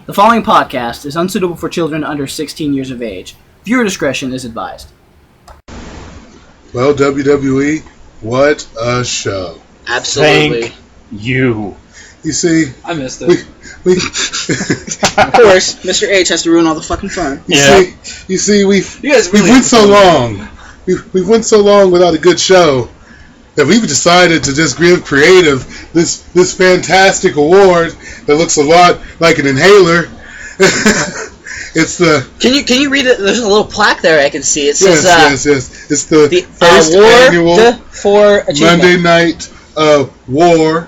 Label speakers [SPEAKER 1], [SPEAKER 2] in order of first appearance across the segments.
[SPEAKER 1] The following podcast is unsuitable for children under 16 years of age. Viewer discretion is advised.
[SPEAKER 2] Well, WWE, what a show.
[SPEAKER 3] Absolutely.
[SPEAKER 4] Thank you.
[SPEAKER 2] You see,
[SPEAKER 3] I missed it.
[SPEAKER 1] Of course, Mr. H has to ruin all the fucking fun.
[SPEAKER 2] You see, we
[SPEAKER 3] really
[SPEAKER 2] went so long. We went so long without a good show that we've decided to just give Creative this fantastic award that looks a lot like an inhaler. It's the.
[SPEAKER 1] Can you read it? There's a little plaque there I can see. It says
[SPEAKER 2] yes. It's the first
[SPEAKER 1] award
[SPEAKER 2] annual
[SPEAKER 1] for achievement.
[SPEAKER 2] Monday Night Award.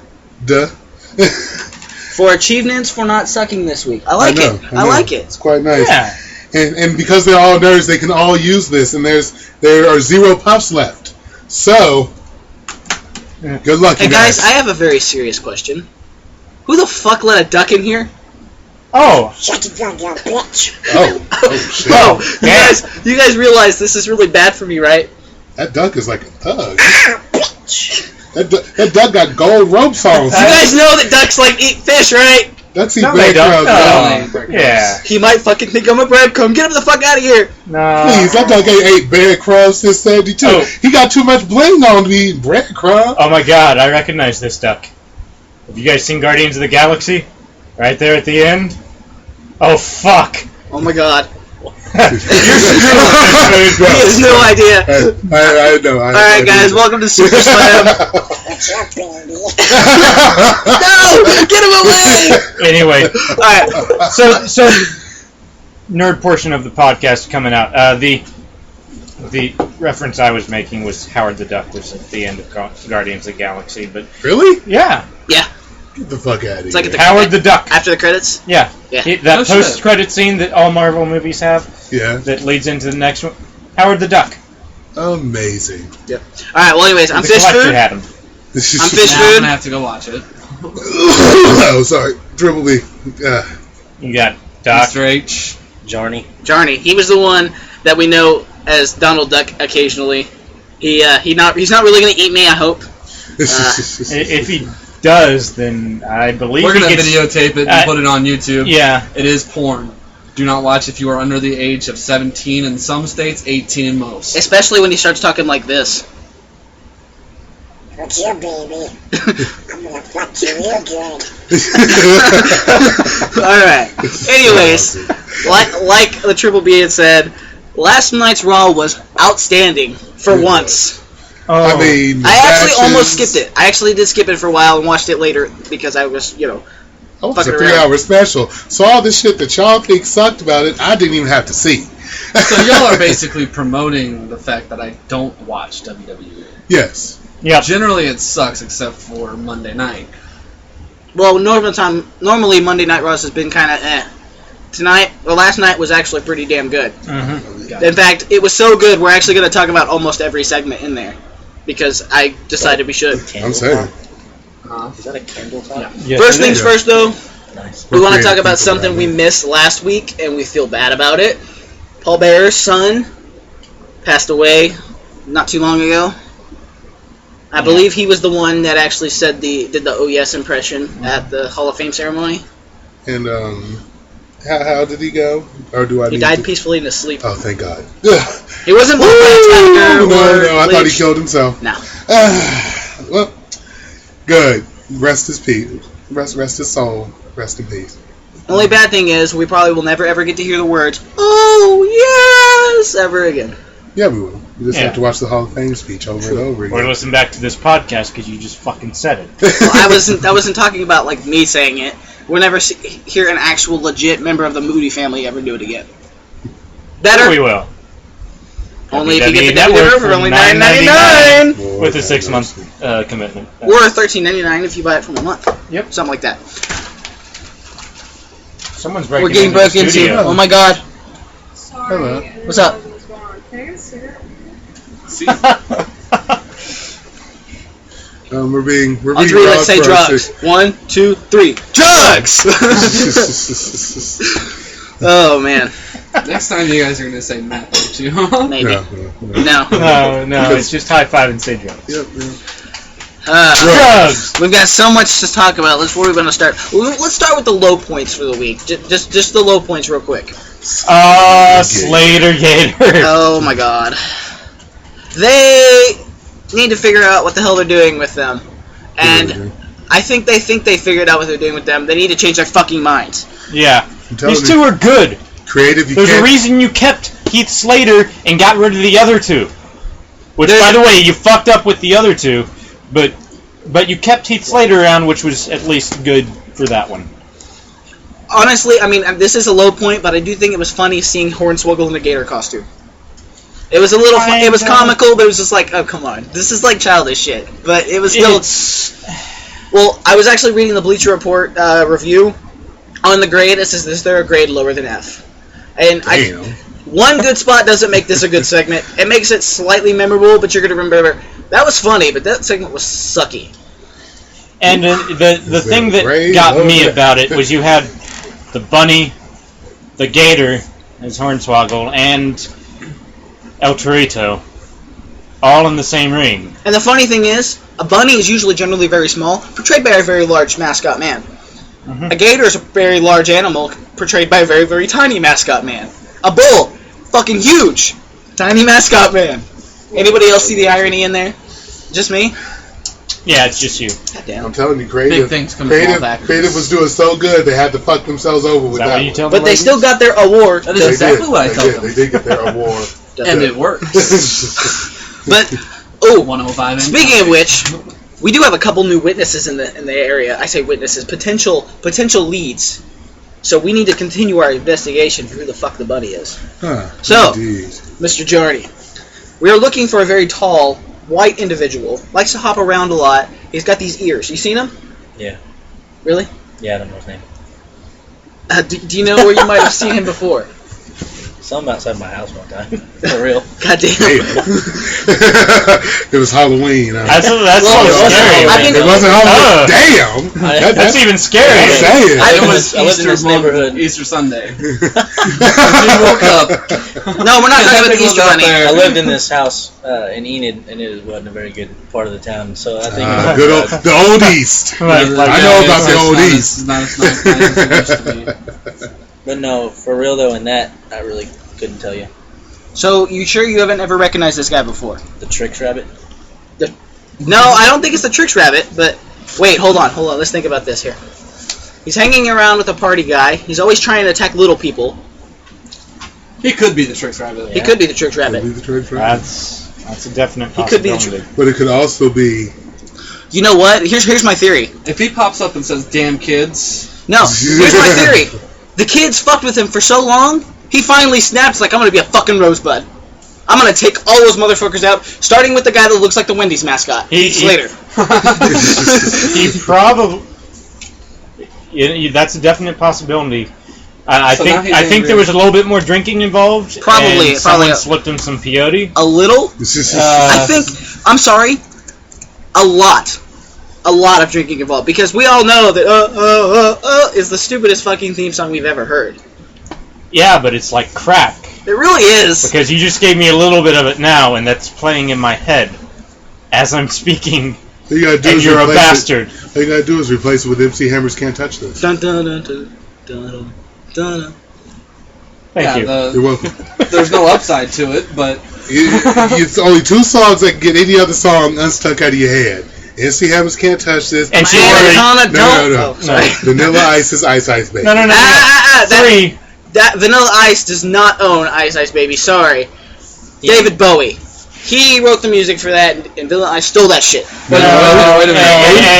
[SPEAKER 1] For achievements for not sucking this week. I like it. I like it.
[SPEAKER 2] It's quite nice.
[SPEAKER 4] Yeah.
[SPEAKER 2] And because they're all nerds, they can all use this, and there are 0 puffs left. So, good luck,
[SPEAKER 1] Hey
[SPEAKER 2] you
[SPEAKER 1] guys, I have a very serious question. Who the fuck let a duck in here?
[SPEAKER 4] Oh.
[SPEAKER 5] Shut your gun, you bitch.
[SPEAKER 2] Oh shit.
[SPEAKER 1] Bro, you guys realize this is really bad for me, right?
[SPEAKER 2] That duck is like a thug.
[SPEAKER 5] Bitch.
[SPEAKER 2] That duck got gold ropes on.
[SPEAKER 1] You guys know that ducks like eat fish, right?
[SPEAKER 2] Ducks eat
[SPEAKER 4] No, they don't.
[SPEAKER 2] breadcrumbs.
[SPEAKER 4] Yeah.
[SPEAKER 1] He might fucking think I'm a breadcrumb. Get him the fuck out of here.
[SPEAKER 4] No.
[SPEAKER 2] Please, that duck ate breadcrumbs since 72.
[SPEAKER 4] Oh.
[SPEAKER 2] He got too much bling on to be eating breadcrumbs.
[SPEAKER 4] Oh my god, I recognize this duck. Have you guys seen Guardians of the Galaxy? Right there at the end? Oh fuck.
[SPEAKER 1] Oh my god.
[SPEAKER 4] You're
[SPEAKER 1] He has no idea.
[SPEAKER 2] I know.
[SPEAKER 1] Alright guys, welcome to Super Slam.
[SPEAKER 5] What's up, baby?
[SPEAKER 1] No! Get him away!
[SPEAKER 4] Anyway,
[SPEAKER 1] Alright.
[SPEAKER 4] so nerd portion of the podcast coming out. The reference I was making was Howard the Duck was at the end of Guardians of the Galaxy, but
[SPEAKER 2] Really?
[SPEAKER 4] yeah,
[SPEAKER 1] Yeah.
[SPEAKER 2] Get the fuck out of
[SPEAKER 1] It's
[SPEAKER 2] here.
[SPEAKER 1] like at
[SPEAKER 4] Howard the Duck.
[SPEAKER 1] after the credits.
[SPEAKER 4] Yeah,
[SPEAKER 1] Yeah.
[SPEAKER 4] That
[SPEAKER 3] No shit.
[SPEAKER 4] post-credit scene that all Marvel movies have
[SPEAKER 2] Yeah.
[SPEAKER 4] that leads into the next one. Howard the Duck.
[SPEAKER 2] Amazing.
[SPEAKER 1] Alright, well anyways, I'm
[SPEAKER 4] The
[SPEAKER 1] Fish
[SPEAKER 4] collector
[SPEAKER 1] Food.
[SPEAKER 4] had him.
[SPEAKER 1] I'm Fish
[SPEAKER 3] Now I'm
[SPEAKER 1] Food.
[SPEAKER 3] gonna have to go watch it.
[SPEAKER 2] Oh, sorry. Triple B.
[SPEAKER 4] You got Doc,
[SPEAKER 3] Mr. H.
[SPEAKER 1] Jarny. He was the one that we know as Donald Duck occasionally. He's not really gonna eat me, I hope.
[SPEAKER 4] If he does, then I believe
[SPEAKER 3] We're gonna
[SPEAKER 4] he gets,
[SPEAKER 3] videotape it and put it on YouTube.
[SPEAKER 4] Yeah,
[SPEAKER 3] It is porn. Do not watch if you are under the age of 17 in some states, 18 in most.
[SPEAKER 1] Especially when he starts talking like this.
[SPEAKER 5] What's your baby? I'm gonna fuck you real good.
[SPEAKER 1] Alright. Anyways, like the Triple B had said, last night's Raw was outstanding for once.
[SPEAKER 4] Oh,
[SPEAKER 2] I mean,
[SPEAKER 1] I actually
[SPEAKER 2] matches-
[SPEAKER 1] almost skipped it. I actually did skip it for a while and watched it later because I was,
[SPEAKER 2] Oh, it's
[SPEAKER 1] fucking
[SPEAKER 2] a
[SPEAKER 1] around.
[SPEAKER 2] 3-hour special. So all this shit that y'all think sucked about it, I didn't even have to see.
[SPEAKER 3] So y'all are basically promoting the fact that I don't watch WWE.
[SPEAKER 2] Yes.
[SPEAKER 4] yeah.
[SPEAKER 3] Generally, it sucks except for Monday night.
[SPEAKER 1] well, normally Monday Night Raw has been kind of last night was actually pretty damn good.
[SPEAKER 4] Mm-hmm.
[SPEAKER 1] In fact, it was so good, we're actually going to talk about almost every segment in there. Because I decided we should.
[SPEAKER 2] I'm saying.
[SPEAKER 5] Is that a candle top?
[SPEAKER 4] Yes,
[SPEAKER 1] First
[SPEAKER 4] it
[SPEAKER 1] things
[SPEAKER 4] is.
[SPEAKER 1] first, though,
[SPEAKER 5] Nice.
[SPEAKER 1] we want to
[SPEAKER 2] We're
[SPEAKER 1] talk
[SPEAKER 2] creative
[SPEAKER 1] about
[SPEAKER 2] people
[SPEAKER 1] something
[SPEAKER 2] around
[SPEAKER 1] we
[SPEAKER 2] here.
[SPEAKER 1] missed last week, and we feel bad about it. Paul Bearer's son passed away not too long ago. I believe he was the one that actually did the "Oh Yes" impression at the Hall of Fame ceremony.
[SPEAKER 2] And how did he go? Or do I?
[SPEAKER 1] He
[SPEAKER 2] need
[SPEAKER 1] died
[SPEAKER 2] to...
[SPEAKER 1] peacefully in his sleep.
[SPEAKER 2] Oh, thank God.
[SPEAKER 1] He wasn't blown by a tiger
[SPEAKER 2] No,
[SPEAKER 1] or
[SPEAKER 2] I thought he
[SPEAKER 1] leech.
[SPEAKER 2] killed himself.
[SPEAKER 1] No.
[SPEAKER 2] Well, good. Rest his peace. Rest his soul. Rest in peace.
[SPEAKER 1] Only bad thing is, we probably will never ever get to hear the words "Oh yes" ever again.
[SPEAKER 2] Yeah, we will. We just
[SPEAKER 4] Yeah.
[SPEAKER 2] have to watch the Hall of Fame speech over and over
[SPEAKER 4] Or
[SPEAKER 2] again.
[SPEAKER 4] listen back to this podcast because you just fucking said it.
[SPEAKER 1] Well, I wasn't talking about like me saying it. We'll never hear an actual legit member of the Moody family ever do it again. Better
[SPEAKER 4] We will.
[SPEAKER 1] only if you
[SPEAKER 4] WWE
[SPEAKER 1] get the
[SPEAKER 4] Network
[SPEAKER 1] WWE for only
[SPEAKER 4] $9.99.
[SPEAKER 1] $9.99
[SPEAKER 4] With a 6-month commitment.
[SPEAKER 1] or $13.99 if you buy it from a month.
[SPEAKER 4] Yep.
[SPEAKER 1] Something like that.
[SPEAKER 4] Someone's breaking
[SPEAKER 1] We're getting
[SPEAKER 4] into the
[SPEAKER 1] broke into.
[SPEAKER 4] studio.
[SPEAKER 1] Oh my god.
[SPEAKER 2] Hello.
[SPEAKER 1] What's up?
[SPEAKER 6] Can I get a cigarette?
[SPEAKER 2] We're being
[SPEAKER 1] On three, let's say
[SPEAKER 2] robbed
[SPEAKER 1] drugs. 1, 2, 3. Drugs! Oh man.
[SPEAKER 3] Next time you guys are gonna say Matt, don't you?
[SPEAKER 1] Maybe.
[SPEAKER 2] No.
[SPEAKER 1] No.
[SPEAKER 4] No, it's just high five and say drugs.
[SPEAKER 2] Yep.
[SPEAKER 4] Drugs.
[SPEAKER 1] We've got so much to talk about. Where are we going to start? Let's start with the low points for the week. Just the low points real quick.
[SPEAKER 4] Slater Gator.
[SPEAKER 1] Oh my god. They need to figure out what the hell they're doing with them. And I think they figured out what they're doing with them. They need to change their fucking minds.
[SPEAKER 4] Yeah.
[SPEAKER 2] I'm telling
[SPEAKER 4] These
[SPEAKER 2] you,
[SPEAKER 4] two are good.
[SPEAKER 2] creative.
[SPEAKER 4] There's a reason you kept Heath Slater and got rid of the other two. Which, by the way, you fucked up with the other two, but you kept Heath Slater around, which was at least good for that one.
[SPEAKER 1] Honestly, I mean, this is a low point, but I do think it was funny seeing Hornswoggle in a gator costume. It was a little, it was comical, but it was just like, oh, come on. This is like childish shit. But it was still... Well, I was actually reading the Bleacher Report review on the grade. It says they're a grade lower than F. And one good spot doesn't make this a good segment. It makes it slightly memorable, but you're going to remember, that was funny, but that segment was sucky.
[SPEAKER 4] And the thing that got me about it was you had the bunny, the gator as Hornswoggle, and El Torito all in the same ring.
[SPEAKER 1] And the funny thing is, a bunny is usually generally very small, portrayed by a very large mascot man. Mm-hmm. A gator is a very large animal, portrayed by a very, very tiny mascot man. A bull, fucking huge, tiny mascot man. Anybody else see the irony in there? Just me?
[SPEAKER 4] Yeah, it's just you.
[SPEAKER 1] Goddamn.
[SPEAKER 2] I'm telling you, creative was doing so good they had to fuck themselves over with that one.
[SPEAKER 1] But they still got their award.
[SPEAKER 3] That is exactly what I told them.
[SPEAKER 2] They did get their award.
[SPEAKER 3] And it worked.
[SPEAKER 1] But, oh,
[SPEAKER 3] 105.
[SPEAKER 1] Speaking of which, we do have a couple new witnesses in the area. I say witnesses, potential leads. So we need to continue our investigation for who the fuck the bunny is. So, indeed. Mr. Jardy, we are looking for a very tall, white individual. Likes to hop around a lot. He's got these ears. You seen him?
[SPEAKER 6] Yeah.
[SPEAKER 1] Really?
[SPEAKER 6] Yeah, I don't know his name.
[SPEAKER 1] Do you know where you might have seen him before?
[SPEAKER 6] Something outside my house one time. For real.
[SPEAKER 1] Goddamn.
[SPEAKER 2] It was Halloween.
[SPEAKER 4] That's
[SPEAKER 1] well,
[SPEAKER 4] scary.
[SPEAKER 2] It wasn't Halloween. Damn.
[SPEAKER 4] That's even scary.
[SPEAKER 6] I lived in this neighborhood.
[SPEAKER 3] Easter Sunday. She woke up.
[SPEAKER 1] No, we're not talking about the Easter Bunny.
[SPEAKER 6] I lived in this house in Enid, and it wasn't a very good part of the town. So I think
[SPEAKER 2] the old East. I know about the old East.
[SPEAKER 3] It's not as nice as it used to be.
[SPEAKER 6] But no, for real though, in that, I really couldn't tell you.
[SPEAKER 1] So, you sure you haven't ever recognized this guy before?
[SPEAKER 6] The Tricks Rabbit?
[SPEAKER 1] No, I don't think it's the Tricks Rabbit, but... Wait, hold on, let's think about this here. He's hanging around with a party guy. He's always trying to attack little people.
[SPEAKER 3] He could be the Tricks Rabbit.
[SPEAKER 1] Yeah. He could be the Tricks Rabbit.
[SPEAKER 4] That's a definite possibility.
[SPEAKER 1] He could be the
[SPEAKER 2] But it could also be...
[SPEAKER 1] You know what? Here's my theory.
[SPEAKER 3] If he pops up and says, damn kids...
[SPEAKER 1] No, here's my theory. The kids fucked with him for so long, he finally snaps like, I'm gonna be a fucking rosebud. I'm gonna take all those motherfuckers out, starting with the guy that looks like the Wendy's mascot, Heath Slater.
[SPEAKER 4] He probably... that's a definite possibility. I think there was a little bit more drinking involved.
[SPEAKER 1] Probably.
[SPEAKER 4] Someone slipped him some peyote.
[SPEAKER 1] A little? I think, I'm sorry, a lot of drinking involved, because we all know that is the stupidest fucking theme song we've ever heard.
[SPEAKER 4] Yeah, but it's like crack.
[SPEAKER 1] It really is.
[SPEAKER 4] Because you just gave me a little bit of it now, and that's playing in my head as I'm speaking.
[SPEAKER 2] All you gotta do
[SPEAKER 4] and
[SPEAKER 2] is
[SPEAKER 4] you're a
[SPEAKER 2] bastard.
[SPEAKER 4] bastard.
[SPEAKER 2] All you gotta do is replace it with MC Hammer's Can't Touch This.
[SPEAKER 1] Dun dun dun dun dun dun.
[SPEAKER 4] Thank you.
[SPEAKER 2] You're welcome.
[SPEAKER 3] There's no upside to it, but...
[SPEAKER 2] It's only two songs that can get any other song unstuck out of your head. MC Hammer's Can't Touch This.
[SPEAKER 4] And she
[SPEAKER 2] No.
[SPEAKER 1] Oh, sorry.
[SPEAKER 2] Vanilla Ice's Ice Ice Baby.
[SPEAKER 4] No. Three.
[SPEAKER 1] That Vanilla Ice does not own Ice Ice Baby. Sorry. Yeah. David Bowie. He wrote the music for that, and Vanilla Ice stole that shit.
[SPEAKER 3] Wait a minute.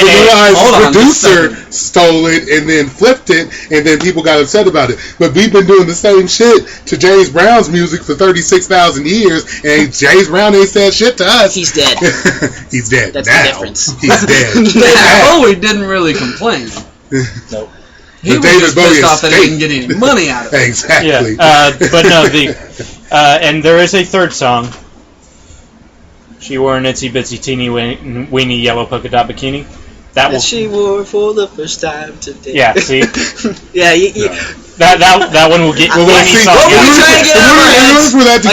[SPEAKER 2] Vanilla Ice's producer stole it and then flipped it, and then people got upset about it. But we've been doing the same shit to James Brown's music for 36,000 years, and James Brown ain't said shit to us.
[SPEAKER 1] He's dead.
[SPEAKER 2] He's dead.
[SPEAKER 1] That's
[SPEAKER 2] now.
[SPEAKER 1] the difference.
[SPEAKER 2] He's dead.
[SPEAKER 3] David Bowie didn't really complain.
[SPEAKER 6] Nope.
[SPEAKER 3] He was just pissed off that he didn't get any money out of it.
[SPEAKER 2] Exactly.
[SPEAKER 4] Yeah, but no, and there is a third song. She wore an itsy bitsy teeny weeny yellow polka dot bikini.
[SPEAKER 1] That she wore for the first time today.
[SPEAKER 4] Yeah, see?
[SPEAKER 1] Yeah,
[SPEAKER 4] that one will get any song.
[SPEAKER 1] In order for that to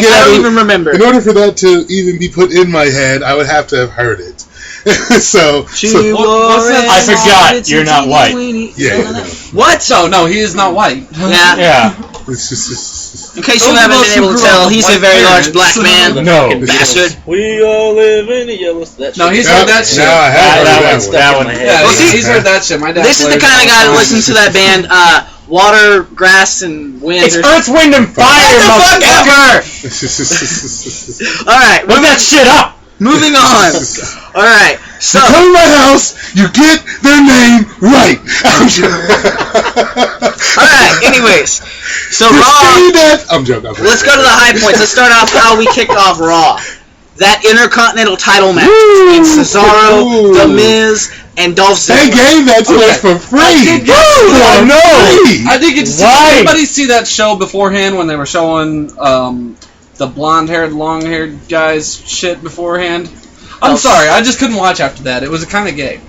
[SPEAKER 2] in order for that to even be put in my head, I would have to have heard it. so
[SPEAKER 4] I forgot you're not white.
[SPEAKER 2] Yeah.
[SPEAKER 1] What?
[SPEAKER 3] No, he is not white.
[SPEAKER 1] Yeah.
[SPEAKER 4] Yeah.
[SPEAKER 2] It's just
[SPEAKER 1] In case you haven't been able to tell, he's a very large black man.
[SPEAKER 4] No.
[SPEAKER 1] Bastard.
[SPEAKER 6] We all live in the yellow. That
[SPEAKER 3] No,
[SPEAKER 6] shit.
[SPEAKER 3] he's heard that shit.
[SPEAKER 2] No, I have heard
[SPEAKER 6] That
[SPEAKER 2] one.
[SPEAKER 6] one.
[SPEAKER 3] Yeah,
[SPEAKER 1] Well, see,
[SPEAKER 3] he's heard that shit. My dad.
[SPEAKER 1] This is the kind of guy that listens to that band, Water, Grass, and Wind.
[SPEAKER 4] It's Earth, Wind, and Fire,
[SPEAKER 1] What the fuck
[SPEAKER 4] motherfucker!
[SPEAKER 1] ever? Alright,
[SPEAKER 4] Look that shit up!
[SPEAKER 1] moving on. Alright, so.
[SPEAKER 2] You come to my house, you get their name right.
[SPEAKER 1] Alright, anyways. So
[SPEAKER 2] You
[SPEAKER 1] Raw.
[SPEAKER 2] see that? I'm joking.
[SPEAKER 1] Let's go to the high points. Let's start off how we kicked off Raw. That Intercontinental title match between Cesaro,
[SPEAKER 2] Ooh.
[SPEAKER 1] The Miz, and Dolph
[SPEAKER 2] They
[SPEAKER 1] Ziggler.
[SPEAKER 2] gave that to us for free.
[SPEAKER 4] I know!
[SPEAKER 3] I didn't get to see.
[SPEAKER 4] Why?
[SPEAKER 3] Did anybody see that show beforehand when they were showing the blonde-haired, long-haired guys shit beforehand? I'm sorry, I just couldn't watch after that. It was kind of gay.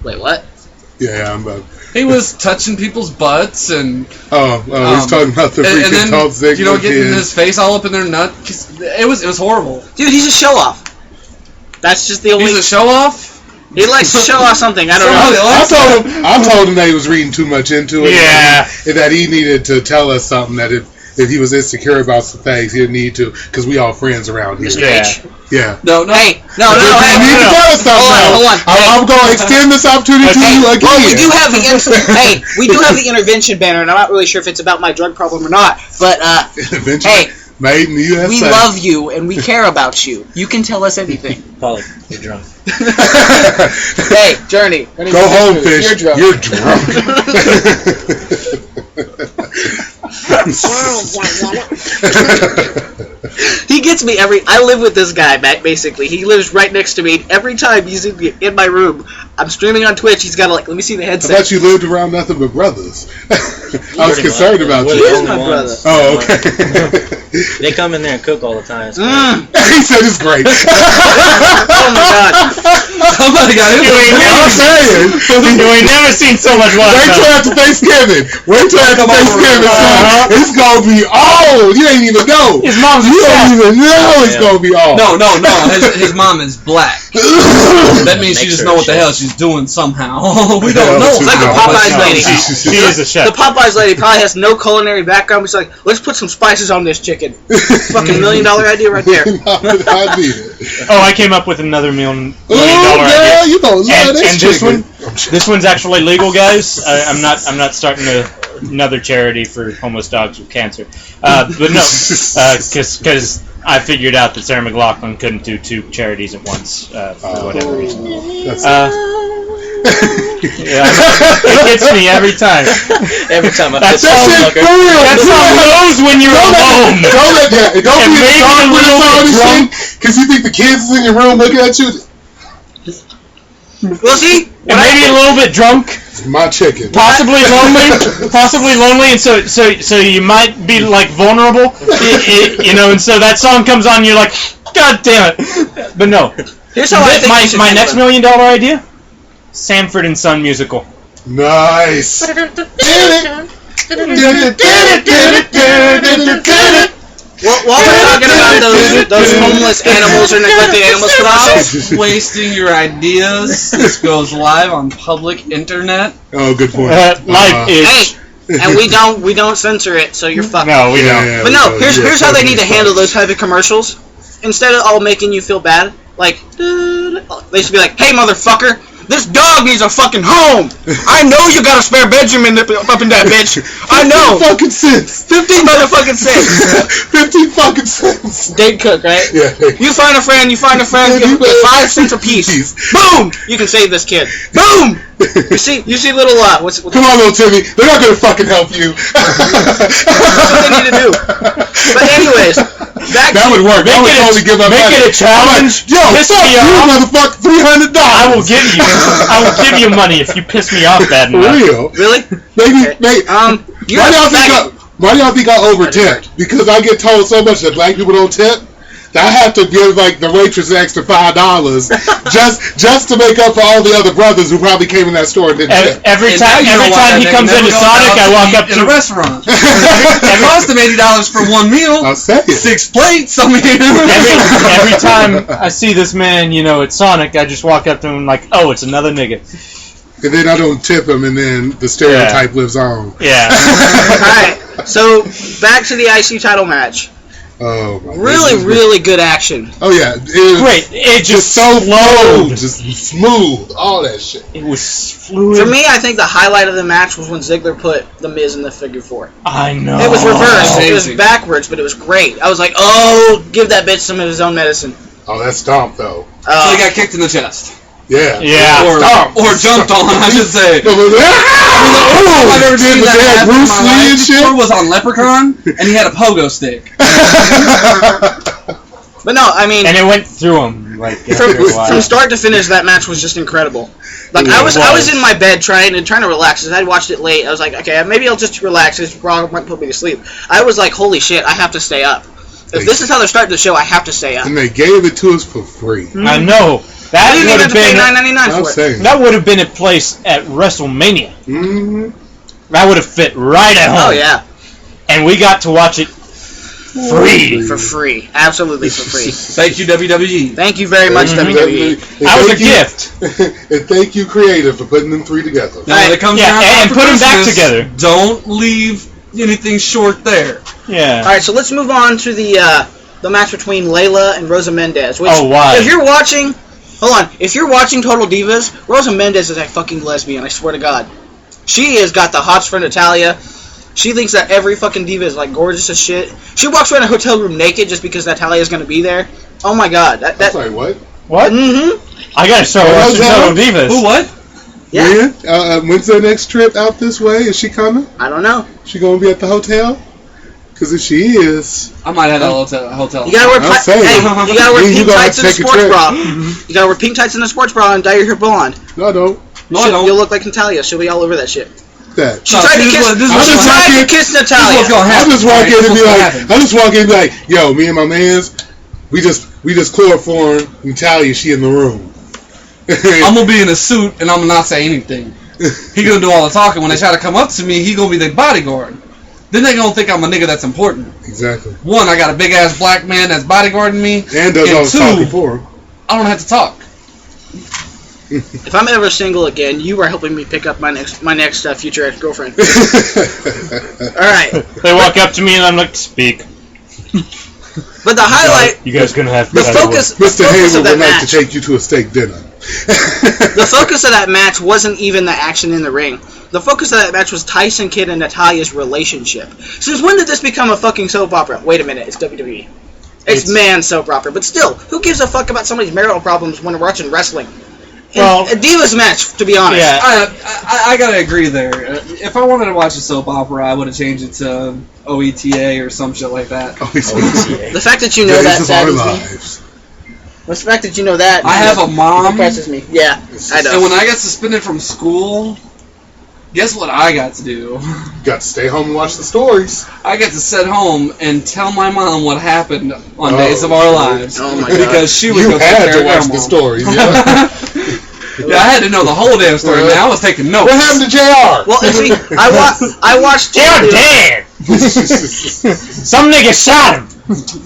[SPEAKER 1] Wait, what?
[SPEAKER 2] Yeah, I'm about.
[SPEAKER 3] He was touching people's butts and
[SPEAKER 2] He's talking about the freaking
[SPEAKER 3] and then
[SPEAKER 2] Dolph Ziggler
[SPEAKER 3] getting
[SPEAKER 2] kid.
[SPEAKER 3] his face all up in their nut. It was horrible.
[SPEAKER 1] Dude, he's a show-off. That's just the only...
[SPEAKER 3] He's a show-off.
[SPEAKER 1] He likes to show off something. I don't know.
[SPEAKER 2] I told him that he was reading too much into it.
[SPEAKER 4] Yeah.
[SPEAKER 2] And that he needed to tell us something that if he was insecure about some things, he didn't need to, because we all friends around here.
[SPEAKER 1] Mr.
[SPEAKER 4] Yeah.
[SPEAKER 1] H.
[SPEAKER 2] Yeah.
[SPEAKER 3] No.
[SPEAKER 1] Hey, no.
[SPEAKER 2] You need to tell us something.
[SPEAKER 1] Hold on.
[SPEAKER 2] I'm going to extend this opportunity to you again.
[SPEAKER 1] Well, we do have the intervention banner, and I'm not really sure if it's about my drug problem or not. But
[SPEAKER 2] Eventually,
[SPEAKER 1] hey,
[SPEAKER 2] made in the USA.
[SPEAKER 1] we love you and we care about you. You can tell us anything.
[SPEAKER 6] Polly, you're drunk.
[SPEAKER 1] Hey, Journey.
[SPEAKER 2] Go home, fish.
[SPEAKER 1] You're drunk. He gets me I live with this guy, basically. He lives right next to me. Every time he's in my room, I'm streaming on Twitch. He's got let me see the
[SPEAKER 2] I
[SPEAKER 1] headset.
[SPEAKER 2] thought you lived around nothing but brothers. I was
[SPEAKER 6] Pretty
[SPEAKER 2] concerned
[SPEAKER 6] much.
[SPEAKER 2] about
[SPEAKER 6] We're
[SPEAKER 2] you.
[SPEAKER 6] the
[SPEAKER 1] Here's
[SPEAKER 6] only
[SPEAKER 1] my
[SPEAKER 6] ones.
[SPEAKER 1] brother.
[SPEAKER 2] Oh, okay.
[SPEAKER 6] They come in there and cook all the time. It's
[SPEAKER 2] He said it's great.
[SPEAKER 1] Oh my god.
[SPEAKER 3] Somebody got
[SPEAKER 4] You ain't never You ain't never seen so much water.
[SPEAKER 2] Wait till after Thanksgiving. Wait till after Thanksgiving, son. It's gonna be all. You ain't even know.
[SPEAKER 4] His mom's
[SPEAKER 2] You don't even know it's gonna be all.
[SPEAKER 3] No. His mom is black. That means she
[SPEAKER 6] Makes
[SPEAKER 3] just
[SPEAKER 6] her
[SPEAKER 3] know what the
[SPEAKER 6] a
[SPEAKER 3] hell
[SPEAKER 6] chef.
[SPEAKER 3] she's doing somehow. We don't know.
[SPEAKER 1] It's like the Popeyes lady.
[SPEAKER 4] She is a chef.
[SPEAKER 1] The Popeyes lady probably has no culinary background. She's like, let's put some spices on this chicken. Fucking $1 million idea right there.
[SPEAKER 2] I need it.
[SPEAKER 4] Oh, I came up with another $1 million
[SPEAKER 2] Oh, girl,
[SPEAKER 4] idea.
[SPEAKER 2] you gonna love
[SPEAKER 4] And
[SPEAKER 2] this
[SPEAKER 4] this
[SPEAKER 2] chicken.
[SPEAKER 4] one, this one's actually legal, guys. I'm not starting another charity for homeless dogs with cancer. But no, because I figured out that Sarah McLachlan couldn't do two charities at once for whatever reason. Yeah, it gets me every time.
[SPEAKER 6] Every time I
[SPEAKER 4] That's
[SPEAKER 6] piss
[SPEAKER 4] all-
[SPEAKER 6] off, fucker.
[SPEAKER 4] That's how it goes when you're alone.
[SPEAKER 2] Don't
[SPEAKER 4] And
[SPEAKER 2] be
[SPEAKER 4] maybe
[SPEAKER 2] a
[SPEAKER 4] a little bit drunk.
[SPEAKER 2] because you think the kids is in your room looking at you.
[SPEAKER 1] Well, see?
[SPEAKER 4] And maybe a little bit drunk,
[SPEAKER 2] It's my chicken.
[SPEAKER 4] possibly lonely, and so you might be like vulnerable, and so that song comes on, and you're like, God damn it! But no,
[SPEAKER 1] Here's how I think we should
[SPEAKER 4] my
[SPEAKER 1] handle
[SPEAKER 4] next
[SPEAKER 1] it.
[SPEAKER 4] $1 million idea: Sanford and Son musical.
[SPEAKER 2] Nice.
[SPEAKER 1] While we're talking about those homeless animals or neglected animals commercials,
[SPEAKER 3] Stop wasting your ideas. This goes live on public internet.
[SPEAKER 2] Oh, good point.
[SPEAKER 4] Life is
[SPEAKER 1] hey, and we don't censor it, so you're fucked.
[SPEAKER 4] no, we don't.
[SPEAKER 2] Yeah,
[SPEAKER 1] But no, here's how they need to
[SPEAKER 2] totally
[SPEAKER 1] handle those type of commercials. Instead of all making you feel bad, like, they should be like, hey, motherfucker, this dog needs a fucking home. I know you got a spare bedroom up in that bitch. I know.
[SPEAKER 2] 15 fucking cents.
[SPEAKER 1] 15 motherfucking cents.
[SPEAKER 2] 15 fucking cents.
[SPEAKER 1] Date cook, right?
[SPEAKER 2] Yeah.
[SPEAKER 1] You find a friend, give them 5 cents a piece. Boom! You can save this kid. Boom! You see little what's
[SPEAKER 2] Come on, little Timmy. They're not gonna fucking help you.
[SPEAKER 1] That's what they need to do. But anyways,
[SPEAKER 2] that would work. That would totally give up.
[SPEAKER 4] Make it a challenge.
[SPEAKER 2] Yo,
[SPEAKER 4] Piss
[SPEAKER 2] fuck
[SPEAKER 4] me
[SPEAKER 2] you,
[SPEAKER 4] off.
[SPEAKER 2] motherfucker. $300.
[SPEAKER 4] I will give you money if you piss me off bad
[SPEAKER 2] For
[SPEAKER 4] enough.
[SPEAKER 2] real.
[SPEAKER 1] really?
[SPEAKER 2] Maybe.
[SPEAKER 1] You're
[SPEAKER 2] Why do y'all
[SPEAKER 1] faggot.
[SPEAKER 2] think I over tip? Because I get told so much that black people don't tip. I have to give like the waitress an extra $5 just to make up for all the other brothers who probably came in that store and didn't tip.
[SPEAKER 3] And
[SPEAKER 4] Every
[SPEAKER 3] now
[SPEAKER 4] time
[SPEAKER 3] you know why
[SPEAKER 4] he
[SPEAKER 3] that
[SPEAKER 4] comes
[SPEAKER 3] nigga
[SPEAKER 4] into
[SPEAKER 3] never
[SPEAKER 4] Sonic,
[SPEAKER 3] goes
[SPEAKER 4] I
[SPEAKER 3] out
[SPEAKER 4] walk
[SPEAKER 3] to
[SPEAKER 4] up
[SPEAKER 3] eat in
[SPEAKER 4] to
[SPEAKER 3] a restaurant. It cost him $80 for one meal.
[SPEAKER 2] I'll say it.
[SPEAKER 3] 6 plates. I mean,
[SPEAKER 4] every time I see this man, at Sonic, I just walk up to him like, oh, it's another nigga.
[SPEAKER 2] And then I don't tip him, and then the stereotype lives on.
[SPEAKER 4] Yeah.
[SPEAKER 1] Alright, so back to the IC title match.
[SPEAKER 2] Oh, my
[SPEAKER 1] Really,
[SPEAKER 2] goodness.
[SPEAKER 1] really good action.
[SPEAKER 2] Oh, yeah. It was
[SPEAKER 4] Great. It just
[SPEAKER 2] so
[SPEAKER 4] flowed.
[SPEAKER 2] just smooth, all that shit.
[SPEAKER 4] It was fluid.
[SPEAKER 1] For me, I think the highlight of the match was when Ziggler put The Miz in the figure 4.
[SPEAKER 4] I know.
[SPEAKER 1] It was reversed. It was
[SPEAKER 3] amazing.
[SPEAKER 1] backwards, but it was great. I was like, oh, give that bitch some of his own medicine.
[SPEAKER 2] Oh, that stomp, though.
[SPEAKER 3] so he got kicked in the chest.
[SPEAKER 2] Yeah.
[SPEAKER 4] Yeah.
[SPEAKER 3] Or jumped on, I should say.
[SPEAKER 2] I've
[SPEAKER 3] I've ever seen that happen in
[SPEAKER 2] Bruce
[SPEAKER 3] my
[SPEAKER 2] Lee and
[SPEAKER 3] life
[SPEAKER 2] shit.
[SPEAKER 3] before was on Leprechaun, and he had a pogo stick.
[SPEAKER 1] But no, I mean,
[SPEAKER 4] And it went through him after a while.
[SPEAKER 1] from start to finish, that match was just incredible. Like
[SPEAKER 2] Yeah,
[SPEAKER 1] I
[SPEAKER 2] it
[SPEAKER 1] was in my bed trying to relax. Cause I watched it late. I was like, okay, maybe I'll just relax. This Raw might put me to sleep. I was like, holy shit, I have to stay up. If this is how they're starting the show, I have to stay up.
[SPEAKER 2] And they gave it to us for free.
[SPEAKER 4] I know.
[SPEAKER 1] I
[SPEAKER 4] That
[SPEAKER 1] didn't
[SPEAKER 4] would
[SPEAKER 1] even have
[SPEAKER 4] have
[SPEAKER 1] to pay
[SPEAKER 4] been
[SPEAKER 1] $9.99
[SPEAKER 2] I'm
[SPEAKER 1] for it.
[SPEAKER 2] saying.
[SPEAKER 4] that would have been a place at WrestleMania.
[SPEAKER 2] Mm-hmm.
[SPEAKER 4] That would have fit right at home.
[SPEAKER 1] Oh yeah,
[SPEAKER 4] And we got to watch it free.
[SPEAKER 1] for free, absolutely for free.
[SPEAKER 3] Thank you, WWE.
[SPEAKER 1] Thank you very much, WWE.
[SPEAKER 2] And
[SPEAKER 4] That was a
[SPEAKER 2] thank you-
[SPEAKER 4] gift.
[SPEAKER 2] And thank you, Creative, for putting them 3 together.
[SPEAKER 3] Now, when it comes
[SPEAKER 4] Yeah,
[SPEAKER 3] down to
[SPEAKER 4] and
[SPEAKER 3] for
[SPEAKER 4] put 'em back
[SPEAKER 3] Christmas,
[SPEAKER 4] together.
[SPEAKER 3] Don't leave anything short there.
[SPEAKER 4] Yeah.
[SPEAKER 1] All right, so let's move on to the match between Layla and Rosa Mendez. Which,
[SPEAKER 4] Oh, why?
[SPEAKER 1] If you're watching, if you're watching Total Divas, Rosa Mendez is a fucking lesbian. I swear to God, she has got the hots for Natalia. She thinks that every fucking diva is like gorgeous as shit. She walks around a hotel room naked just because Natalia is gonna be there. Oh my God,
[SPEAKER 2] I'm
[SPEAKER 1] that.
[SPEAKER 2] sorry, what?
[SPEAKER 4] What?
[SPEAKER 1] Mm-hmm.
[SPEAKER 4] I gotta start
[SPEAKER 2] Oh,
[SPEAKER 4] watching
[SPEAKER 2] no.
[SPEAKER 4] Total Divas.
[SPEAKER 3] Who, what?
[SPEAKER 1] Yeah.
[SPEAKER 2] When's the next trip out this way? Is she coming?
[SPEAKER 1] I don't know.
[SPEAKER 2] She gonna be at the hotel? Because if she is,
[SPEAKER 3] I might have a hotel.
[SPEAKER 1] You gotta wear
[SPEAKER 2] I'll say it.
[SPEAKER 1] you gotta wear
[SPEAKER 2] You
[SPEAKER 1] pink
[SPEAKER 2] gotta
[SPEAKER 1] tights and a
[SPEAKER 2] take a
[SPEAKER 1] sports
[SPEAKER 2] trip.
[SPEAKER 1] bra. You gotta wear pink tights and a sports bra and dye your hair blonde.
[SPEAKER 2] no, I don't.
[SPEAKER 3] No, I don't.
[SPEAKER 1] You'll look like Natalia. She'll be all over that shit.
[SPEAKER 2] That.
[SPEAKER 1] She
[SPEAKER 3] No,
[SPEAKER 1] tried to
[SPEAKER 3] this is
[SPEAKER 1] kiss.
[SPEAKER 3] what- this is
[SPEAKER 1] She
[SPEAKER 3] what's
[SPEAKER 2] gonna
[SPEAKER 1] tried to
[SPEAKER 2] happen.
[SPEAKER 1] kiss
[SPEAKER 3] This is what's
[SPEAKER 1] Natalia.
[SPEAKER 3] gonna
[SPEAKER 2] I
[SPEAKER 3] happen.
[SPEAKER 2] just walk
[SPEAKER 3] right?
[SPEAKER 2] in and
[SPEAKER 3] This
[SPEAKER 2] be
[SPEAKER 3] is what's
[SPEAKER 2] like,
[SPEAKER 3] gonna happen.
[SPEAKER 2] I just walk in and be like, yo, me and my mans, we just chloroformed Natalia. She in the room.
[SPEAKER 3] I'm gonna be in a suit and I'm gonna not say anything. He gonna do all the talking. When they try to come up to me, he gonna be the bodyguard. Then they gonna think I'm a nigga that's important.
[SPEAKER 2] Exactly.
[SPEAKER 3] One, I got a big ass black man that's bodyguarding me.
[SPEAKER 2] And does all the
[SPEAKER 3] two,
[SPEAKER 2] talking for him.
[SPEAKER 3] I don't have to talk.
[SPEAKER 1] If I'm ever single again, you are helping me pick up my next future ex-girlfriend. All right,
[SPEAKER 4] They walk up to me and I'm like, speak.
[SPEAKER 1] but the highlight,
[SPEAKER 4] You guys gonna have to
[SPEAKER 1] the
[SPEAKER 4] get out of
[SPEAKER 1] focus,
[SPEAKER 4] work.
[SPEAKER 1] the
[SPEAKER 2] Mr.
[SPEAKER 1] focus
[SPEAKER 2] Hayward
[SPEAKER 1] of that
[SPEAKER 2] would like to
[SPEAKER 1] match,
[SPEAKER 2] take you to a steak dinner.
[SPEAKER 1] the focus of that match wasn't even the action in the ring. The focus of that match was Tyson Kidd and Natalia's relationship. Since when did this become a fucking soap opera? Wait a minute, it's WWE. It's man soap opera, but still, who gives a fuck about somebody's marital problems when we're watching wrestling?
[SPEAKER 4] Well-
[SPEAKER 1] A Divas match, to be honest.
[SPEAKER 4] Yeah.
[SPEAKER 3] I gotta agree there. If I wanted to watch a soap opera, I would have changed it to OETA or some shit like that.
[SPEAKER 1] The fact that you know
[SPEAKER 2] Days
[SPEAKER 1] that
[SPEAKER 2] of our
[SPEAKER 1] saddens me.
[SPEAKER 2] lives.
[SPEAKER 1] The fact that you know that.
[SPEAKER 3] I have a mom,
[SPEAKER 1] impresses me. Yeah, I know.
[SPEAKER 3] and when I got suspended from school, guess what I got to do?
[SPEAKER 2] Got to stay home and watch the stories.
[SPEAKER 3] I got to sit home and tell my mom what happened on
[SPEAKER 2] Oh,
[SPEAKER 3] Days of Our
[SPEAKER 2] shit.
[SPEAKER 3] Lives.
[SPEAKER 1] Oh my God.
[SPEAKER 3] Because she was
[SPEAKER 2] You
[SPEAKER 3] going to take
[SPEAKER 2] had
[SPEAKER 3] care
[SPEAKER 2] to
[SPEAKER 3] of
[SPEAKER 2] watch
[SPEAKER 3] grandma.
[SPEAKER 2] the stories. Yeah.
[SPEAKER 3] Yeah, I had to know the whole damn story, man. I was taking notes.
[SPEAKER 2] What happened to JR?
[SPEAKER 1] Well, and see, I watched.
[SPEAKER 4] They're dead! Some nigga shot him!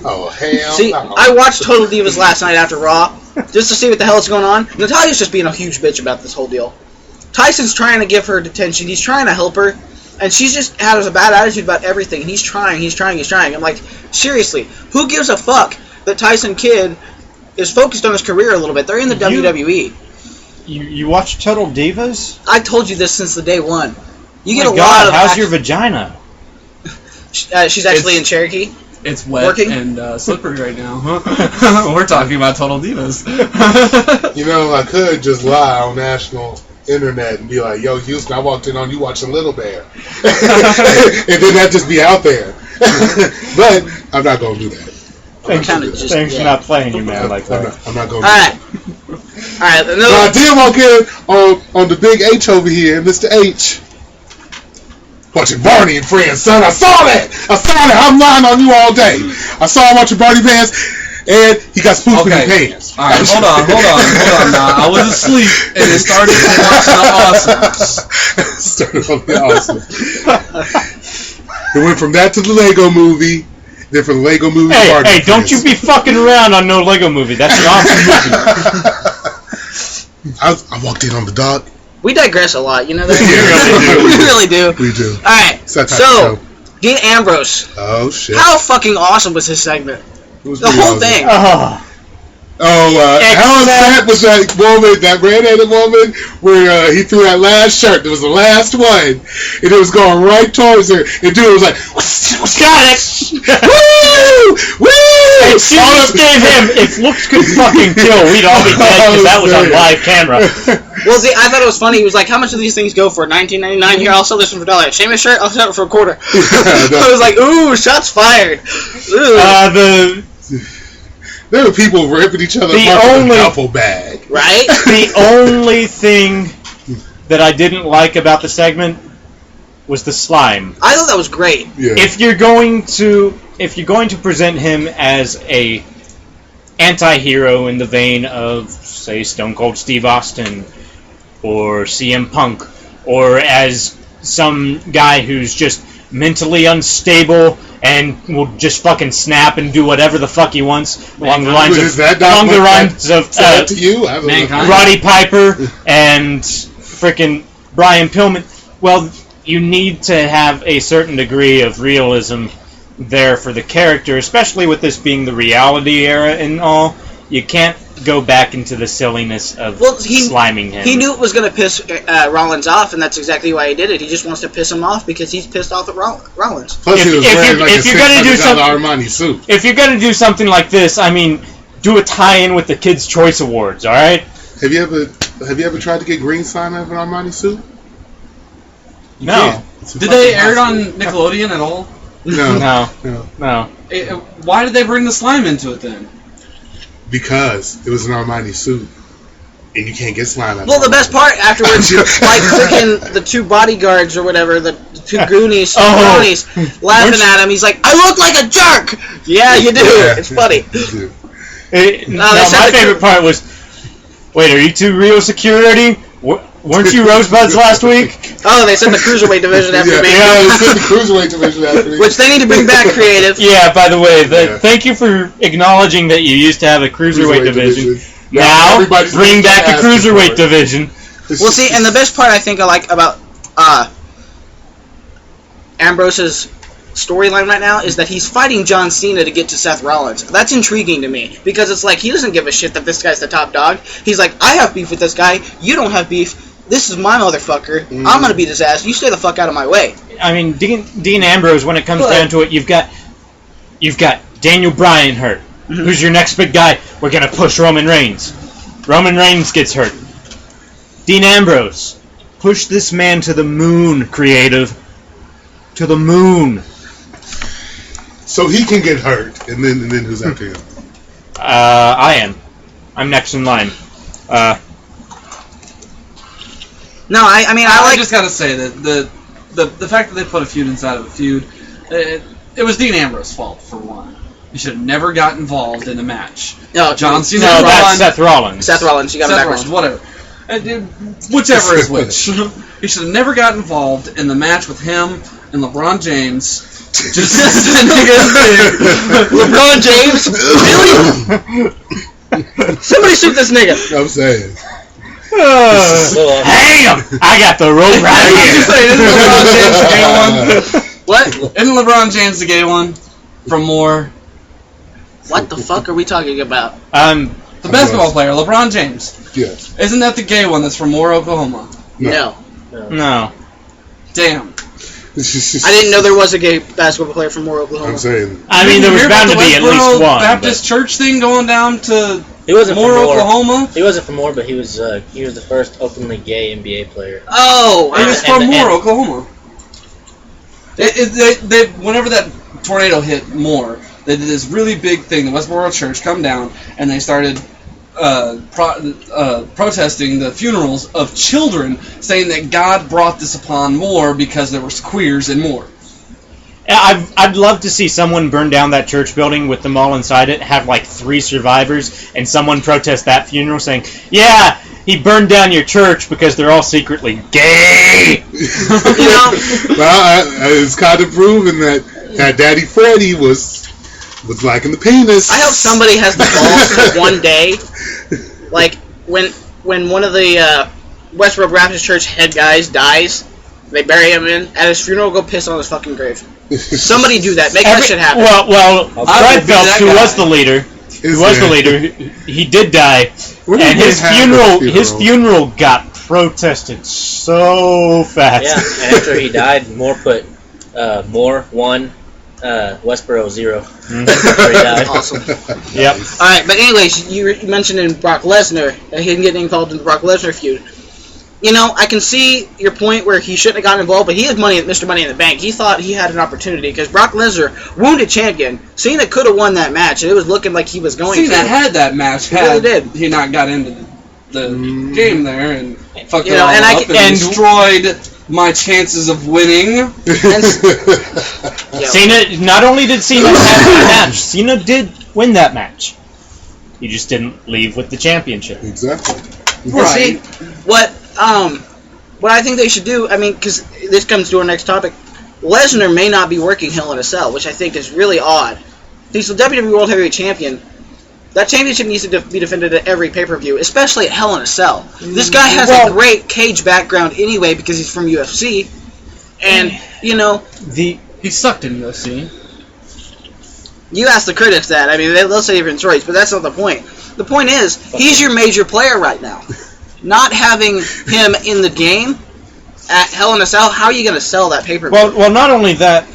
[SPEAKER 2] Oh, hell
[SPEAKER 1] See,
[SPEAKER 2] no.
[SPEAKER 1] I watched Total Divas last night after Raw, just to see what the hell is going on. Natalia's just being a huge bitch about this whole deal. Tyson's trying to give her attention. He's trying to help her, and she's just has a bad attitude about everything. And he's trying. I'm like, seriously, who gives a fuck that Tyson Kidd is focused on his career a little bit? They're in the WWE.
[SPEAKER 4] You watch Total Divas?
[SPEAKER 1] I told you this since the day one. You get
[SPEAKER 4] Oh
[SPEAKER 1] a
[SPEAKER 4] my
[SPEAKER 1] lot
[SPEAKER 4] God,
[SPEAKER 1] of.
[SPEAKER 4] how's your vagina?
[SPEAKER 1] She's actually in Cherokee.
[SPEAKER 3] It's wet
[SPEAKER 1] Working?
[SPEAKER 3] and slippery right now. We're talking about Total Divas.
[SPEAKER 2] You know, I could just lie on national internet and be like, yo, Houston, I walked in on you watching Little Bear. And then that just be out there. But I'm not going to do that.
[SPEAKER 4] Thanks,
[SPEAKER 1] kinda just-
[SPEAKER 4] thanks for
[SPEAKER 1] yeah.
[SPEAKER 4] not playing you, man, like
[SPEAKER 2] I'm
[SPEAKER 4] that.
[SPEAKER 2] not going to
[SPEAKER 1] All
[SPEAKER 2] do
[SPEAKER 1] right,
[SPEAKER 2] that.
[SPEAKER 1] all right.
[SPEAKER 2] But I
[SPEAKER 1] No,
[SPEAKER 2] did walk in on the big H over here, Mr. H. Watching Barney and Friends, son. I saw that. I'm lying on you all day. I saw him watching Barney Vance. and he got spoofed in his pants.
[SPEAKER 3] All right, hold on. Now. I was asleep, and it started to watch The Awesomes.
[SPEAKER 2] Started on The Awesomes. It went from that to the Lego Movie. Then from the Lego Movie to Barbie
[SPEAKER 4] Hey, don't you be fucking around on no Lego Movie. That's an awesome movie.
[SPEAKER 2] I walked in on the dot.
[SPEAKER 1] We digress a lot, you know that?
[SPEAKER 2] We
[SPEAKER 1] really do.
[SPEAKER 2] We do.
[SPEAKER 1] Alright,
[SPEAKER 2] It's that type
[SPEAKER 1] so,
[SPEAKER 2] of show.
[SPEAKER 1] Dean Ambrose.
[SPEAKER 2] Oh, shit.
[SPEAKER 1] How fucking awesome was his segment?
[SPEAKER 2] It was
[SPEAKER 1] The
[SPEAKER 2] pretty
[SPEAKER 1] whole
[SPEAKER 2] awesome.
[SPEAKER 1] thing.
[SPEAKER 2] How upset was that woman, that red-headed woman, where he threw that last shirt? It was the last one, and it was going right towards her. And dude was like,
[SPEAKER 1] Got it!
[SPEAKER 2] "Woo, woo!"
[SPEAKER 4] Hey, she just gave him, if looks could fucking kill, we'd all be dead because that was on live camera.
[SPEAKER 1] Well, see, I thought it was funny. He was like, "How much do these things go for? $19.99 here. I'll sell this one for $1. Seamus shirt. I'll sell it for $0.25." I was like, "Ooh, shots fired!" Ooh.
[SPEAKER 2] There were people ripping each other apart with a duffel bag.
[SPEAKER 1] Right?
[SPEAKER 4] The only thing that I didn't like about the segment was the slime.
[SPEAKER 1] I thought that was great.
[SPEAKER 2] Yeah.
[SPEAKER 4] If you're going to present him as a anti-hero in the vein of, say, Stone Cold Steve Austin or CM Punk, or as some guy who's just mentally unstable and will just fucking snap and do whatever the fuck he wants along the lines of
[SPEAKER 2] to you?
[SPEAKER 3] Mankind.
[SPEAKER 4] Roddy Piper and frickin' Brian Pillman. Well, you need to have a certain degree of realism there for the character, especially with this being the reality era and all. You can't go back into the silliness of sliming him.
[SPEAKER 1] He knew it was going to piss Rollins off, and that's exactly why he did it. He just wants to piss him off because he's pissed off at Rollins.
[SPEAKER 2] Plus, he was wearing like a $600
[SPEAKER 4] something,
[SPEAKER 2] Armani suit.
[SPEAKER 4] If you're going to do something like this, I mean, do a tie-in with the Kids' Choice Awards, all right?
[SPEAKER 2] Have you ever tried to get green slime out of an Armani suit?
[SPEAKER 4] No.
[SPEAKER 3] Did they air it on Nickelodeon at all?
[SPEAKER 4] No.
[SPEAKER 3] Why did they bring the slime into it then?
[SPEAKER 2] Because it was an Armani suit, and you can't get slime out of
[SPEAKER 1] Well, the best part afterwards, like freaking the two bodyguards or whatever, the two Goonies, cronies, laughing at him. He's like, "I look like a jerk." Yeah, you do.
[SPEAKER 2] Yeah.
[SPEAKER 1] It's funny.
[SPEAKER 4] My favorite part was, wait, are you two real security? Weren't you Rosebuds last week?
[SPEAKER 1] Oh, they said the Cruiserweight division after me.
[SPEAKER 2] Yeah, they said the Cruiserweight division after me.
[SPEAKER 1] Which they need to bring back creative.
[SPEAKER 4] Yeah, by the way, thank you for acknowledging that you used to have a Cruiserweight division. Now, bring back the Cruiserweight division.
[SPEAKER 1] Well, see, and the best part I think I like about Ambrose's storyline right now is that he's fighting John Cena to get to Seth Rollins. That's intriguing to me, because it's like he doesn't give a shit that this guy's the top dog. He's like, I have beef with this guy, you don't have beef, this is my motherfucker, I'm gonna beat his ass, you stay the fuck out of my way.
[SPEAKER 4] I mean, Dean Ambrose, when it comes down to it, you've got Daniel Bryan hurt. Who's your next big guy? We're gonna push Roman Reigns. Roman Reigns gets hurt. Dean Ambrose, push this man to the moon, creative. To the moon.
[SPEAKER 2] So he can get hurt, and then who's after him?
[SPEAKER 4] I am. I'm next in line.
[SPEAKER 1] No, I mean, I
[SPEAKER 3] just gotta say that the fact that they put a feud inside of a feud, it was Dean Ambrose's fault for one. He should have never got involved in a match.
[SPEAKER 1] No,
[SPEAKER 3] John Cena.
[SPEAKER 4] No, that's Seth Rollins.
[SPEAKER 1] Seth Rollins, you got him backwards.
[SPEAKER 3] Whatever. Whichever is which. He should have never got involved in the match with him and LeBron James. Just
[SPEAKER 1] LeBron James? Really? Somebody shoot this nigga.
[SPEAKER 2] I'm saying.
[SPEAKER 4] Damn! I got the rope right here.
[SPEAKER 3] Isn't LeBron James the gay one?
[SPEAKER 1] What?
[SPEAKER 3] Isn't LeBron James the gay one? From More.
[SPEAKER 1] What the fuck are we talking about?
[SPEAKER 3] The basketball player, LeBron James.
[SPEAKER 2] Yes.
[SPEAKER 3] Isn't that the gay one that's from Moore, Oklahoma?
[SPEAKER 1] No.
[SPEAKER 3] Damn.
[SPEAKER 1] I didn't know there was a gay basketball player from Moore, Oklahoma.
[SPEAKER 2] I'm saying.
[SPEAKER 4] I mean, there was bound to be at least one.
[SPEAKER 3] Baptist church thing going down to
[SPEAKER 6] He wasn't
[SPEAKER 3] Moore,
[SPEAKER 6] from Moore,
[SPEAKER 3] Oklahoma.
[SPEAKER 6] He wasn't from Moore, but he was the first openly gay NBA player.
[SPEAKER 1] Oh!
[SPEAKER 3] He was from Moore, Oklahoma. They whenever that tornado hit Moore, they did this really big thing. The Westboro Church come down and they started protesting the funerals of children, saying that God brought this upon Moore because there were queers in Moore.
[SPEAKER 4] I'd love to see someone burn down that church building with them all inside it, have like 3 survivors, and someone protest that funeral saying, "Yeah, he burned down your church because they're all secretly gay."
[SPEAKER 2] Well, it's kind of proven that Daddy Freddy was liking the penis.
[SPEAKER 1] I hope somebody has the balls to one day, like when one of the Westboro Baptist Church head guys dies, they bury him at his funeral, go piss on his fucking grave. Somebody do that. Make that shit happen.
[SPEAKER 4] Well, Fred Phelps, who was the leader, he did die, and his funeral got protested so fast.
[SPEAKER 6] Yeah, and after he died, Moore put Westboro 0. After he died.
[SPEAKER 1] Awesome.
[SPEAKER 4] Yep.
[SPEAKER 1] All right, but anyways, you mentioned in Brock Lesnar, him getting involved in the Brock Lesnar feud. You know, I can see your point where he shouldn't have gotten involved, but he has Mr. Money in the Bank. He thought he had an opportunity because Brock Lesnar, wounded champion, Cena could have won that match. It was looking like he was going to.
[SPEAKER 3] Cena had that match.
[SPEAKER 1] He really did.
[SPEAKER 3] He not got into the game there and fucked it all
[SPEAKER 1] and
[SPEAKER 3] up and destroyed my chances of winning.
[SPEAKER 4] Cena, not only did Cena have that match, Cena did win that match. He just didn't leave with the championship.
[SPEAKER 2] Exactly.
[SPEAKER 1] Right. See, what I think they should do, I mean, because this comes to our next topic, Lesnar may not be working Hell in a Cell, which I think is really odd. He's the WWE World Heavyweight Champion. That championship needs to be defended at every pay-per-view, especially at Hell in a Cell. This guy has a great cage background anyway because he's from UFC. And, you know...
[SPEAKER 3] He sucked in UFC.
[SPEAKER 1] You ask the critics that. I mean, they'll say different stories, but that's not the point. The point is, he's your major player right now. Not having him in the game at Hell in a Cell, how are you going to sell that pay-per-view?
[SPEAKER 4] Well, not only that,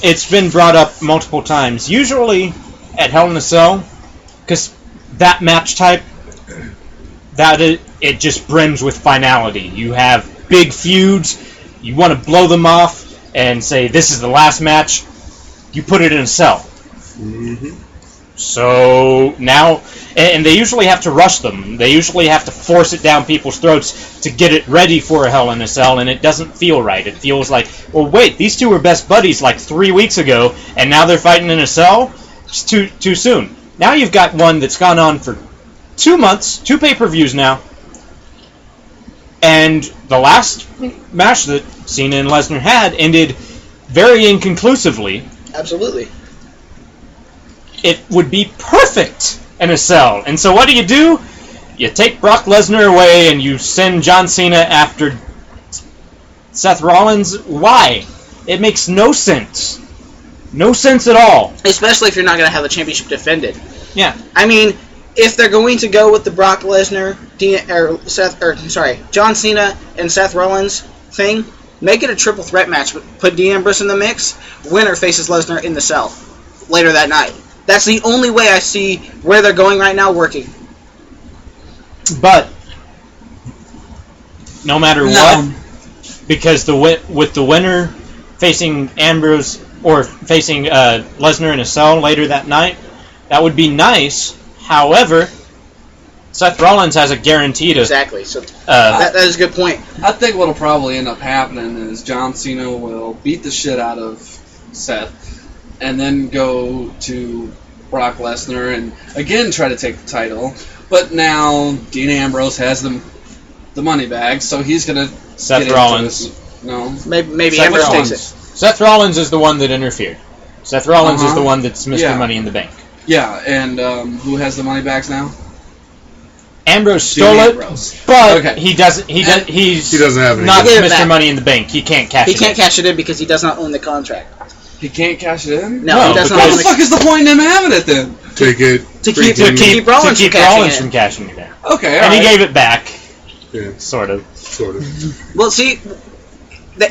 [SPEAKER 4] it's been brought up multiple times. Usually at Hell in a Cell, because that match type, it just brims with finality. You have big feuds, you want to blow them off and say, this is the last match, you put it in a cell.
[SPEAKER 2] Mm-hmm.
[SPEAKER 4] So now, and they usually have to rush them. They usually have to force it down people's throats to get it ready for a Hell in a Cell, and it doesn't feel right. It feels like, well, wait, these two were best buddies like 3 weeks ago, and now they're fighting in a cell? It's too soon. Now you've got one that's gone on for 2 months, 2 pay-per-views now, and the last match that Cena and Lesnar had ended very inconclusively.
[SPEAKER 1] Absolutely.
[SPEAKER 4] It would be perfect in a cell. And so what do? You take Brock Lesnar away and you send John Cena after Seth Rollins. Why? It makes no sense. No sense at all.
[SPEAKER 1] Especially if you're not going to have the championship defended.
[SPEAKER 4] Yeah.
[SPEAKER 1] I mean, if they're going to go with the Brock Lesnar, John Cena and Seth Rollins thing, make it a triple threat match. Put Dean Ambrose in the mix. Winner faces Lesnar in the cell later that night. That's the only way I see where they're going right now working.
[SPEAKER 4] But no matter what, because with the winner facing Ambrose or facing Lesnar in a cell later that night, that would be nice. However, Seth Rollins has a guaranteed.
[SPEAKER 1] Exactly. So that is a good point.
[SPEAKER 3] I think what'll probably end up happening is John Cena will beat the shit out of Seth, and then go to Brock Lesnar and again try to take the title. But now Dean Ambrose has the money bag, so he's gonna
[SPEAKER 4] Seth Rollins.
[SPEAKER 3] No,
[SPEAKER 1] maybe
[SPEAKER 4] Seth
[SPEAKER 1] Ambrose
[SPEAKER 4] Rollins.
[SPEAKER 1] takes it.
[SPEAKER 4] Seth Rollins is the one that interfered. Seth Rollins is the one that's Mr. Money in the Bank.
[SPEAKER 3] Yeah, and who has the money bags now?
[SPEAKER 4] Ambrose stole it, but he doesn't. He doesn't
[SPEAKER 2] have it.
[SPEAKER 4] Not Mr. Money in the Bank. He can't cash it.
[SPEAKER 1] He can't cash it in because he does not own the contract.
[SPEAKER 3] He can't cash it in?
[SPEAKER 1] No, he does not.
[SPEAKER 3] What the fuck is the point in him having it then?
[SPEAKER 2] To
[SPEAKER 1] keep Rollins
[SPEAKER 4] from cashing it in.
[SPEAKER 3] Okay,
[SPEAKER 4] and he gave it back.
[SPEAKER 2] Yeah.
[SPEAKER 4] Sort of.
[SPEAKER 1] Well, see,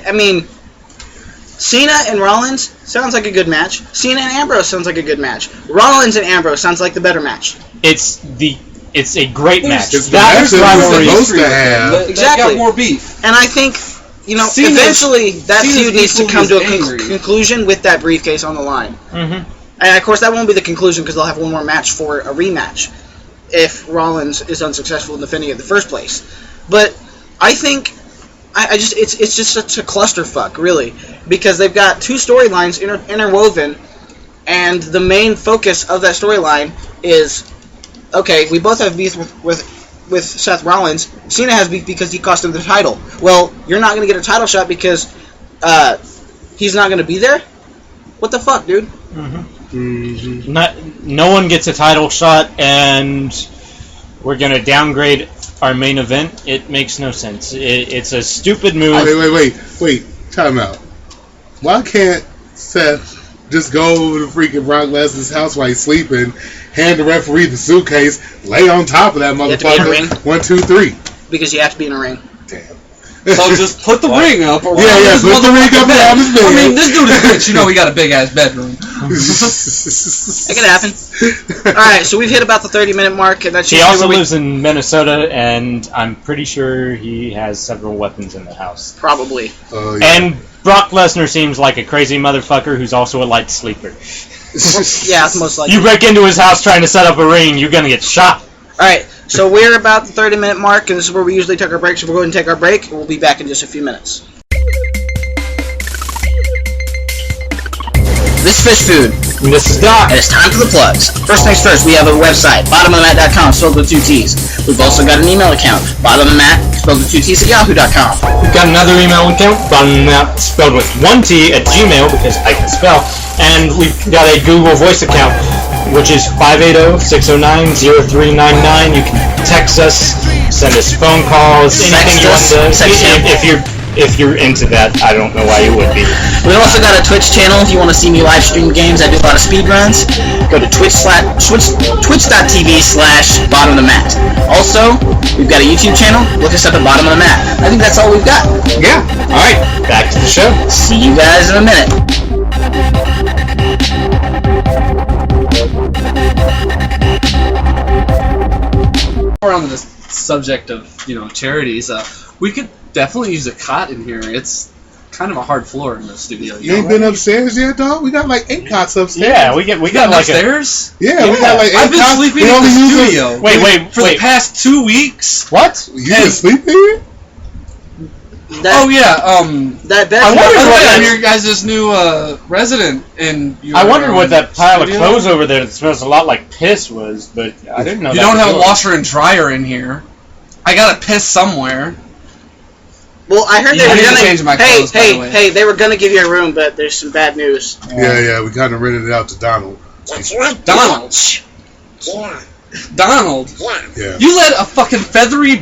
[SPEAKER 1] I mean, Cena and Rollins sounds like a good match. Cena and Ambrose sounds like a good match. Rollins and Ambrose sounds like the better match.
[SPEAKER 4] It's a great match.
[SPEAKER 2] That's rivalry supposed to have.
[SPEAKER 1] Exactly.
[SPEAKER 3] Got more beef.
[SPEAKER 1] And I think, eventually that feud needs to come to a conclusion with that briefcase on the line.
[SPEAKER 4] Mm-hmm.
[SPEAKER 1] And of course, that won't be the conclusion because they'll have one more match for a rematch if Rollins is unsuccessful in defending it in the first place. But I think it's just such a clusterfuck, really, because they've got two storylines interwoven, and the main focus of that storyline is, okay, we both have beef with Seth Rollins. Cena has beef because he cost him the title. Well, you're not going to get a title shot because he's not going to be there? What the fuck, dude?
[SPEAKER 4] No one gets a title shot, and we're going to downgrade our main event. It makes no sense. It's a stupid move.
[SPEAKER 2] Wait. Time out. Why can't Seth just go over to freaking Brock Lesnar's house while he's sleeping, hand the referee the suitcase, lay on top of that motherfucker? 1, 2, 3.
[SPEAKER 1] Because you have to be in a ring.
[SPEAKER 2] Damn.
[SPEAKER 3] So just put the ring up around
[SPEAKER 2] put the ring up around his bed.
[SPEAKER 3] I mean, this dude is rich. You know he got a big-ass bedroom.
[SPEAKER 1] That could happen. Alright, so we've hit about the 30-minute mark. And that's
[SPEAKER 4] he also lives in Minnesota, and I'm pretty sure he has several weapons in the house.
[SPEAKER 1] Probably.
[SPEAKER 2] Yeah.
[SPEAKER 4] And Brock Lesnar seems like a crazy motherfucker who's also a light sleeper.
[SPEAKER 1] Yeah, most likely.
[SPEAKER 4] You break into his house trying to set up a ring, you're gonna get shot.
[SPEAKER 1] Alright, so we're about the 30-minute mark, and this is where we usually take our break, so we'll go ahead and take our break, and we'll be back in just a few minutes. This is Fish Food.
[SPEAKER 4] And this is Doc.
[SPEAKER 1] And it's time for the plugs. First things first, we have a website, bottomofthemat.com, spelled with 2 T's. We've also got an email account, bottomofthemat, spelled with 2 T's at yahoo.com.
[SPEAKER 4] We've got another email account, bottomofthemat, spelled with 1 T at Gmail, because I can spell. And we've got a Google Voice account, which is 580-609-0399. You can text us, send us phone calls, anything you want to. If you're into that, I don't know why you would be.
[SPEAKER 1] We also got a Twitch channel if you want to see me live stream games. I do a lot of speedruns. Go to twitch.tv/bottomofthemat. Also, we've got a YouTube channel. Look us up at Bottom of the Mat. I think that's all we've got.
[SPEAKER 4] Yeah. Alright, back to the show.
[SPEAKER 1] See you guys in a minute.
[SPEAKER 3] We're on the subject of, charities. We could definitely use a cot in here. It's kind of a hard floor in the studio.
[SPEAKER 2] You ain't been upstairs yet, dog? We got like 8 cots upstairs.
[SPEAKER 4] Yeah, we got like
[SPEAKER 3] upstairs?
[SPEAKER 2] We got like 8
[SPEAKER 3] I've been
[SPEAKER 2] cots.
[SPEAKER 3] sleeping in the studio.
[SPEAKER 4] Wait.
[SPEAKER 3] For the past 2 weeks.
[SPEAKER 4] What?
[SPEAKER 2] You been sleeping here?
[SPEAKER 1] That bed.
[SPEAKER 3] I wondered what your guys' new resident in your
[SPEAKER 4] I wondered what that pile
[SPEAKER 3] studio?
[SPEAKER 4] of clothes over there that smells a lot like piss was, but I didn't know
[SPEAKER 3] You
[SPEAKER 4] that
[SPEAKER 3] don't
[SPEAKER 4] was
[SPEAKER 3] have a
[SPEAKER 4] yours.
[SPEAKER 3] washer and dryer in here. I gotta piss somewhere.
[SPEAKER 1] Well, I heard they
[SPEAKER 3] I
[SPEAKER 1] were
[SPEAKER 3] need to
[SPEAKER 1] gonna.
[SPEAKER 3] change my clothes, by the way.
[SPEAKER 1] Hey! They were gonna give you a room, but there's some bad news.
[SPEAKER 2] Yeah. We kind of rented it out to Donald.
[SPEAKER 5] That's right,
[SPEAKER 3] Donald.
[SPEAKER 5] Yeah.
[SPEAKER 3] Donald.
[SPEAKER 2] Yeah.
[SPEAKER 3] You let a fucking feathery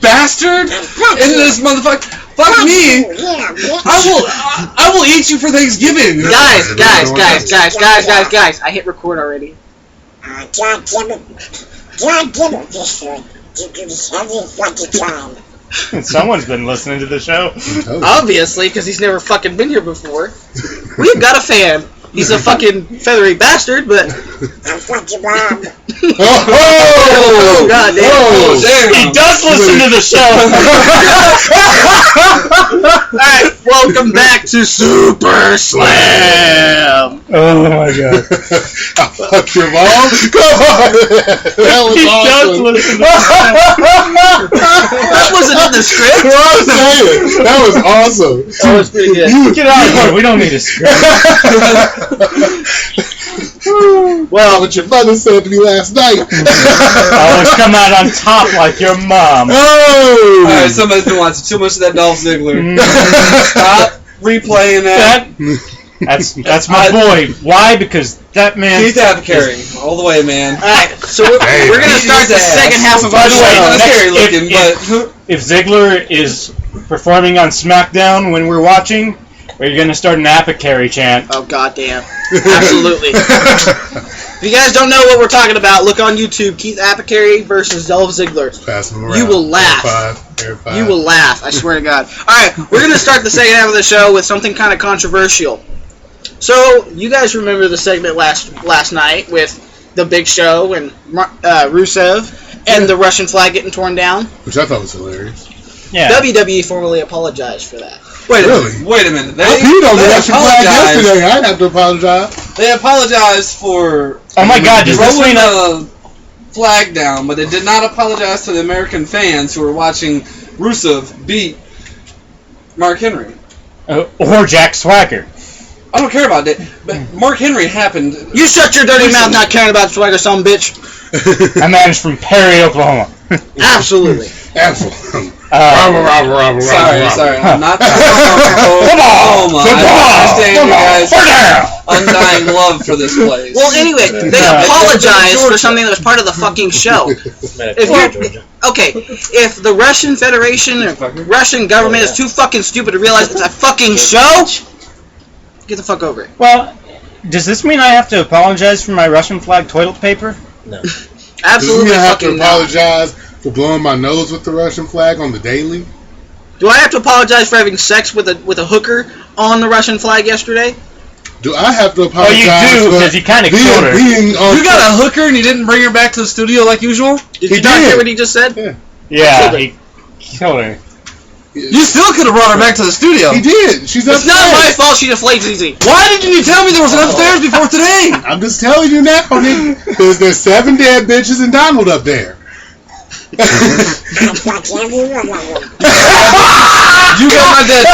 [SPEAKER 3] bastard into this motherfucker. Fuck me.
[SPEAKER 5] Yeah, bitch.
[SPEAKER 3] I will eat you for Thanksgiving.
[SPEAKER 1] Guys! I hit record already.
[SPEAKER 5] God damn it, Fisher. You do this every fucking time.
[SPEAKER 4] Someone's been listening to the show.
[SPEAKER 1] Obviously, because he's never fucking been here before. We've got a fan. He's a fucking feathery bastard, but...
[SPEAKER 5] I'm fucking Bob.
[SPEAKER 1] Oh, God damn.
[SPEAKER 3] Oh, damn.
[SPEAKER 4] He does listen to the show.
[SPEAKER 1] Alright, welcome back to Super Slam.
[SPEAKER 4] Oh my god.
[SPEAKER 2] Fuck your mom. Come on. That was
[SPEAKER 4] He
[SPEAKER 2] awesome.
[SPEAKER 4] does listen to the
[SPEAKER 1] That wasn't in the script.
[SPEAKER 2] What I'm saying. That was awesome.
[SPEAKER 1] That was pretty good.
[SPEAKER 4] Get out of here. We don't need a script.
[SPEAKER 2] Well, what your mother said to me last night.
[SPEAKER 4] Always come out on top like your mom.
[SPEAKER 2] Oh!
[SPEAKER 3] Alright, somebody's been watching too much of that Dolph Ziggler. Stop replaying that.
[SPEAKER 4] That's my boy. Why? Because that man...
[SPEAKER 3] Keith Apicary, all the way, man.
[SPEAKER 1] Alright, so we're going to start the second half of our
[SPEAKER 4] By the way,
[SPEAKER 1] show.
[SPEAKER 3] Scary
[SPEAKER 4] next-
[SPEAKER 3] looking,
[SPEAKER 4] if Ziggler is performing on SmackDown when we're watching, we're going to start an Apicary chant.
[SPEAKER 1] Oh, goddamn. Absolutely. If you guys don't know what we're talking about, look on YouTube. Keith Apicary versus Dolph Ziggler.
[SPEAKER 2] Pass him around.
[SPEAKER 1] You will laugh.
[SPEAKER 2] Air five.
[SPEAKER 1] You will laugh, I swear to God. Alright, we're going to start the second half of the show with something kind of controversial. So, you guys remember the segment last night with the Big Show and Rusev and the Russian flag getting torn down?
[SPEAKER 2] Which I thought was hilarious.
[SPEAKER 4] Yeah.
[SPEAKER 1] WWE formally apologized for that.
[SPEAKER 3] Wait a
[SPEAKER 2] Really?
[SPEAKER 3] minute.
[SPEAKER 2] I peed on the
[SPEAKER 3] They
[SPEAKER 2] Russian flag
[SPEAKER 3] apologized.
[SPEAKER 2] yesterday. I'd have to apologize.
[SPEAKER 3] They apologized for
[SPEAKER 4] Oh my god, does this
[SPEAKER 3] throwing
[SPEAKER 4] mean...
[SPEAKER 3] the flag down, but they did not apologize to the American fans who were watching Rusev beat Mark Henry.
[SPEAKER 4] Or Jack Swagger.
[SPEAKER 3] I don't care about it, but Mark Henry happened.
[SPEAKER 1] You shut your dirty mouth not caring about Swagger, son bitch.
[SPEAKER 4] That man is from Perry, Oklahoma.
[SPEAKER 1] Absolutely.
[SPEAKER 2] Absolutely.
[SPEAKER 3] Sorry, I'm not. Oklahoma. I understand you guys' undying love for this place.
[SPEAKER 1] Well, anyway, they apologized for something that was part of the fucking show. If the Russian Federation or Russian government is too fucking stupid to realize it's a fucking show, get the fuck over it.
[SPEAKER 4] Well, does this mean I have to apologize for my Russian flag toilet paper?
[SPEAKER 6] No.
[SPEAKER 1] Absolutely.
[SPEAKER 2] Do you have to
[SPEAKER 1] fucking
[SPEAKER 2] apologize for blowing my nose with the Russian flag on the daily?
[SPEAKER 1] Do I have to apologize for having sex with a hooker on the Russian flag yesterday?
[SPEAKER 2] Do I have to apologize?
[SPEAKER 4] Oh, you do, because you kind of killed her.
[SPEAKER 3] You got a hooker and you didn't bring her back to the studio like usual?
[SPEAKER 1] Did you not hear what he just said?
[SPEAKER 4] Yeah, he killed her.
[SPEAKER 3] You still could have brought her back to the studio.
[SPEAKER 2] He did. She's upstairs.
[SPEAKER 1] It's not my fault she deflates easy.
[SPEAKER 3] Why didn't you tell me there was an upstairs before today?
[SPEAKER 2] I'm just telling you now, nigga. Because there's 7 dead bitches and Donald up there.
[SPEAKER 5] I fuck every one of them.
[SPEAKER 3] You got my dead.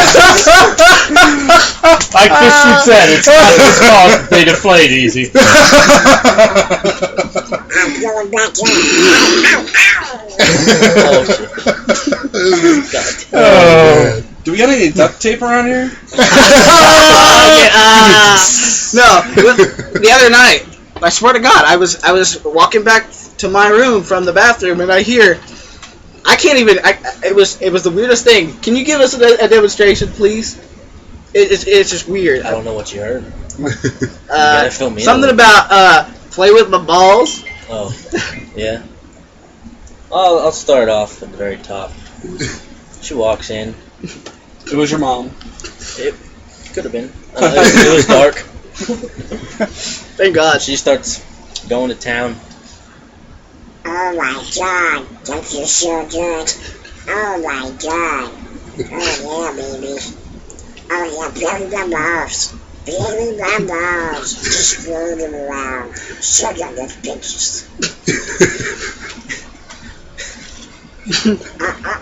[SPEAKER 4] Like Christian said, it's not his fault that they deflate easy.
[SPEAKER 5] I'm going back to
[SPEAKER 4] Oh.
[SPEAKER 3] Do we got any duct tape around here?
[SPEAKER 1] No, the other night, I swear to God, I was walking back to my room from the bathroom, and I hear, it was the weirdest thing. Can you give us a demonstration, please? It's just weird.
[SPEAKER 6] I don't know what you heard. You gotta fill me
[SPEAKER 1] something
[SPEAKER 6] in.
[SPEAKER 1] about play with my balls.
[SPEAKER 6] Oh, yeah. I'll start off at the very top. She walks in.
[SPEAKER 3] It was your mom.
[SPEAKER 6] It could have been. It was dark.
[SPEAKER 1] Thank God.
[SPEAKER 6] She starts going to town.
[SPEAKER 5] Oh my God, that feels so good. Oh my God. Oh yeah, baby. Oh yeah, baby my balls. Baby my balls. Just roll them around. Suck on the bitches.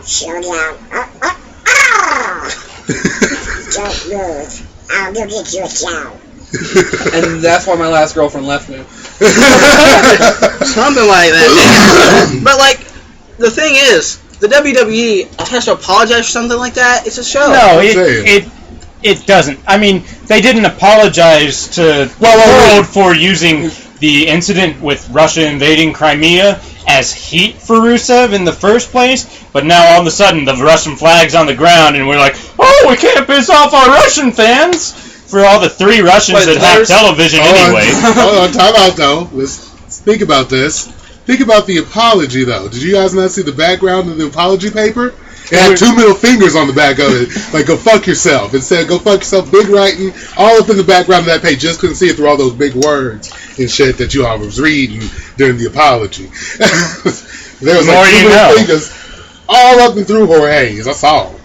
[SPEAKER 5] Slow down. Don't move. I'll go get you a towel.
[SPEAKER 3] And that's why my last girlfriend left me.
[SPEAKER 1] Something like that. But like, the thing is, the WWE has to apologize for something like that. It's a show.
[SPEAKER 4] No, it doesn't. I mean, they didn't apologize to the world for using the incident with Russia invading Crimea as heat for Rusev in the first place, but now all of a sudden the Russian flag's on the ground and we're like, oh, we can't piss off our Russian fans for all the 3 Russians that have television anyway.
[SPEAKER 2] Hold on, time out though. Let's think about this. Think about the apology though. Did you guys not see the background of the apology paper? It had 2 middle fingers on the back of it. Like, go fuck yourself. It said, go fuck yourself, big writing, all up in the background of that page. Just couldn't see it through all those big words and shit that you all was reading during the apology. There was like 2 middle fingers all up and through Jorge's. I saw them.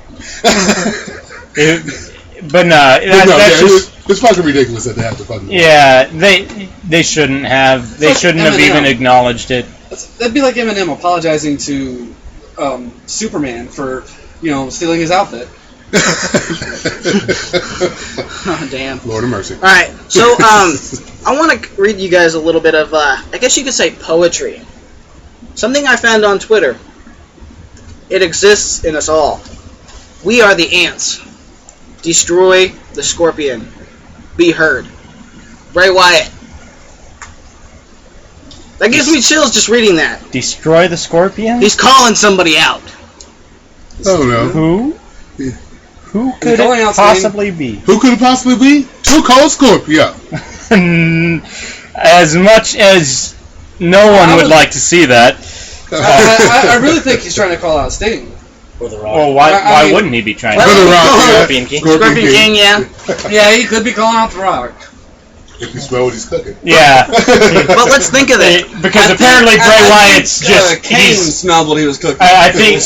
[SPEAKER 4] But no,
[SPEAKER 2] it's fucking ridiculous that they have to fucking.
[SPEAKER 4] Yeah, they shouldn't have. They shouldn't have even acknowledged it.
[SPEAKER 3] That'd be like Eminem apologizing to Superman for, stealing his outfit.
[SPEAKER 1] Oh, damn.
[SPEAKER 2] Lord of mercy.
[SPEAKER 1] Alright, so, I want to read you guys a little bit of, I guess you could say poetry. Something I found on Twitter. It exists in us all. We are the ants. Destroy the scorpion. Be heard. Bray Wyatt. That gives me chills just reading that.
[SPEAKER 4] Destroy the scorpion?
[SPEAKER 1] He's calling somebody out.
[SPEAKER 2] Oh no.
[SPEAKER 4] Who? Who could it possibly be?
[SPEAKER 2] Who could it possibly be? Too Cold Scorpio.
[SPEAKER 4] As much as no one would like to see that.
[SPEAKER 3] I really think he's trying to call out Sting.
[SPEAKER 6] Or The Rock.
[SPEAKER 4] Well, why wouldn't he be trying to?
[SPEAKER 2] The Rock,
[SPEAKER 6] Scorpion King.
[SPEAKER 1] Scorpion King, yeah.
[SPEAKER 3] Yeah, he could be calling out The Rock.
[SPEAKER 2] If you smell what he's cooking.
[SPEAKER 4] Yeah.
[SPEAKER 1] But let's think of it.
[SPEAKER 4] Because apparently Bray Wyatt's just...
[SPEAKER 3] Kane smelled what he was cooking.
[SPEAKER 4] I think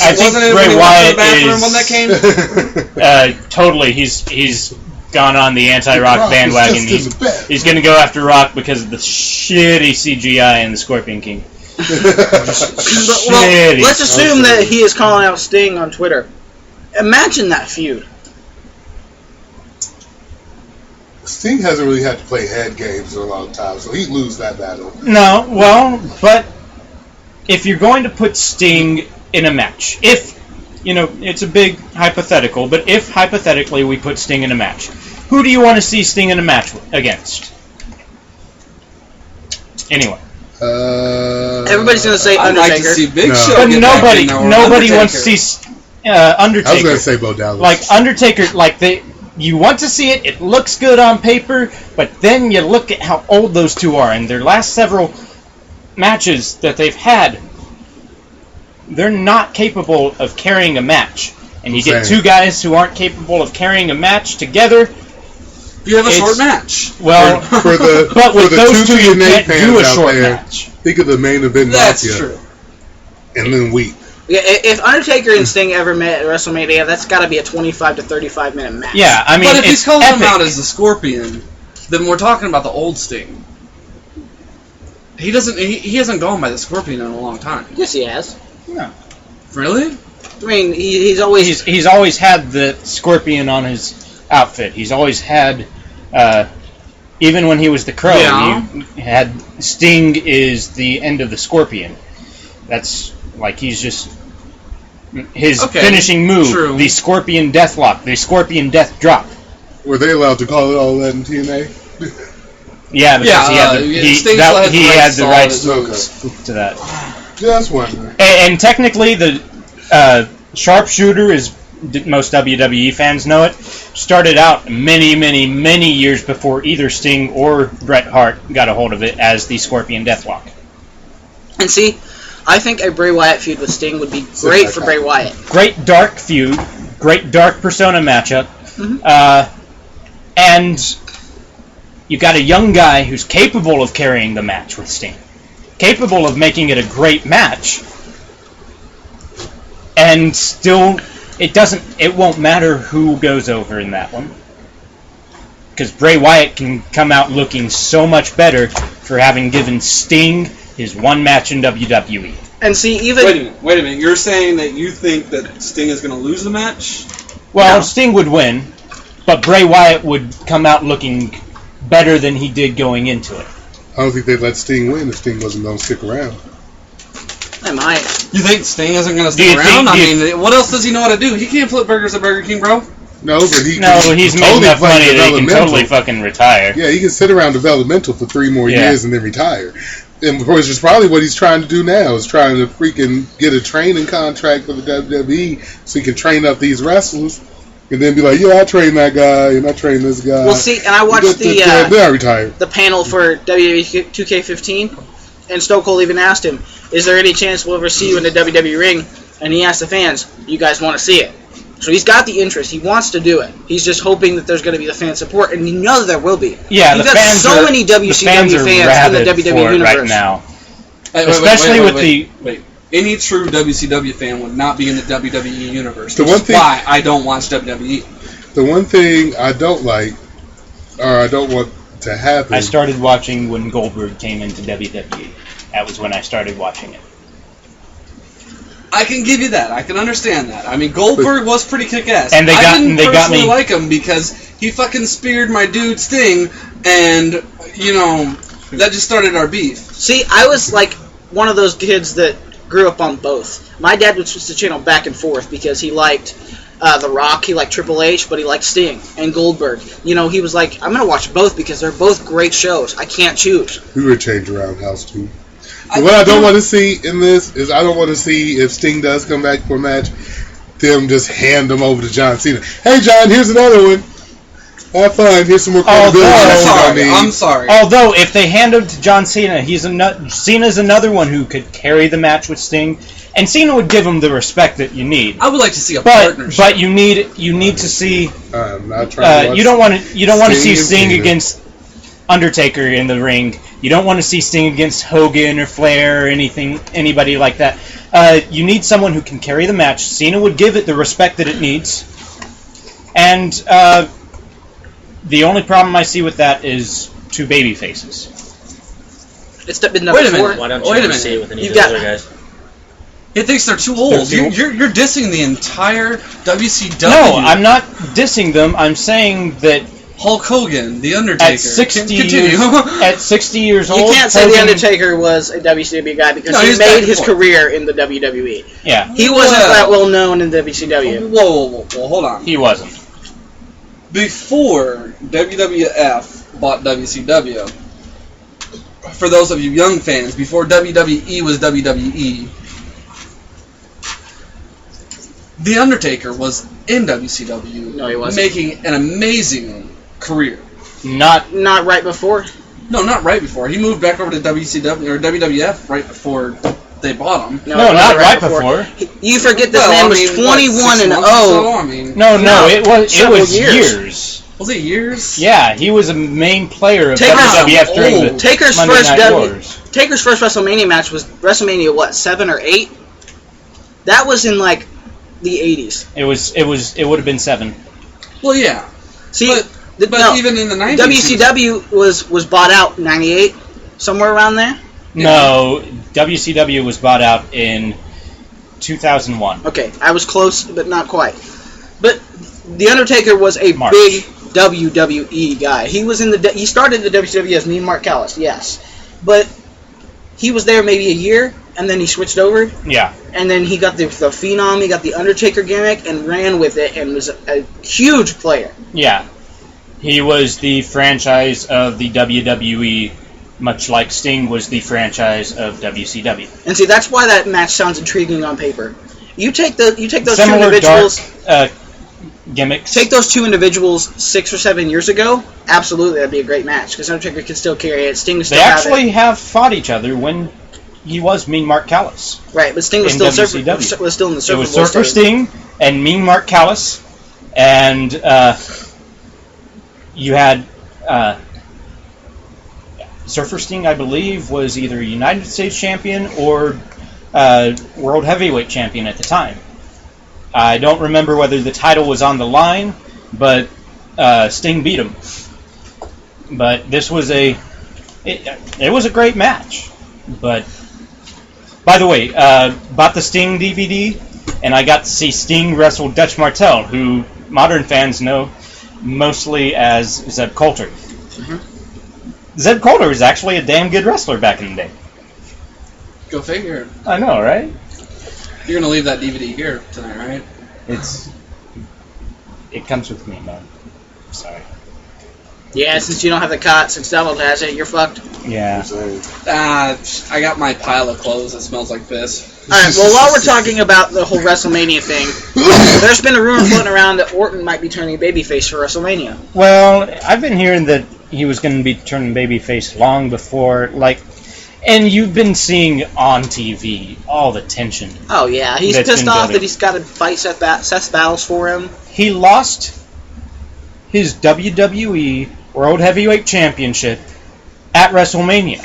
[SPEAKER 4] Bray Wyatt is... totally, he's gone on the anti-Rock bandwagon. He's going to go after Rock because of the shitty CGI in the Scorpion King.
[SPEAKER 1] Let's assume that he is calling out Sting on Twitter. Imagine that feud.
[SPEAKER 2] Sting hasn't really had to play head games in a long time, so he'd lose that battle.
[SPEAKER 4] No, well, but if you're going to put Sting in a match, if, it's a big hypothetical, but if hypothetically we put Sting in a match, who do you want to see Sting in a match against? Anyway.
[SPEAKER 1] Everybody's going to say
[SPEAKER 3] I'd
[SPEAKER 1] Undertaker.
[SPEAKER 3] like to see Big
[SPEAKER 2] No.
[SPEAKER 3] Show
[SPEAKER 4] But
[SPEAKER 3] get back in there, or
[SPEAKER 4] nobody
[SPEAKER 3] Undertaker.
[SPEAKER 4] wants to see Undertaker.
[SPEAKER 2] I was going to say Bo Dallas.
[SPEAKER 4] Like, Undertaker, you want to see it looks good on paper, but then you look at how old those two are, and their last several matches that they've had, they're not capable of carrying a match. And you get two guys who aren't capable of carrying a match together.
[SPEAKER 3] You have a short match.
[SPEAKER 4] Well,
[SPEAKER 2] for the
[SPEAKER 4] but with
[SPEAKER 2] for the
[SPEAKER 4] those two, you
[SPEAKER 2] TNA
[SPEAKER 4] can't do a
[SPEAKER 2] fans out
[SPEAKER 4] short
[SPEAKER 2] there,
[SPEAKER 4] match.
[SPEAKER 2] think of the main event
[SPEAKER 3] That's
[SPEAKER 2] Mafia,
[SPEAKER 3] true.
[SPEAKER 2] and then weep.
[SPEAKER 1] Yeah, if Undertaker and Sting ever met at WrestleMania, that's got to be a 25 to 35 minute match.
[SPEAKER 4] Yeah, I mean,
[SPEAKER 3] But if he's
[SPEAKER 4] it's
[SPEAKER 3] calling
[SPEAKER 4] epic.
[SPEAKER 3] him out as the Scorpion, then we're talking about the old Sting. He doesn't. He hasn't gone by the Scorpion in a long time.
[SPEAKER 1] Yes, he has.
[SPEAKER 4] No.
[SPEAKER 3] Really?
[SPEAKER 1] I mean, he's always...
[SPEAKER 4] He's always had the Scorpion on his outfit. He's always had, even when he was the Crow, he had Sting is the end of the Scorpion. That's like he's just his finishing move, the Scorpion Deathlock, the Scorpion Death Drop.
[SPEAKER 2] Were they allowed to call it all that in TNA?
[SPEAKER 4] Yeah, because he had the rights to that.
[SPEAKER 2] Just wondering.
[SPEAKER 4] And technically, the sharpshooter, as most WWE fans know it, started out many, many, many years before either Sting or Bret Hart got a hold of it as the Scorpion Deathlock.
[SPEAKER 1] And see, I think a Bray Wyatt feud with Sting would be great for Bray Wyatt.
[SPEAKER 4] Great dark feud, great dark persona matchup, and you've got a young guy who's capable of carrying the match with Sting, capable of making it a great match, and still, it won't matter who goes over in that one, because Bray Wyatt can come out looking so much better for having given Sting his one match in WWE.
[SPEAKER 1] And see, even...
[SPEAKER 3] Wait a minute. You're saying that you think that Sting is going to lose the match?
[SPEAKER 4] Well, Sting would win, but Bray Wyatt would come out looking better than he did going into it.
[SPEAKER 2] I don't think they'd let Sting win if Sting wasn't going to stick around.
[SPEAKER 1] I might.
[SPEAKER 3] You think Sting isn't going to stick around? I mean, what else does he know how to do? He can't flip burgers at Burger King, bro.
[SPEAKER 2] No, but he's
[SPEAKER 4] made enough money that he can totally fucking retire.
[SPEAKER 2] Yeah, he can sit around developmental for 3 more years and then retire. And which is probably what he's trying to do now, is trying to freaking get a training contract for the WWE so he can train up these wrestlers and then be like, yeah, I train that guy and I train this guy.
[SPEAKER 1] Well, see, and I watched
[SPEAKER 2] then I retire.
[SPEAKER 1] The panel for WWE 2K15, and Stone Cold even asked him, is there any chance we'll ever see you in the WWE ring? And he asked the fans, you guys want to see it? So he's got the interest. He wants to do it. He's just hoping that there's going to be the fan support, and you know there will be.
[SPEAKER 4] Yeah,
[SPEAKER 1] You've got so many WCW fans in the WWE universe
[SPEAKER 4] right now.
[SPEAKER 3] Wait. Any true WCW fan would not be in the WWE universe. Which is why I don't watch WWE.
[SPEAKER 2] The one thing I don't like, or I don't want to happen...
[SPEAKER 4] I started watching when Goldberg came into WWE. That was when I started watching it.
[SPEAKER 3] I can give you that. I can understand that. I mean, Goldberg was pretty kick-ass.
[SPEAKER 4] And
[SPEAKER 3] I didn't personally like him because he fucking speared my dude Sting, and, that just started our beef.
[SPEAKER 1] See, I was like one of those kids that grew up on both. My dad would switch the channel back and forth because he liked The Rock, he liked Triple H, but he liked Sting and Goldberg. He was like, I'm going to watch both because they're both great shows. I can't choose.
[SPEAKER 2] We would change around house, too. What I don't want to see in this is I don't want to see, if Sting does come back for a match, them just hand them over to John Cena. Hey, John, here's another one. Have fun. Here's some more credibility.
[SPEAKER 3] I'm sorry.
[SPEAKER 4] Although, if they hand him to John Cena, Cena's another one who could carry the match with Sting, and Cena would give him the respect that you need.
[SPEAKER 3] I would like to see a partnership.
[SPEAKER 4] But you need to see.
[SPEAKER 2] I'm not trying to
[SPEAKER 4] you don't want to see Sting against Undertaker in the ring. You don't want to see Sting against Hogan or Flair or anybody like that. You need someone who can carry the match. Cena would give it the respect that it needs. And the only problem I see with that is 2 baby faces.
[SPEAKER 1] It's been done before.
[SPEAKER 6] Why don't you see it with any of the other guys?
[SPEAKER 3] He thinks they're too old. You're dissing the entire WCW.
[SPEAKER 4] No, I'm not dissing them. I'm saying that
[SPEAKER 3] Hulk Hogan, The Undertaker.
[SPEAKER 4] At 60
[SPEAKER 3] Continue.
[SPEAKER 4] years, at 60 years old,
[SPEAKER 1] You can't say
[SPEAKER 4] Hogan,
[SPEAKER 1] The Undertaker was a WCW guy because
[SPEAKER 3] No,
[SPEAKER 1] he
[SPEAKER 3] he's
[SPEAKER 1] made
[SPEAKER 3] back
[SPEAKER 1] his
[SPEAKER 3] before.
[SPEAKER 1] career in the WWE.
[SPEAKER 4] Yeah,
[SPEAKER 1] He wasn't that well known in WCW.
[SPEAKER 3] Whoa, hold on.
[SPEAKER 4] he wasn't.
[SPEAKER 3] Before WWF bought WCW, for those of you young fans, before WWE was WWE, The Undertaker was in WCW,
[SPEAKER 1] No, he wasn't.
[SPEAKER 3] making an amazing career.
[SPEAKER 4] Not
[SPEAKER 1] Not right before.
[SPEAKER 3] No, not right before. He moved back over to WCW or WWF right before they bought him.
[SPEAKER 4] no,
[SPEAKER 1] it wasn't
[SPEAKER 4] not right before.
[SPEAKER 1] You forget this
[SPEAKER 3] Well,
[SPEAKER 1] man
[SPEAKER 3] I
[SPEAKER 1] was
[SPEAKER 3] mean,
[SPEAKER 1] 21
[SPEAKER 3] what, 6
[SPEAKER 1] and
[SPEAKER 3] months or
[SPEAKER 1] 0.
[SPEAKER 3] so? I mean,
[SPEAKER 4] No,
[SPEAKER 1] No,
[SPEAKER 4] it was
[SPEAKER 1] several years.
[SPEAKER 4] years.
[SPEAKER 3] was it years?
[SPEAKER 4] Yeah, he was a main player of
[SPEAKER 1] Taker's
[SPEAKER 4] WWF during
[SPEAKER 3] old.
[SPEAKER 4] the
[SPEAKER 1] Taker's
[SPEAKER 4] Monday
[SPEAKER 1] first
[SPEAKER 4] Night
[SPEAKER 1] W-
[SPEAKER 4] Wars.
[SPEAKER 1] Taker's first WrestleMania match was WrestleMania 7 or 8? That was in like the 80s.
[SPEAKER 4] It would have been 7.
[SPEAKER 3] Well, yeah.
[SPEAKER 1] See,
[SPEAKER 3] But
[SPEAKER 1] no,
[SPEAKER 3] even in the 90s,
[SPEAKER 1] WCW was bought out in 98, somewhere around there.
[SPEAKER 4] No, WCW was bought out in 2001.
[SPEAKER 1] Okay, I was close, but not quite. But The Undertaker was a
[SPEAKER 4] March.
[SPEAKER 1] big WWE guy. He was in he started the WCW as Mean Mark Callis, yes, but he was there maybe a year, and then he switched over,
[SPEAKER 4] Yeah.
[SPEAKER 1] and then he got the Phenom, he got the Undertaker gimmick, and ran with it, and was a huge player.
[SPEAKER 4] Yeah. He was the franchise of the WWE, much like Sting was the franchise of WCW.
[SPEAKER 1] And see, that's why that match sounds intriguing on paper. You take those two
[SPEAKER 4] Similar
[SPEAKER 1] individuals.
[SPEAKER 4] dark gimmicks.
[SPEAKER 1] Take those two individuals 6 or 7 years ago. Absolutely, that'd be a great match because Undertaker could still carry it. Sting would still
[SPEAKER 4] They
[SPEAKER 1] have
[SPEAKER 4] actually have fought each other when he was Mean Mark Callis.
[SPEAKER 1] it. Right, but Sting was
[SPEAKER 4] in
[SPEAKER 1] still
[SPEAKER 4] WCW.
[SPEAKER 1] was still in the
[SPEAKER 4] It
[SPEAKER 1] Surfer
[SPEAKER 4] was
[SPEAKER 1] Bowl
[SPEAKER 4] Surfer
[SPEAKER 1] stadium.
[SPEAKER 4] Sting and Mean Mark Callis, and you had Surfer Sting, I believe, was either United States champion or World Heavyweight champion at the time. I don't remember whether the title was on the line, but Sting beat him. But this was it was a great match. But by the way, bought the Sting DVD, and I got to see Sting wrestle Dutch Martel, who modern fans know mostly as Zeb Coulter.
[SPEAKER 1] Mm-hmm.
[SPEAKER 4] Zeb Coulter was actually a damn good wrestler back in the day.
[SPEAKER 3] Go figure.
[SPEAKER 4] I know, right?
[SPEAKER 3] You're gonna leave that DVD here tonight, right?
[SPEAKER 4] It comes with me, man. Sorry.
[SPEAKER 1] Yeah, since you don't have the cot, since Donald has it, you're fucked.
[SPEAKER 4] Yeah.
[SPEAKER 3] I got my pile of clothes that smells like piss.
[SPEAKER 1] Alright, well, while we're talking about the whole WrestleMania thing, there's been a rumor floating around that Orton might be turning babyface for WrestleMania.
[SPEAKER 4] Well, I've been hearing that he was going to be turning babyface long before, and you've been seeing on TV all the tension.
[SPEAKER 1] Oh, yeah, he's
[SPEAKER 4] That's
[SPEAKER 1] pissed
[SPEAKER 4] been
[SPEAKER 1] off
[SPEAKER 4] building.
[SPEAKER 1] that he's got to fight Seth battles for him.
[SPEAKER 4] He lost his WWE World Heavyweight Championship at WrestleMania.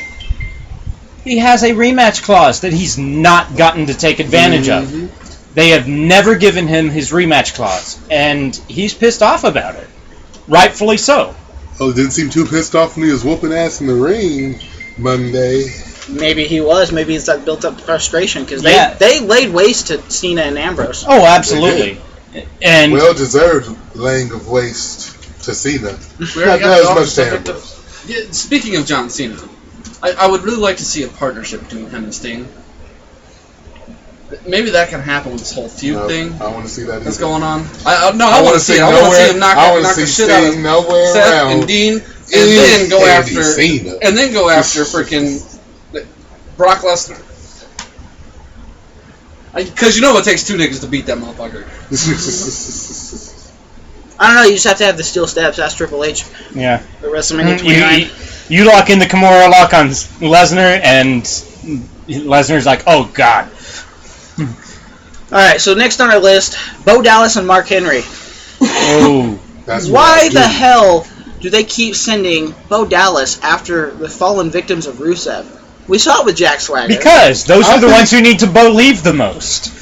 [SPEAKER 4] He has a rematch clause that he's not gotten to take advantage of. They have never given him his rematch clause, and he's pissed off about it. Rightfully so.
[SPEAKER 2] Oh, didn't seem too pissed off when he was whooping ass in the ring Monday.
[SPEAKER 1] Maybe he was. Maybe it's like built up frustration because
[SPEAKER 4] Yeah.
[SPEAKER 1] they laid waste to Cena and Ambrose.
[SPEAKER 4] Oh, absolutely. And
[SPEAKER 2] Well deserved laying of waste to Cena.
[SPEAKER 3] We
[SPEAKER 2] Not
[SPEAKER 3] already got
[SPEAKER 2] as
[SPEAKER 3] it off
[SPEAKER 2] much
[SPEAKER 3] the subject
[SPEAKER 2] to
[SPEAKER 3] of- Yeah, speaking of John Cena, I would really like to see a partnership between him and Sting. Maybe that can happen with this whole feud thing
[SPEAKER 2] I want to see that.
[SPEAKER 3] that's
[SPEAKER 2] either.
[SPEAKER 3] going on. I want to see it. I
[SPEAKER 2] nowhere-
[SPEAKER 3] want to see him knock
[SPEAKER 2] I wanna
[SPEAKER 3] the
[SPEAKER 2] see
[SPEAKER 3] shit out of
[SPEAKER 2] Sting nowhere
[SPEAKER 3] Seth
[SPEAKER 2] around.
[SPEAKER 3] and Dean, and
[SPEAKER 2] Is
[SPEAKER 3] then go
[SPEAKER 2] Andy
[SPEAKER 3] after
[SPEAKER 2] Cena.
[SPEAKER 3] freaking Brock Lesnar. Because you know it takes two niggas to beat that motherfucker.
[SPEAKER 1] I don't know. You just have to have the steel steps. Ask Triple H
[SPEAKER 4] yeah.
[SPEAKER 1] at WrestleMania 29.
[SPEAKER 4] You lock in the Kimura lock on Lesnar, and Lesnar's like, oh, God.
[SPEAKER 1] All right. So next on our list, Bo Dallas and Mark Henry.
[SPEAKER 4] Oh.
[SPEAKER 2] That's what
[SPEAKER 1] Why
[SPEAKER 2] I
[SPEAKER 1] the
[SPEAKER 2] do.
[SPEAKER 1] hell do they keep sending Bo Dallas after the fallen victims of Rusev? We saw it with Jack Swagger.
[SPEAKER 4] Because those are the ones who need to believe the most.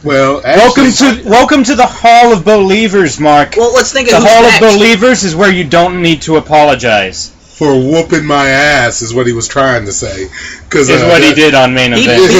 [SPEAKER 2] Well, actually,
[SPEAKER 4] Welcome to the Hall of Believers, Mark.
[SPEAKER 1] Well, let's think
[SPEAKER 4] The
[SPEAKER 1] of who's
[SPEAKER 4] Hall
[SPEAKER 1] next.
[SPEAKER 4] of Believers is where you don't need to apologize.
[SPEAKER 2] for whooping my ass is what he was trying to say.
[SPEAKER 4] Is what he did on main event.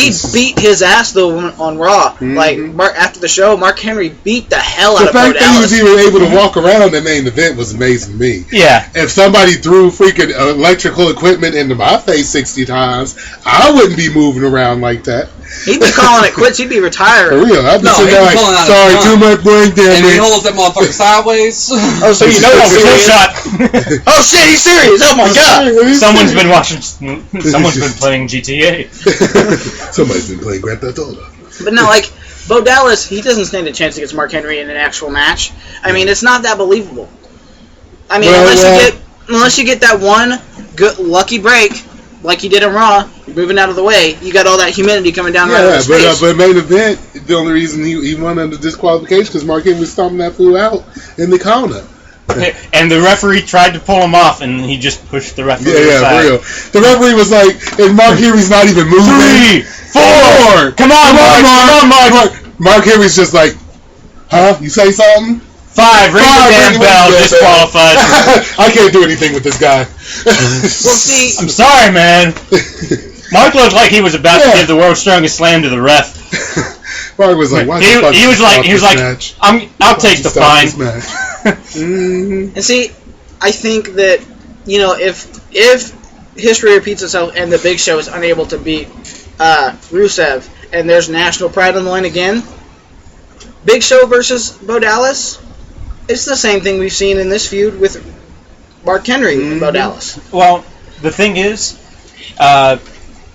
[SPEAKER 1] He beat his ass though on Raw. Like after the show, Mark Henry beat the hell out of Bo
[SPEAKER 2] The fact that he
[SPEAKER 1] Dallas.
[SPEAKER 2] was even able to walk around the main event was amazing to me.
[SPEAKER 4] Yeah.
[SPEAKER 2] If somebody threw freaking electrical equipment into my face 60 times, I wouldn't be moving around like that.
[SPEAKER 1] He'd be calling it quits. He'd be
[SPEAKER 2] For
[SPEAKER 1] retiring.
[SPEAKER 2] real, I'd be sitting there like,
[SPEAKER 3] pulling out
[SPEAKER 2] sorry,
[SPEAKER 3] his
[SPEAKER 2] too
[SPEAKER 3] gun.
[SPEAKER 2] much brain
[SPEAKER 3] And he
[SPEAKER 2] damage.
[SPEAKER 3] holds that motherfucker sideways.
[SPEAKER 1] Oh, so you know
[SPEAKER 4] Oh,
[SPEAKER 1] he's
[SPEAKER 4] kill
[SPEAKER 1] serious.
[SPEAKER 4] shot.
[SPEAKER 1] Oh shit, he's serious. Oh my god.
[SPEAKER 4] Someone's been watching. Someone's been playing GTA.
[SPEAKER 2] Somebody's been playing Grand Theft Auto.
[SPEAKER 1] But no, like Bo Dallas, he doesn't stand a chance against Mark Henry in an actual match. I mean, it's not that believable. I mean, unless you get that one good lucky break, like you did in Raw, you're moving out of the way. You got all that humidity coming down right out of his face.
[SPEAKER 2] But main event, the only reason he won under disqualification because Mark Henry was stomping that fool out in the corner.
[SPEAKER 4] And the referee tried to pull him off, and he just pushed the referee
[SPEAKER 2] Yeah,
[SPEAKER 4] aside.
[SPEAKER 2] for real. The referee was like, and Mark Henry's not even moving.
[SPEAKER 4] 3, 4. Come on, Mark.
[SPEAKER 2] Mark Henry's just like, huh? You say something?
[SPEAKER 4] 5. Ring the damn bell. Disqualified.
[SPEAKER 2] I can't do anything with this guy.
[SPEAKER 1] Well, see,
[SPEAKER 4] I'm sorry, man. Mark looked like he was about to give the world's strongest slam to the ref.
[SPEAKER 2] Mark was like, why
[SPEAKER 4] He was like,
[SPEAKER 2] match?
[SPEAKER 4] I'll take the fine.
[SPEAKER 2] Mm-hmm.
[SPEAKER 1] and see, I think that if history repeats itself and the Big Show is unable to beat Rusev, and there's national pride on the line again, Big Show versus Bo Dallas, it's the same thing we've seen in this feud with Mark Henry and Bo Dallas.
[SPEAKER 4] Well, the thing is,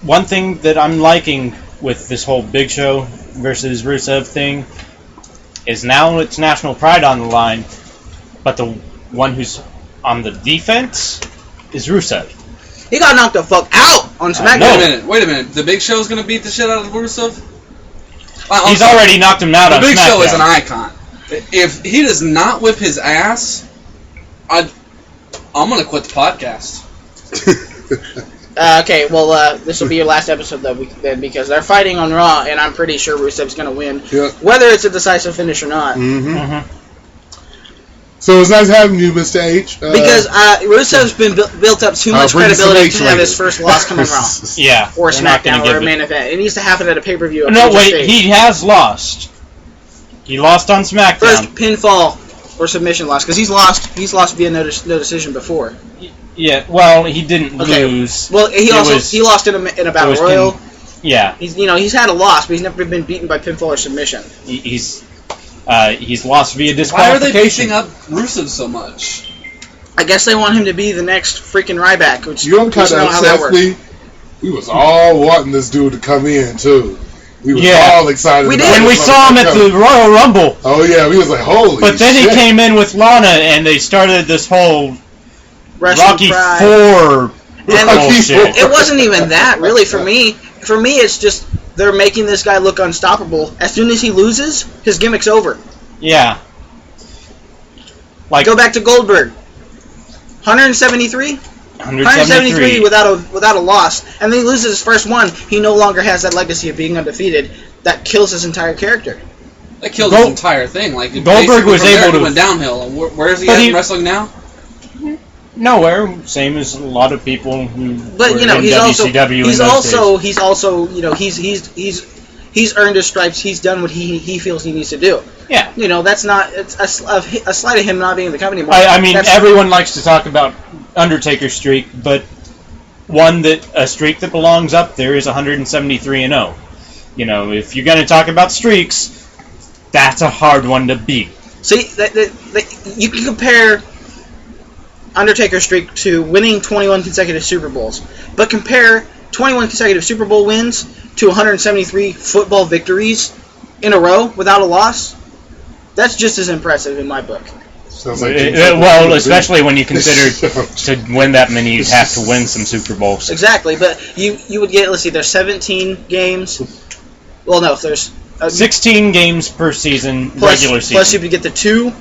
[SPEAKER 4] one thing that I'm liking with this whole Big Show versus Rusev thing is now it's national pride on the line, but the one who's on the defense is Rusev.
[SPEAKER 1] He got knocked the fuck out on SmackDown.
[SPEAKER 3] Wait a minute. The Big Show's gonna beat the shit out of Rusev?
[SPEAKER 4] He's already knocked him out on
[SPEAKER 3] The Big
[SPEAKER 4] SmackDown.
[SPEAKER 3] Show is an icon. If he does not whip his ass, I'm gonna quit the podcast.
[SPEAKER 1] Okay, well, this will be your last episode, though, because they're fighting on Raw, and I'm pretty sure Rusev's going to win, whether it's a decisive finish or not.
[SPEAKER 2] Mm-hmm. So it's nice having you, Mr. H.
[SPEAKER 1] Because Rusev's been built up too much credibility to have his first loss come on Raw.
[SPEAKER 4] Yeah.
[SPEAKER 1] Or SmackDown, or a main event. It needs to happen at a pay-per-view.
[SPEAKER 4] No, wait, he has lost. He lost on SmackDown.
[SPEAKER 1] First pinfall or submission loss, because he's lost via no decision before.
[SPEAKER 4] Yeah, well, he didn't lose.
[SPEAKER 1] Well, he lost in a battle royal.
[SPEAKER 4] Yeah.
[SPEAKER 1] He's had a loss, but he's never been beaten by pinfall or submission.
[SPEAKER 4] He's lost via
[SPEAKER 3] Why are
[SPEAKER 4] disqualification.
[SPEAKER 3] they beating up Rusev so much?
[SPEAKER 1] I guess they want him to be the next freaking Ryback, which
[SPEAKER 2] you know kind of upsets me? We was all wanting this dude to come in, too. We was all excited.
[SPEAKER 4] When we saw him at the Royal Rumble.
[SPEAKER 2] Oh, yeah, we was like, holy
[SPEAKER 4] But then
[SPEAKER 2] shit.
[SPEAKER 4] he came in with Lana, and they started this whole Rocky
[SPEAKER 1] pride.
[SPEAKER 4] 4 bullshit.
[SPEAKER 1] It wasn't even that, really, for me. For me, it's just they're making this guy look unstoppable. As soon as he loses, his gimmick's over.
[SPEAKER 4] Yeah.
[SPEAKER 1] Go back to Goldberg. 173? 173 without a loss. And then he loses his first one. He no longer has that legacy of being undefeated. That kills his entire character.
[SPEAKER 3] That killed his entire thing. Like
[SPEAKER 4] Goldberg was able to
[SPEAKER 3] went downhill. Where is he at in wrestling now?
[SPEAKER 4] Nowhere, same as a lot of people who
[SPEAKER 1] But
[SPEAKER 4] were
[SPEAKER 1] you know,
[SPEAKER 4] in
[SPEAKER 1] he's
[SPEAKER 4] WCW
[SPEAKER 1] he's earned his stripes. He's done what he feels he needs to do.
[SPEAKER 4] Yeah.
[SPEAKER 1] You know, that's not it's a slight of him not being in the company anymore.
[SPEAKER 4] I mean, everyone likes to talk about Undertaker's streak, but a streak that belongs up there is 173-0. You know, if you're going to talk about streaks, that's a hard one to beat.
[SPEAKER 1] See, you can compare Undertaker's streak to winning 21 consecutive Super Bowls, but compare 21 consecutive Super Bowl wins to 173 football victories in a row without a loss. That's just as impressive in my book.
[SPEAKER 4] Well, especially when you consider to win that many, you'd have to win some Super Bowls.
[SPEAKER 1] Exactly, but you would get, let's see, there's 17 games. Well, no, there's
[SPEAKER 4] 16 games per season, regular season.
[SPEAKER 1] Plus you would get the 2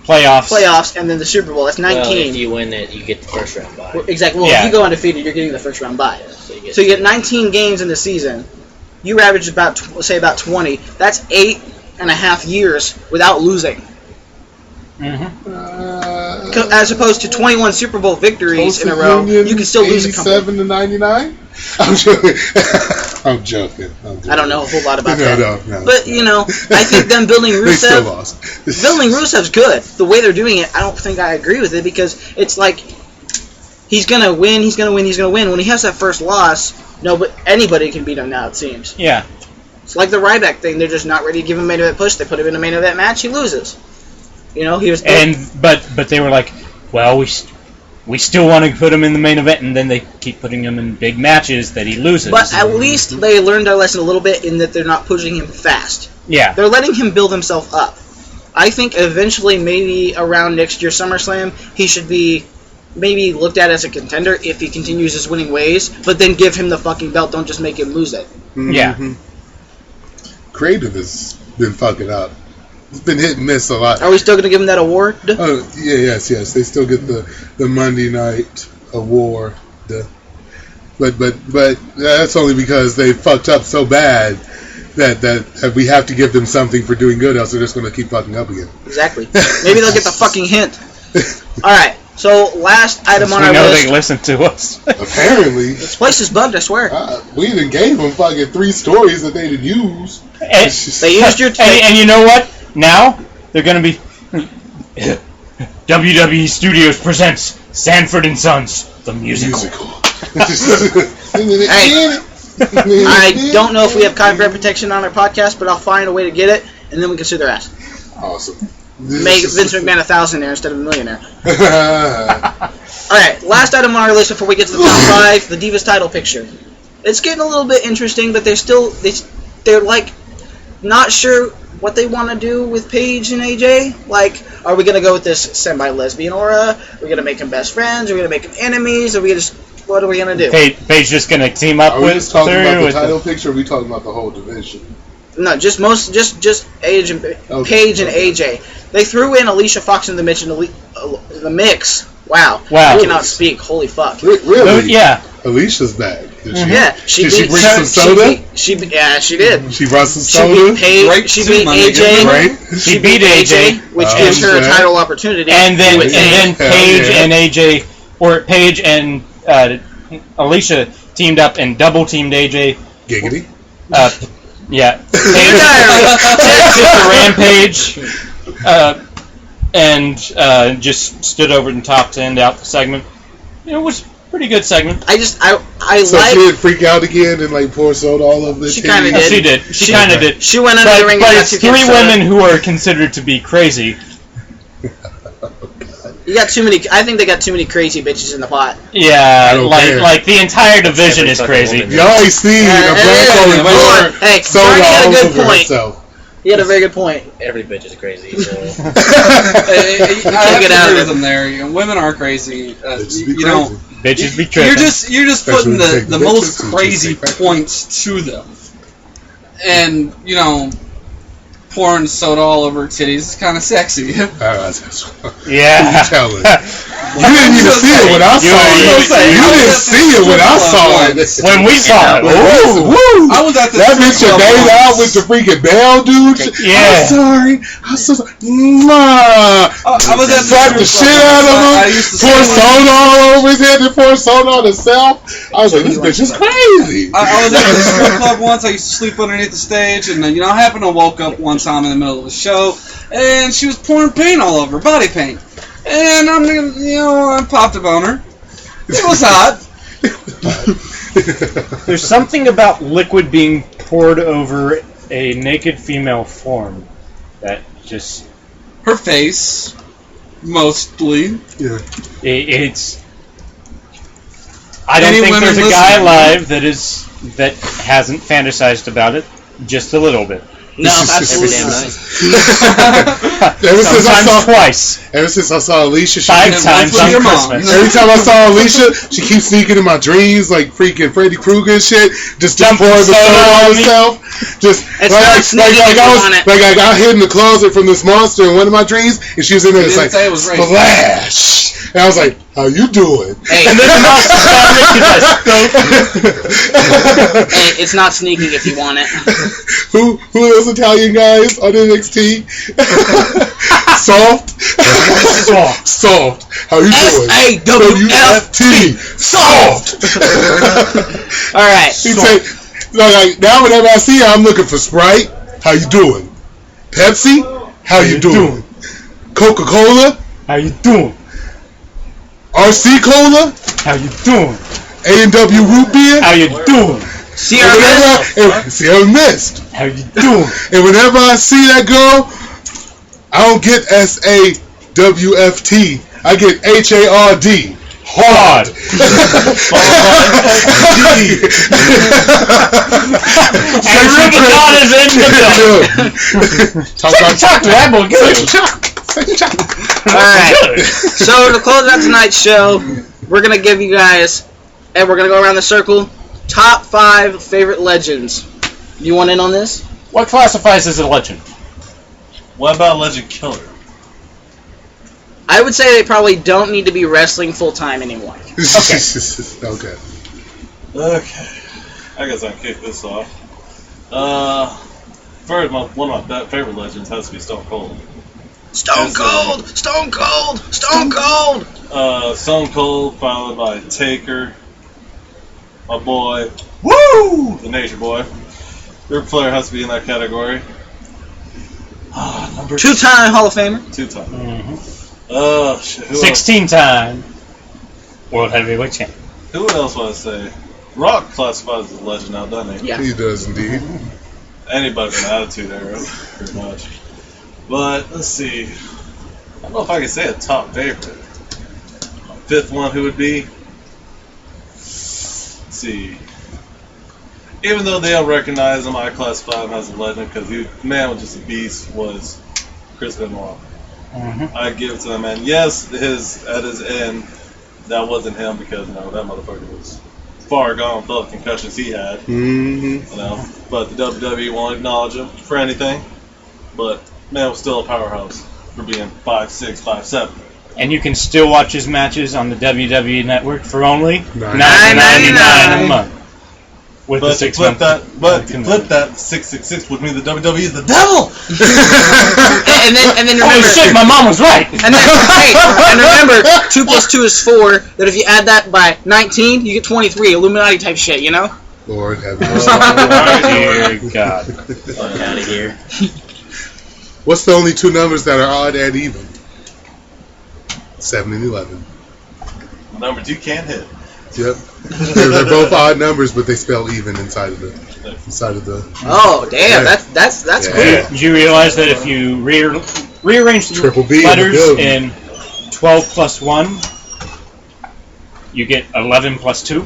[SPEAKER 1] playoffs, and then the Super Bowl. That's 19.
[SPEAKER 6] Well, if you win it, you get the first round bye.
[SPEAKER 1] Exactly. Well, if you go undefeated, you're getting the first round bye.
[SPEAKER 6] Yeah,
[SPEAKER 1] so you get 19 games in the season. You average about 20. That's 8.5 years without losing.
[SPEAKER 4] Mm-hmm.
[SPEAKER 1] as opposed to 21 Super Bowl victories in a row, you can still lose a couple.
[SPEAKER 2] 87 to 99. I'm joking. I'm joking.
[SPEAKER 1] I don't know a whole lot about
[SPEAKER 2] No,
[SPEAKER 1] that.
[SPEAKER 2] no.
[SPEAKER 1] But I think them building
[SPEAKER 2] They still
[SPEAKER 1] Rusev,
[SPEAKER 2] lost.
[SPEAKER 1] building Rusev's good. The way they're doing it, I don't think I agree with it because it's like he's gonna win. When he has that first loss, but anybody can beat him now. It seems.
[SPEAKER 4] Yeah.
[SPEAKER 1] It's like the Ryback thing. They're just not ready to give him a main event push. They put him in a main event match. He loses. He was.
[SPEAKER 4] But they were like, well, we still want to put him in the main event, and then they keep putting him in big matches that he loses.
[SPEAKER 1] But at least they learned their lesson a little bit in that they're not pushing him fast.
[SPEAKER 4] Yeah.
[SPEAKER 1] They're letting him build himself up. I think eventually, maybe around next year's SummerSlam, he should be maybe looked at as a contender if he continues his winning ways, but then give him the fucking belt. Don't just make him lose it.
[SPEAKER 2] Mm-hmm.
[SPEAKER 4] Yeah.
[SPEAKER 2] Creative has been fucking up. It's been hit and miss a lot.
[SPEAKER 1] Are we still going to give him that award?
[SPEAKER 2] Oh, yeah, yes. They still get the Monday night award. But that's only because they fucked up so bad that we have to give them something for doing good, else they're just going to keep fucking up again.
[SPEAKER 1] Exactly. Maybe they'll get the fucking hint. All right. So last item on
[SPEAKER 4] we
[SPEAKER 1] our
[SPEAKER 4] know
[SPEAKER 1] list.
[SPEAKER 4] they listen to us.
[SPEAKER 2] Apparently.
[SPEAKER 1] This place is bugged, I swear.
[SPEAKER 2] We even gave them fucking 3 stories that they didn't use.
[SPEAKER 1] They used your...
[SPEAKER 4] And you know what? Now, they're going to be... WWE Studios presents Sanford and Sons, the musical.
[SPEAKER 1] Hey, I don't know if we have copyright protection on our podcast, but I'll find a way to get it, and then we can sue their ass.
[SPEAKER 2] Awesome.
[SPEAKER 1] Make Vince McMahon a thousandaire instead of a millionaire. Alright, last item on our list before we get to the top 5, the Divas title picture. It's getting a little bit interesting, but they're like not sure what they want to do with Paige and AJ. Like, are we going to go with this semi-lesbian aura? Are we going to make them best friends? Are we going to make them enemies? What are we going to do?
[SPEAKER 4] Paige just going to team up
[SPEAKER 2] Are we
[SPEAKER 4] with
[SPEAKER 2] just talking
[SPEAKER 4] her
[SPEAKER 2] about the
[SPEAKER 4] with
[SPEAKER 2] title picture, or are we talking about the whole division?
[SPEAKER 1] No, just Paige and AJ. They threw in Alicia Fox in the mix. Wow.
[SPEAKER 4] Wow.
[SPEAKER 1] I cannot speak. Holy fuck.
[SPEAKER 2] Really?
[SPEAKER 4] Yeah.
[SPEAKER 2] Alicia's back. Did she?
[SPEAKER 1] Yeah,
[SPEAKER 2] Did she bring some soda?
[SPEAKER 1] She did.
[SPEAKER 2] She brought some
[SPEAKER 1] She
[SPEAKER 2] soda?
[SPEAKER 1] beat Paige. She beat AJ.
[SPEAKER 2] Right?
[SPEAKER 4] She beat AJ,
[SPEAKER 1] which gives her a title opportunity.
[SPEAKER 4] and then Paige
[SPEAKER 2] yeah.
[SPEAKER 4] and AJ, or Paige and Alicia teamed up and double teamed AJ.
[SPEAKER 2] Giggity.
[SPEAKER 4] Yeah. Paige took the Rampage, and just stood over and talked to end out the segment. It was a pretty good segment.
[SPEAKER 1] I
[SPEAKER 2] So she didn't freak out again and like pour soda all over the
[SPEAKER 1] She
[SPEAKER 2] TV?
[SPEAKER 1] kinda did.
[SPEAKER 4] She did. She kind of did.
[SPEAKER 1] She went under the ring
[SPEAKER 4] But
[SPEAKER 1] and got
[SPEAKER 4] it's
[SPEAKER 1] 2
[SPEAKER 4] three
[SPEAKER 1] cans of soda.
[SPEAKER 4] women who are considered to be crazy.
[SPEAKER 1] You got too many. I think they got too many crazy bitches in the pot.
[SPEAKER 4] Yeah,
[SPEAKER 2] don't care.
[SPEAKER 4] like the entire division is
[SPEAKER 6] fucking
[SPEAKER 4] crazy.
[SPEAKER 6] woman.
[SPEAKER 2] Y'all ain't seen a
[SPEAKER 1] Hold
[SPEAKER 2] black
[SPEAKER 1] on. Hey,
[SPEAKER 2] soda
[SPEAKER 1] Barney had a
[SPEAKER 2] all
[SPEAKER 1] good
[SPEAKER 2] over
[SPEAKER 1] point.
[SPEAKER 2] herself.
[SPEAKER 1] He had a very good point.
[SPEAKER 6] Every bitch is crazy. So.
[SPEAKER 3] I have
[SPEAKER 1] get
[SPEAKER 3] to
[SPEAKER 1] out of
[SPEAKER 3] agree
[SPEAKER 1] it.
[SPEAKER 3] with them there. Women are crazy.
[SPEAKER 2] Bitches be
[SPEAKER 3] You know,
[SPEAKER 2] crazy.
[SPEAKER 4] Bitches be tripping.
[SPEAKER 3] you're just
[SPEAKER 2] Especially
[SPEAKER 3] putting
[SPEAKER 2] when you take
[SPEAKER 3] the
[SPEAKER 2] the
[SPEAKER 3] most
[SPEAKER 2] bitches and
[SPEAKER 3] crazy
[SPEAKER 2] just say
[SPEAKER 3] points to them, and pouring soda all over her titties is kind of sexy.
[SPEAKER 2] Yeah.
[SPEAKER 4] Yeah.
[SPEAKER 2] Tell us. You didn't even see it when I saw it. You didn't see it when I saw it.
[SPEAKER 4] When we saw it,
[SPEAKER 2] Woo, woo.
[SPEAKER 3] I was at the
[SPEAKER 2] That
[SPEAKER 3] strip
[SPEAKER 2] bitch your
[SPEAKER 3] club
[SPEAKER 2] day
[SPEAKER 3] once.
[SPEAKER 2] out with the freaking bell dude.
[SPEAKER 4] Yeah.
[SPEAKER 2] I'm so sorry. Mwah.
[SPEAKER 3] I was at the
[SPEAKER 2] Slap the
[SPEAKER 3] strip
[SPEAKER 2] shit
[SPEAKER 3] club
[SPEAKER 2] out of
[SPEAKER 3] once. I
[SPEAKER 2] him.
[SPEAKER 3] used to
[SPEAKER 2] Pour
[SPEAKER 3] say,
[SPEAKER 2] soda all over his head and pour soda on himself. I was like, this bitch is crazy.
[SPEAKER 3] I was at the strip club once. I used to sleep underneath the stage, and I happened to woke up one time in the middle of the show, and she was pouring paint all over, body paint. And I popped a boner. It was hot.
[SPEAKER 4] There's something about liquid being poured over a naked female form that just
[SPEAKER 3] Her face, mostly.
[SPEAKER 2] Yeah.
[SPEAKER 4] it's. I don't
[SPEAKER 3] Any
[SPEAKER 4] think
[SPEAKER 3] women
[SPEAKER 4] there's a guy
[SPEAKER 3] listening?
[SPEAKER 4] alive that hasn't fantasized about it just a little bit.
[SPEAKER 1] No, absolutely
[SPEAKER 6] Every damn
[SPEAKER 1] not.
[SPEAKER 6] night.
[SPEAKER 2] Ever since I saw Alicia, she
[SPEAKER 4] 5
[SPEAKER 2] keeps-
[SPEAKER 4] times
[SPEAKER 3] with
[SPEAKER 4] on
[SPEAKER 3] your mom.
[SPEAKER 4] Christmas.
[SPEAKER 2] every time I saw Alicia, she keeps sneaking in my dreams like freaking Freddy Krueger and shit. Just
[SPEAKER 4] Dumping
[SPEAKER 2] pouring the
[SPEAKER 4] soda
[SPEAKER 2] soda
[SPEAKER 4] on
[SPEAKER 2] on
[SPEAKER 4] me.
[SPEAKER 2] herself. Just
[SPEAKER 1] It's not sneaking if you want it.
[SPEAKER 2] I got hid in the closet from this monster in one of my dreams, and she was in there. It's
[SPEAKER 3] didn't
[SPEAKER 2] like
[SPEAKER 3] say it was rape.
[SPEAKER 2] splash, and I was like, "How you doing?"
[SPEAKER 1] Hey,
[SPEAKER 4] And then the monster found me 'cause I spoke.
[SPEAKER 1] hey, it's not sneaking if you want it.
[SPEAKER 2] Who are those Italian guys on NXT? Soft.
[SPEAKER 4] Soft.
[SPEAKER 2] Soft. How you doing?
[SPEAKER 1] S-A-W-F-T.
[SPEAKER 2] Soft.
[SPEAKER 1] All right.
[SPEAKER 2] He say, like now whenever I see her, I'm looking for Sprite. How you doing? Pepsi. How you doing? Coca-Cola.
[SPEAKER 4] How you doing?
[SPEAKER 2] RC Cola.
[SPEAKER 4] How you doing?
[SPEAKER 2] A&W Root Beer.
[SPEAKER 4] How you doing?
[SPEAKER 2] Sierra Mist.
[SPEAKER 4] How you doing?
[SPEAKER 2] And whenever I see that girl, I don't get SAWFT. I get HARD. Hard.
[SPEAKER 4] And Rubicon is in the building. Talk to that boy.
[SPEAKER 1] Alright. So to close out tonight's show, we're going to give you guys, and we're going to go around the circle, top 5 favorite legends. You want in on this?
[SPEAKER 4] What classifies as a legend?
[SPEAKER 7] What about Legend Killer?
[SPEAKER 1] I would say they probably don't need to be wrestling full time anymore.
[SPEAKER 2] Okay.
[SPEAKER 7] Okay. I guess I can kick this off. First, one of my favorite legends has to be Stone Cold.
[SPEAKER 1] Stone Cold! Stone Cold! Stone Cold!
[SPEAKER 7] Stone Cold, followed by Taker, my boy, Woo! The Nature Boy. Your player has to be in that category. Number
[SPEAKER 1] 2-time Hall of Famer.
[SPEAKER 7] 2-time.
[SPEAKER 4] Mm-hmm.
[SPEAKER 7] Shit, who
[SPEAKER 4] 16-time World Heavyweight Champion.
[SPEAKER 7] Who else would I say? Rock classifies as a legend now, doesn't he?
[SPEAKER 1] Yeah.
[SPEAKER 2] He does indeed.
[SPEAKER 7] Anybody from the Attitude Era, pretty much. But, let's see. I don't know if I can say a top favorite. My 5th one, who would be? Let's see. Even though they don't recognize him, I classify him as a legend because the man was just a beast, was Chris Benoit.
[SPEAKER 4] Mm-hmm.
[SPEAKER 7] I give it to him, and yes, at his end, that wasn't him because that motherfucker was far gone with all the concussions he had.
[SPEAKER 2] Mm-hmm.
[SPEAKER 7] But the WWE won't acknowledge him for anything. But man was still a powerhouse for being 5'6", 5'7".
[SPEAKER 4] And you can still watch his matches on the WWE Network for only
[SPEAKER 1] $9.99
[SPEAKER 4] a month. With
[SPEAKER 7] But
[SPEAKER 4] the
[SPEAKER 7] to flip that, 666 would mean the WWE is the devil.
[SPEAKER 1] And then remember,
[SPEAKER 4] Holy shit, my mom was right!
[SPEAKER 1] and remember, 2 plus 2 is 4. That if you add that by 19, you get 23. Illuminati type shit, you know?
[SPEAKER 2] Lord have mercy.
[SPEAKER 4] Oh, dear God.
[SPEAKER 6] Fuck out of here.
[SPEAKER 2] What's the only 2 numbers that are odd and even? 7 and 11.
[SPEAKER 7] Number 2 can't hit.
[SPEAKER 2] Yep. They're both odd numbers, but they spell even inside of the.
[SPEAKER 1] Oh, damn,
[SPEAKER 2] Yeah.
[SPEAKER 1] that's
[SPEAKER 2] Yeah.
[SPEAKER 1] cool.
[SPEAKER 4] Do you realize that if you rearrange the
[SPEAKER 2] Triple B in the
[SPEAKER 4] letters
[SPEAKER 2] building.
[SPEAKER 4] in 12 plus 1, you get 11 plus 2?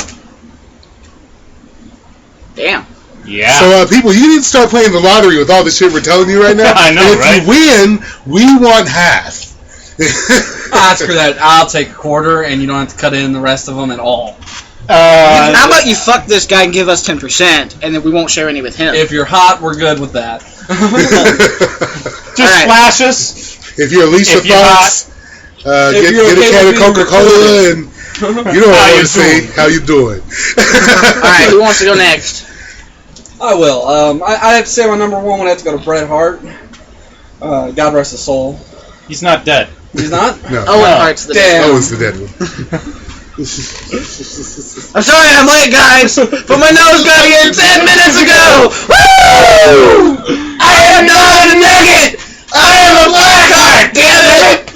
[SPEAKER 1] Damn.
[SPEAKER 4] Yeah.
[SPEAKER 2] So, people, you need to start playing the lottery with all the shit we're telling you right now.
[SPEAKER 4] I know,
[SPEAKER 2] and if
[SPEAKER 4] right?
[SPEAKER 2] you win, we want half.
[SPEAKER 3] Screw that. I'll take a quarter, and you don't have to cut in the rest of them at all.
[SPEAKER 1] How about you fuck this guy and give us 10%, and then we won't share any with him?
[SPEAKER 3] If you're hot, we're good with that.
[SPEAKER 4] Just
[SPEAKER 1] Alright.
[SPEAKER 4] flash us.
[SPEAKER 2] If you're Alicia
[SPEAKER 4] If you're
[SPEAKER 2] Fox,
[SPEAKER 3] If
[SPEAKER 2] get
[SPEAKER 3] you're
[SPEAKER 2] a
[SPEAKER 3] okay
[SPEAKER 2] can
[SPEAKER 3] with
[SPEAKER 2] of
[SPEAKER 3] being
[SPEAKER 2] Coca-Cola, and you know what
[SPEAKER 4] How
[SPEAKER 2] I
[SPEAKER 4] you
[SPEAKER 2] want to say.
[SPEAKER 4] doing?
[SPEAKER 2] How you doing?
[SPEAKER 1] Alright, who wants to go next?
[SPEAKER 3] I will. I have to say my number 1 would have to go to Bret Hart. God rest his soul.
[SPEAKER 4] He's not dead.
[SPEAKER 3] He's not?
[SPEAKER 2] No.
[SPEAKER 1] Owen Hart's the
[SPEAKER 3] Damn.
[SPEAKER 2] That was the dead one.
[SPEAKER 1] I'm sorry I'm late, guys, but my nose got here 10 minutes ago! Woo! I am not a nugget! I am a black heart, damn it!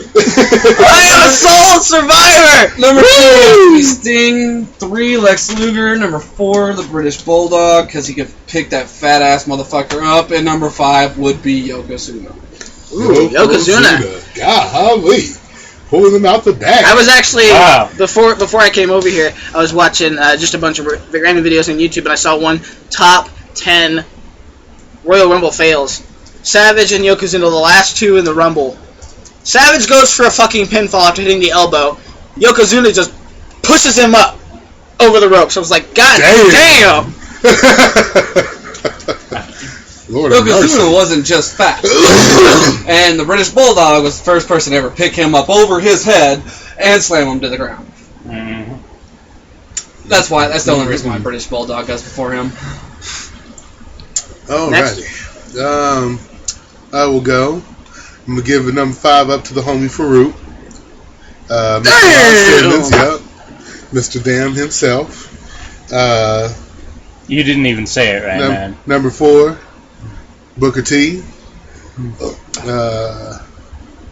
[SPEAKER 1] I am a soul survivor!
[SPEAKER 3] Number 2 would be Sting. 3, Lex Luger. Number 4, the British Bulldog, because he could pick that fat ass motherfucker up. And number 5 would be Yokozuna.
[SPEAKER 1] Ooh, Yokozuna.
[SPEAKER 2] Golly. Pulling them out the bag.
[SPEAKER 1] I was actually,
[SPEAKER 4] Wow.
[SPEAKER 1] before I came over here, I was watching just a bunch of random videos on YouTube, and I saw one top 10 Royal Rumble fails. Savage and Yokozuna, the last 2 in the Rumble. Savage goes for a fucking pinfall after hitting the elbow. Yokozuna just pushes him up over the ropes. I was like, God damn!
[SPEAKER 2] Lord have mercy.
[SPEAKER 3] Yokozuna wasn't just fat. And the British Bulldog was the first person to ever pick him up over his head and slam him to the ground.
[SPEAKER 4] Mm-hmm.
[SPEAKER 3] That's the only reason why British Bulldog goes before him.
[SPEAKER 2] Alrighty. I will go. I'm gonna give a number 5 up to the homie Farouk. Mr. Ron Simmons, yep. Mr. Damn himself.
[SPEAKER 4] You didn't even say it right, man.
[SPEAKER 2] Number 4, Booker T.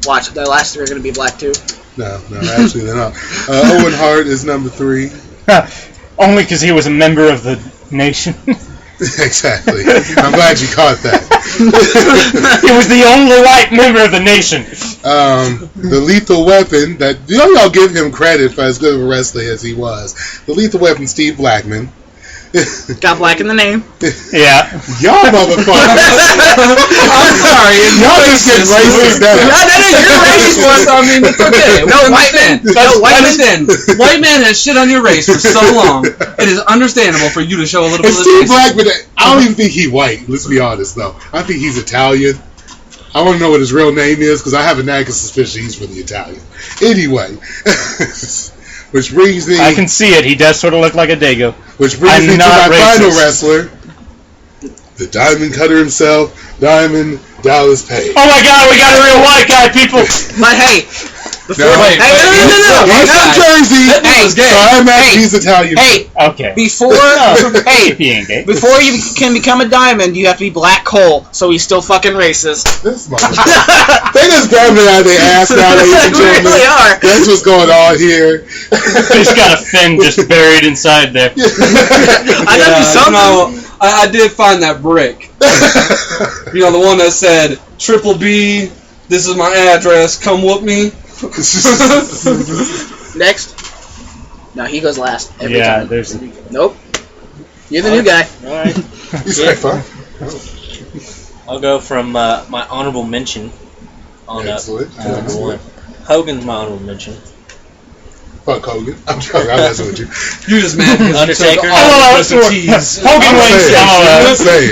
[SPEAKER 1] Watch, the last 3 are going to be black too.
[SPEAKER 2] No, actually they're not. Owen Hart is number 3.
[SPEAKER 4] Only because he was a member of the nation.
[SPEAKER 2] Exactly. I'm glad you caught that.
[SPEAKER 4] He was the only white member of the nation.
[SPEAKER 2] The Lethal Weapon, that y'all give him credit for as good of a wrestler as he was. The Lethal Weapon, Steve Blackman.
[SPEAKER 1] Got black in the name.
[SPEAKER 4] Yeah.
[SPEAKER 2] Y'all motherfuckers.
[SPEAKER 3] I'm sorry.
[SPEAKER 2] Y'all just get racist now.
[SPEAKER 3] No, that is your racist one. I mean, it's okay.
[SPEAKER 1] No, white man. No, white man.
[SPEAKER 3] Understand. White man has shit on your race for so long. It is understandable for you to show a little bit
[SPEAKER 2] And
[SPEAKER 3] of
[SPEAKER 2] Steve
[SPEAKER 3] this.
[SPEAKER 2] Blackman, I don't even think he's white. Let's be honest, though. I think he's Italian. I want to know what his real name is because I have a nagging suspicion he's really Italian. Anyway, which brings me.
[SPEAKER 4] I can see it. He does sort of look like a Dago.
[SPEAKER 2] Which brings me to my final wrestler, the Diamond Cutter himself, Diamond Dallas Page.
[SPEAKER 4] Oh my God, we got a real white guy, people.
[SPEAKER 1] But hey, before,
[SPEAKER 2] No.
[SPEAKER 1] hey, no.
[SPEAKER 2] He's from Jersey,
[SPEAKER 3] Hey,
[SPEAKER 2] so I imagine he's Italian.
[SPEAKER 1] Hey,
[SPEAKER 4] Okay.
[SPEAKER 1] before, hey,
[SPEAKER 4] He ain't gay.
[SPEAKER 1] before you can become a diamond, you have to be black coal. So he's still fucking racist.
[SPEAKER 2] This motherfucker. They just grabbing it out of their ass now, ladies and
[SPEAKER 1] They
[SPEAKER 2] gentlemen.
[SPEAKER 1] really are.
[SPEAKER 2] That's what's going on here.
[SPEAKER 4] He's got a fin just buried inside there.
[SPEAKER 1] I gotta do something.
[SPEAKER 3] No, I did find that brick. You know, the one that said, Triple B, this is my address, come whoop me.
[SPEAKER 1] Next. No, he goes last. Every
[SPEAKER 4] Yeah,
[SPEAKER 1] time.
[SPEAKER 4] there's.
[SPEAKER 1] Nope. You're the new guy.
[SPEAKER 6] Alright.
[SPEAKER 2] He's like, fine.
[SPEAKER 6] I'll go from my honorable mention on up.
[SPEAKER 2] Excellent.
[SPEAKER 6] Number 1. Hogan's my honorable mention.
[SPEAKER 2] Fuck Hogan. I'm joking. I'm messing with you.
[SPEAKER 3] You're just mad because
[SPEAKER 6] Undertaker.
[SPEAKER 3] you took all of Mr. T's.
[SPEAKER 4] Hogan wins.
[SPEAKER 2] I'm saying.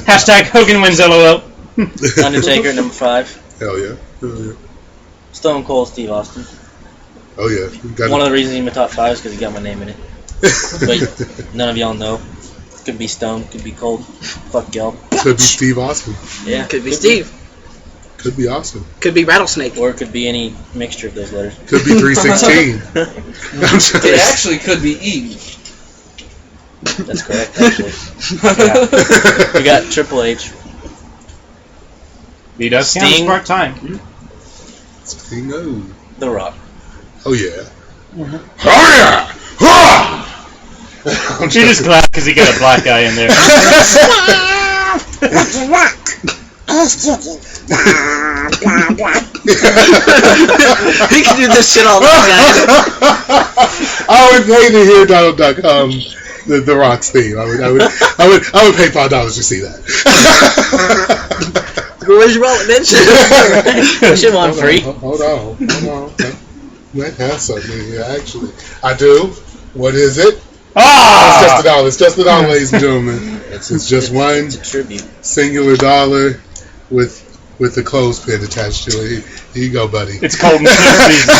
[SPEAKER 4] Hashtag Hogan wins. LOL.
[SPEAKER 6] Undertaker, number 5.
[SPEAKER 2] Hell yeah. Hell yeah.
[SPEAKER 6] Stone Cold Steve Austin.
[SPEAKER 2] Oh yeah. You got
[SPEAKER 6] One of the reasons he's in my top 5 is because he got my name in it. But none of y'all know. Could be Stone, could be Cold. Fuck y'all.
[SPEAKER 2] Could be Steve Austin.
[SPEAKER 6] Yeah.
[SPEAKER 1] Could be Steve.
[SPEAKER 2] Could be Austin.
[SPEAKER 1] Could be Rattlesnake.
[SPEAKER 6] Or it could be any mixture of those letters.
[SPEAKER 2] Could be 316. I'm just-
[SPEAKER 3] It actually could be Eve.
[SPEAKER 6] That's correct, actually. Yeah. We got Triple H.
[SPEAKER 4] He does count as
[SPEAKER 6] Sting.
[SPEAKER 4] part-time.
[SPEAKER 2] Stingo.
[SPEAKER 6] The Rock.
[SPEAKER 2] Oh yeah. Oh yeah. Ha! I'm
[SPEAKER 4] You're just glad because he got a black guy in there.
[SPEAKER 5] What's the rock? Ass kicking. Blah, blah, blah.
[SPEAKER 1] He can do this shit all the time.
[SPEAKER 2] I would pay to hear Donald Duck the Rock's theme. I would pay $5 to see that.
[SPEAKER 1] Where's your wallet, bitch? You should want free.
[SPEAKER 2] Hold on. Might have something in here, actually. I do. What is it?
[SPEAKER 4] Ah!
[SPEAKER 2] It's just $1, ladies and gentlemen. It's just one
[SPEAKER 6] It's a tribute.
[SPEAKER 2] singular dollar with the clothespin attached to it. Here you go, buddy.
[SPEAKER 4] It's cold and sip season.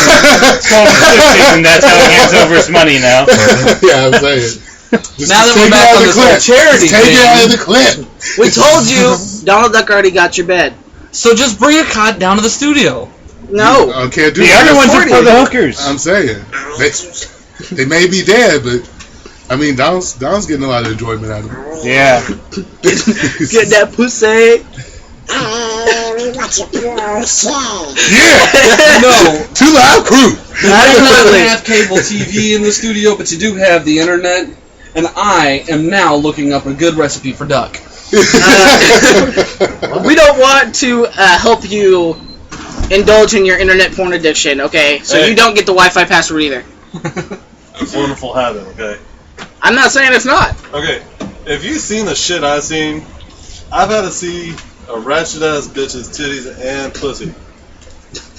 [SPEAKER 4] It's cold and sip season. That's how he hands over his money now.
[SPEAKER 2] Yeah, I'm saying. Just
[SPEAKER 3] Now that
[SPEAKER 2] take
[SPEAKER 3] we're
[SPEAKER 2] it
[SPEAKER 3] back
[SPEAKER 2] out
[SPEAKER 3] on
[SPEAKER 2] of
[SPEAKER 3] this
[SPEAKER 2] the clip.
[SPEAKER 3] whole charity
[SPEAKER 2] Just take it
[SPEAKER 3] thing.
[SPEAKER 2] out of the clip.
[SPEAKER 1] We told you, Donald Duck already got your bed.
[SPEAKER 3] So just bring a cot down to the studio.
[SPEAKER 1] No.
[SPEAKER 2] I can't do
[SPEAKER 4] The
[SPEAKER 2] that.
[SPEAKER 4] other ones are for the hookers.
[SPEAKER 2] I'm saying. They may be dead, but I mean, Don's getting a lot of enjoyment out of it.
[SPEAKER 4] Yeah.
[SPEAKER 1] Get that pussy.
[SPEAKER 5] Hey, what you pussy?
[SPEAKER 2] Yeah!
[SPEAKER 3] No.
[SPEAKER 2] Too loud crew!
[SPEAKER 3] You don't
[SPEAKER 1] Absolutely.
[SPEAKER 3] have cable TV in the studio, but you do have the internet. And I am now looking up a good recipe for duck.
[SPEAKER 1] We don't want to help you indulge in your internet porn addiction, okay? So
[SPEAKER 7] Hey.
[SPEAKER 1] you don't get the Wi-Fi password either.
[SPEAKER 7] It's a wonderful habit, okay?
[SPEAKER 1] I'm not saying it's not.
[SPEAKER 7] Okay, if you've seen the shit I've seen, I've had to see a ratchet ass bitch's titties and pussy.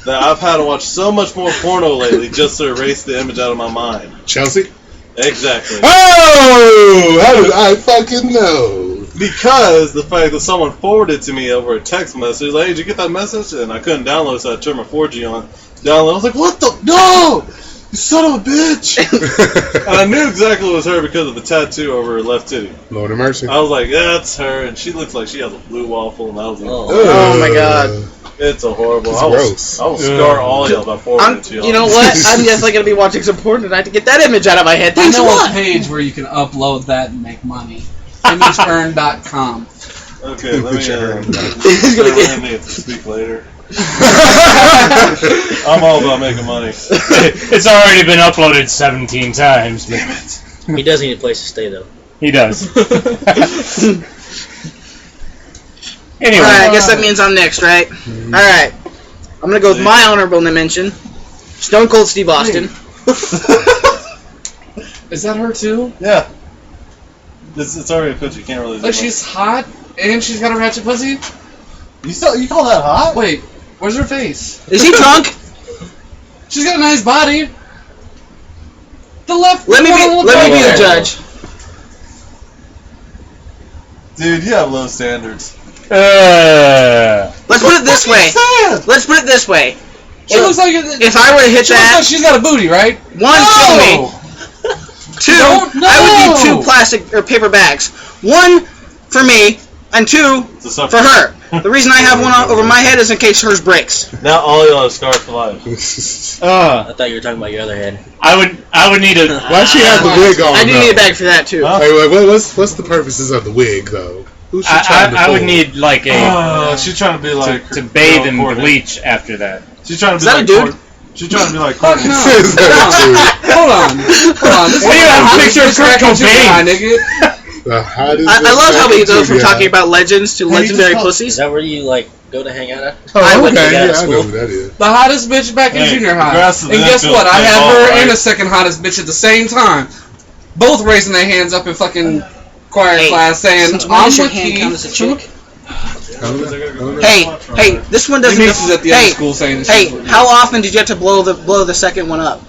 [SPEAKER 7] That I've had to watch so much more porno lately just to erase the image out of my mind.
[SPEAKER 2] Chelsea?
[SPEAKER 7] Exactly.
[SPEAKER 2] Oh! How did I fucking know?
[SPEAKER 7] Because the fact that someone forwarded to me over a text message, like, hey, did you get that message? And I couldn't download, so I turned my 4G on. Download. I was like, what the? No! You son of a bitch! And I knew exactly it was her because of the tattoo over her left titty.
[SPEAKER 2] Lord of mercy.
[SPEAKER 7] I was like, yeah, that's her. And she looks like she has a blue waffle, and I was like,
[SPEAKER 6] Oh.
[SPEAKER 1] Oh my God.
[SPEAKER 7] It's a horrible.
[SPEAKER 2] It's
[SPEAKER 7] I
[SPEAKER 2] gross.
[SPEAKER 7] will scar all y'all by forwarding it to y'all.
[SPEAKER 1] You know what? I'm definitely gonna be watching some porn tonight to get that image out of my head.
[SPEAKER 3] I
[SPEAKER 1] Thanks a
[SPEAKER 3] know a
[SPEAKER 1] lot.
[SPEAKER 3] page where you can upload that and make money. ImageEarn.com.
[SPEAKER 7] Okay, let me.
[SPEAKER 1] He's gonna
[SPEAKER 7] I
[SPEAKER 1] get.
[SPEAKER 7] need to speak later. I'm all about making money.
[SPEAKER 4] It's already been uploaded 17 times.
[SPEAKER 7] Damn it.
[SPEAKER 6] He does need a place to stay, though.
[SPEAKER 4] He does. Anyway.
[SPEAKER 1] Alright, I guess that means I'm next, right? Alright. I'm gonna go with my honorable mention. Stone Cold Steve Austin.
[SPEAKER 3] Is that her too?
[SPEAKER 7] Yeah. It's already a picture. You can't really.
[SPEAKER 3] Like she's hot and she's got a ratchet pussy?
[SPEAKER 7] You call that hot?
[SPEAKER 3] Wait, where's her face?
[SPEAKER 1] Is he drunk?
[SPEAKER 3] She's got a nice body. The left.
[SPEAKER 1] Let me be the judge.
[SPEAKER 7] Dude, you have low standards.
[SPEAKER 1] Let's put it this way.
[SPEAKER 7] Sad.
[SPEAKER 1] Let's put it this way.
[SPEAKER 3] She looks like
[SPEAKER 1] If I were to hit
[SPEAKER 3] she looks like
[SPEAKER 1] that,
[SPEAKER 3] she's got a booty, right?
[SPEAKER 1] one, kill me. Two,
[SPEAKER 3] No, no.
[SPEAKER 1] I would need 2 plastic or paper bags. 1 for me, and 2
[SPEAKER 7] It's a suffer-
[SPEAKER 1] for her. The reason I have one over my head is in case hers breaks.
[SPEAKER 7] Now all y'all have scars for life.
[SPEAKER 6] I thought you were talking about your other head.
[SPEAKER 4] I would need a.
[SPEAKER 2] Why'd she have the wig on?
[SPEAKER 1] I do
[SPEAKER 2] though?
[SPEAKER 1] need a bag for that too.
[SPEAKER 7] Huh?
[SPEAKER 2] Hey, what's the purposes of the wig though? Who's she trying to
[SPEAKER 4] I would
[SPEAKER 2] fool?
[SPEAKER 4] need like a
[SPEAKER 7] She's trying to be like
[SPEAKER 4] to bathe
[SPEAKER 7] girl
[SPEAKER 4] in
[SPEAKER 7] Courtney.
[SPEAKER 4] bleach after that.
[SPEAKER 7] She's trying to be
[SPEAKER 1] Is that
[SPEAKER 7] like
[SPEAKER 1] a dude?
[SPEAKER 7] Courtney. She's trying to be like
[SPEAKER 3] Fuck
[SPEAKER 7] Courtney.
[SPEAKER 3] no.
[SPEAKER 2] Is that
[SPEAKER 3] Hold on. This
[SPEAKER 4] What do you have a picture of Kurt Cobain?
[SPEAKER 3] nigga.
[SPEAKER 2] the hottest
[SPEAKER 1] I love how we go from
[SPEAKER 2] yeah.
[SPEAKER 1] talking about legends to
[SPEAKER 7] Hey, you
[SPEAKER 1] legendary
[SPEAKER 7] just-
[SPEAKER 6] Is
[SPEAKER 1] pussies.
[SPEAKER 6] that where you, like, go to hang out at?
[SPEAKER 2] Oh,
[SPEAKER 1] I would
[SPEAKER 2] okay,
[SPEAKER 6] do that
[SPEAKER 2] yeah,
[SPEAKER 6] at
[SPEAKER 2] I know
[SPEAKER 6] school.
[SPEAKER 2] who that is.
[SPEAKER 3] The hottest bitch back in
[SPEAKER 7] Hey,
[SPEAKER 3] junior high.
[SPEAKER 7] congrats to
[SPEAKER 3] And
[SPEAKER 7] them,
[SPEAKER 3] guess
[SPEAKER 7] Phil.
[SPEAKER 3] what? I
[SPEAKER 7] They
[SPEAKER 3] had
[SPEAKER 7] all
[SPEAKER 3] her
[SPEAKER 7] right.
[SPEAKER 3] and a second hottest bitch at the same time. Both raising their hands up in fucking choir
[SPEAKER 1] Hey,
[SPEAKER 3] class saying,
[SPEAKER 1] since when
[SPEAKER 3] I'm
[SPEAKER 1] does your
[SPEAKER 3] with
[SPEAKER 1] hand
[SPEAKER 3] Keith.
[SPEAKER 1] count as a chick?
[SPEAKER 2] I don't know.
[SPEAKER 1] Hey, this one
[SPEAKER 3] The
[SPEAKER 1] doesn't.
[SPEAKER 3] niece is at the end
[SPEAKER 1] Hey,
[SPEAKER 3] of school saying that
[SPEAKER 1] hey,
[SPEAKER 3] she's with me.
[SPEAKER 1] how often did you have to blow the second one up?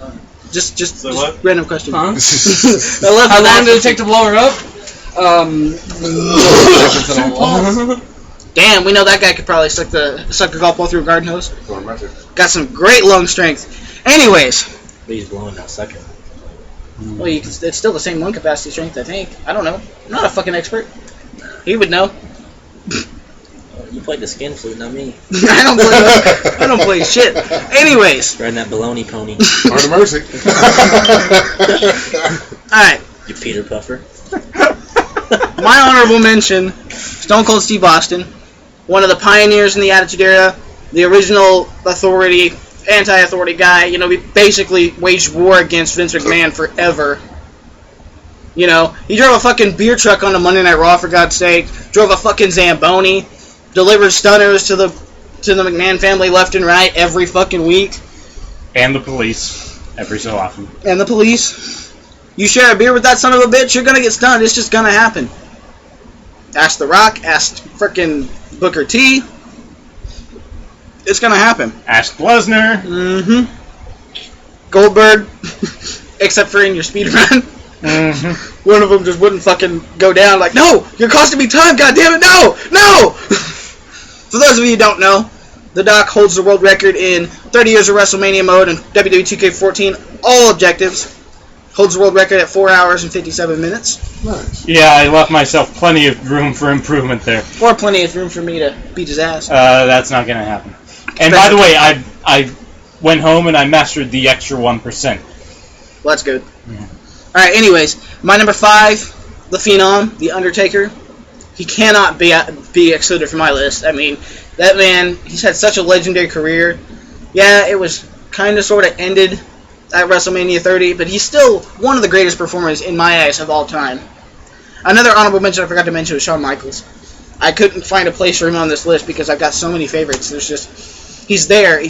[SPEAKER 1] Just
[SPEAKER 7] So what?
[SPEAKER 1] random question.
[SPEAKER 3] Huh?
[SPEAKER 1] I love
[SPEAKER 3] How
[SPEAKER 1] that
[SPEAKER 3] long did it
[SPEAKER 1] question.
[SPEAKER 3] take to blow her up?
[SPEAKER 1] Damn, we know that guy could probably suck a golf ball through a garden hose. Got some great lung strength. Anyways,
[SPEAKER 6] But he's blowing that second.
[SPEAKER 1] well, it's still the same lung capacity strength, I think. I don't know. I'm not a fucking expert. He would know.
[SPEAKER 6] You played the skin flute, not me.
[SPEAKER 1] I don't play shit. Anyways,
[SPEAKER 6] Riding that baloney pony.
[SPEAKER 2] Heart of mercy.
[SPEAKER 1] all right.
[SPEAKER 6] You Peter Puffer.
[SPEAKER 1] My honorable mention: Stone Cold Steve Austin, one of the pioneers in the Attitude Era, the original authority, anti-authority guy. You know, he basically waged war against Vince McMahon forever. You know, he drove a fucking beer truck on a Monday Night Raw, for God's sake. Drove a fucking Zamboni. Delivered stunners to the McMahon family left and right every fucking week.
[SPEAKER 4] And the police every so often.
[SPEAKER 1] And the police. You share a beer with that son of a bitch, you're gonna get stunned. It's just gonna happen. Ask The Rock. Ask frickin' Booker T. It's gonna happen.
[SPEAKER 4] Ask Lesnar.
[SPEAKER 1] Mm-hmm. Goldberg. Except for in your speed run.
[SPEAKER 4] Mm-hmm.
[SPEAKER 1] One of them just wouldn't fucking go down. Like, no! You're costing me time, goddammit! No! No! For those of you who don't know, the Doc holds the world record in 30 years of WrestleMania mode and WWE 2K14, all objectives. Holds the world record at 4 hours and 57 minutes.
[SPEAKER 2] Nice.
[SPEAKER 4] Yeah, I left myself plenty of room for improvement there.
[SPEAKER 1] Or plenty of room for me to beat his ass.
[SPEAKER 4] That's not gonna happen. And by the way, I went home and I mastered the extra 1%.
[SPEAKER 1] Well, that's good. Alright, anyways. My number 5, The Phenom, The Undertaker. He cannot be excluded from my list. I mean, that man, he's had such a legendary career. Yeah, it was kind of sort of ended at WrestleMania 30, but he's still one of the greatest performers in my eyes of all time. Another honorable mention I forgot to mention was Shawn Michaels. I couldn't find a place for him on this list because I've got so many favorites. He's there. I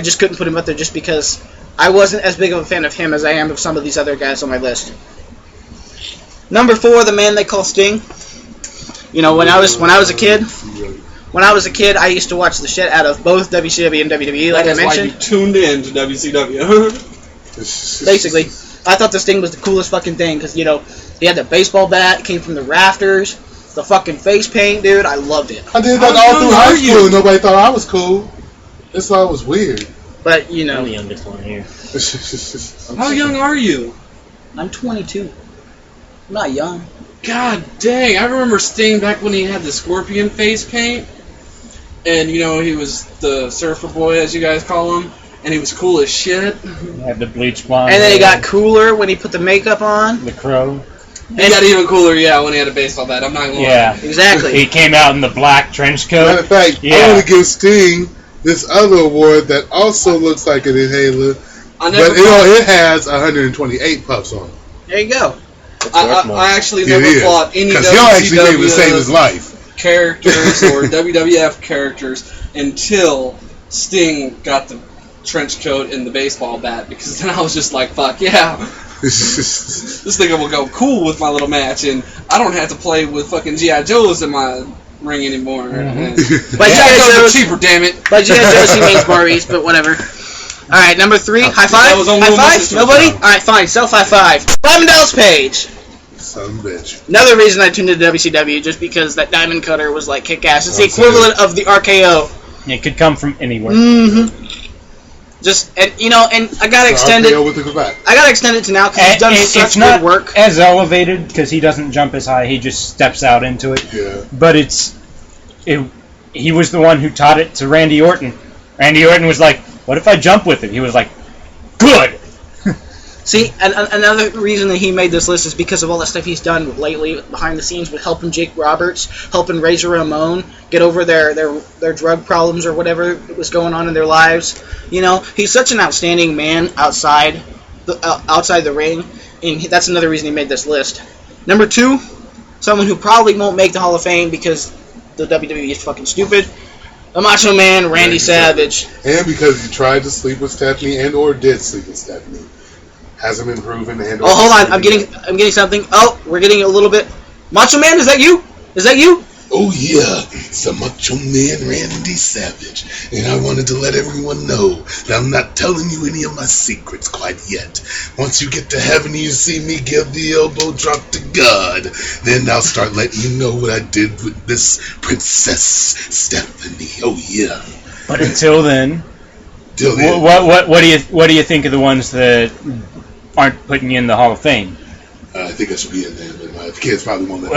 [SPEAKER 1] just couldn't put him up there just because I wasn't as big of a fan of him as I am of some of these other guys on my list. Number 4, the man they call Sting. You know, when I was a kid, I used to watch the shit out of both WCW and WWE, like
[SPEAKER 3] That is
[SPEAKER 1] I
[SPEAKER 3] why
[SPEAKER 1] mentioned.
[SPEAKER 3] you tuned in to WCW.
[SPEAKER 1] Basically, I thought this thing was the coolest fucking thing because, you know, he had the baseball bat, came from the rafters, the fucking face paint, dude. I loved it.
[SPEAKER 2] I did that all through high school and nobody thought I was cool. They thought I was weird.
[SPEAKER 1] But, you
[SPEAKER 6] I'm
[SPEAKER 1] know,
[SPEAKER 6] the youngest one here.
[SPEAKER 3] How young are you?
[SPEAKER 1] I'm 22. I'm not young.
[SPEAKER 3] God dang, I remember Sting back when he had the scorpion face paint. and he was the surfer boy, as you guys call him, and he was cool as shit.
[SPEAKER 4] He had the bleach blonde.
[SPEAKER 1] And then he
[SPEAKER 4] hair,
[SPEAKER 1] got cooler when he put the makeup on.
[SPEAKER 4] the crow.
[SPEAKER 3] He got even cooler, when he had a baseball bat. I'm not gonna lie.
[SPEAKER 4] Yeah,
[SPEAKER 1] Exactly.
[SPEAKER 4] he came out in the black trench coat.
[SPEAKER 2] Matter of fact, I
[SPEAKER 4] Yeah.
[SPEAKER 2] want to give Sting this other award that also looks like an inhaler,
[SPEAKER 3] I
[SPEAKER 2] but
[SPEAKER 3] never.
[SPEAKER 2] it has 128 puffs on it.
[SPEAKER 1] There you go.
[SPEAKER 3] I actually
[SPEAKER 2] It
[SPEAKER 3] never
[SPEAKER 2] is.
[SPEAKER 3] fought any
[SPEAKER 2] Because he'll actually be able to save his
[SPEAKER 3] WCW
[SPEAKER 2] life.
[SPEAKER 3] characters or WWF characters until Sting got the trench coat and the baseball bat, because then I was just like, fuck yeah, this thing will go cool with my little match, and I don't have to play with fucking G.I. Joes in my ring anymore. And
[SPEAKER 1] By
[SPEAKER 3] G.I.
[SPEAKER 1] G.I.
[SPEAKER 3] Joes are
[SPEAKER 1] Joe's,
[SPEAKER 3] cheaper, damn it.
[SPEAKER 1] by G.I. Joe's he means Barbies, but whatever. Alright, number 3, high five?
[SPEAKER 3] That was only
[SPEAKER 1] High
[SPEAKER 3] when my
[SPEAKER 1] five?
[SPEAKER 3] sister
[SPEAKER 1] Nobody?
[SPEAKER 3] was around.
[SPEAKER 1] Alright, fine, self high five. Diamond Dallas Page.
[SPEAKER 2] Son of a bitch.
[SPEAKER 1] Another reason I tuned into WCW, just because that Diamond Cutter was like kick-ass. It's the
[SPEAKER 2] Okay.
[SPEAKER 1] equivalent of the RKO.
[SPEAKER 4] It could come from anywhere.
[SPEAKER 1] Mm-hmm. Just, and I gotta extend it.
[SPEAKER 2] With the cravat.
[SPEAKER 1] I gotta extend it to now because he's done such
[SPEAKER 4] it's not
[SPEAKER 1] good work.
[SPEAKER 4] as elevated because he doesn't jump as high. He just steps out into it.
[SPEAKER 2] Yeah.
[SPEAKER 4] But he was the one who taught it to Randy Orton. Randy Orton was like, "What if I jump with him?" He was like, "Good."
[SPEAKER 1] See, and another reason that he made this list is because of all the stuff he's done lately behind the scenes with helping Jake Roberts, helping Razor Ramon get over their drug problems or whatever was going on in their lives. He's such an outstanding man outside the ring, and that's another reason he made this list. Number 2, someone who probably won't make the Hall of Fame because the WWE is fucking stupid. The Macho Man, Randy Savage.
[SPEAKER 2] And because he tried to sleep with Stephanie and/or did sleep with Stephanie. Hasn't been proven and.
[SPEAKER 1] Oh, hold on! I'm getting something. Oh, we're getting a little bit. Macho Man, is that you? Is that you?
[SPEAKER 2] Oh yeah, it's the Macho Man Randy Savage, and I wanted to let everyone know that I'm not telling you any of my secrets quite yet. Once you get to heaven and you see me give the elbow drop to God, then I'll start letting you know what I did with this Princess Stephanie. Oh yeah.
[SPEAKER 4] But until then,
[SPEAKER 2] Till then.
[SPEAKER 4] what do you think of the ones that aren't putting you in the Hall of Fame?
[SPEAKER 2] I think I should be in there, but my kids probably won't let me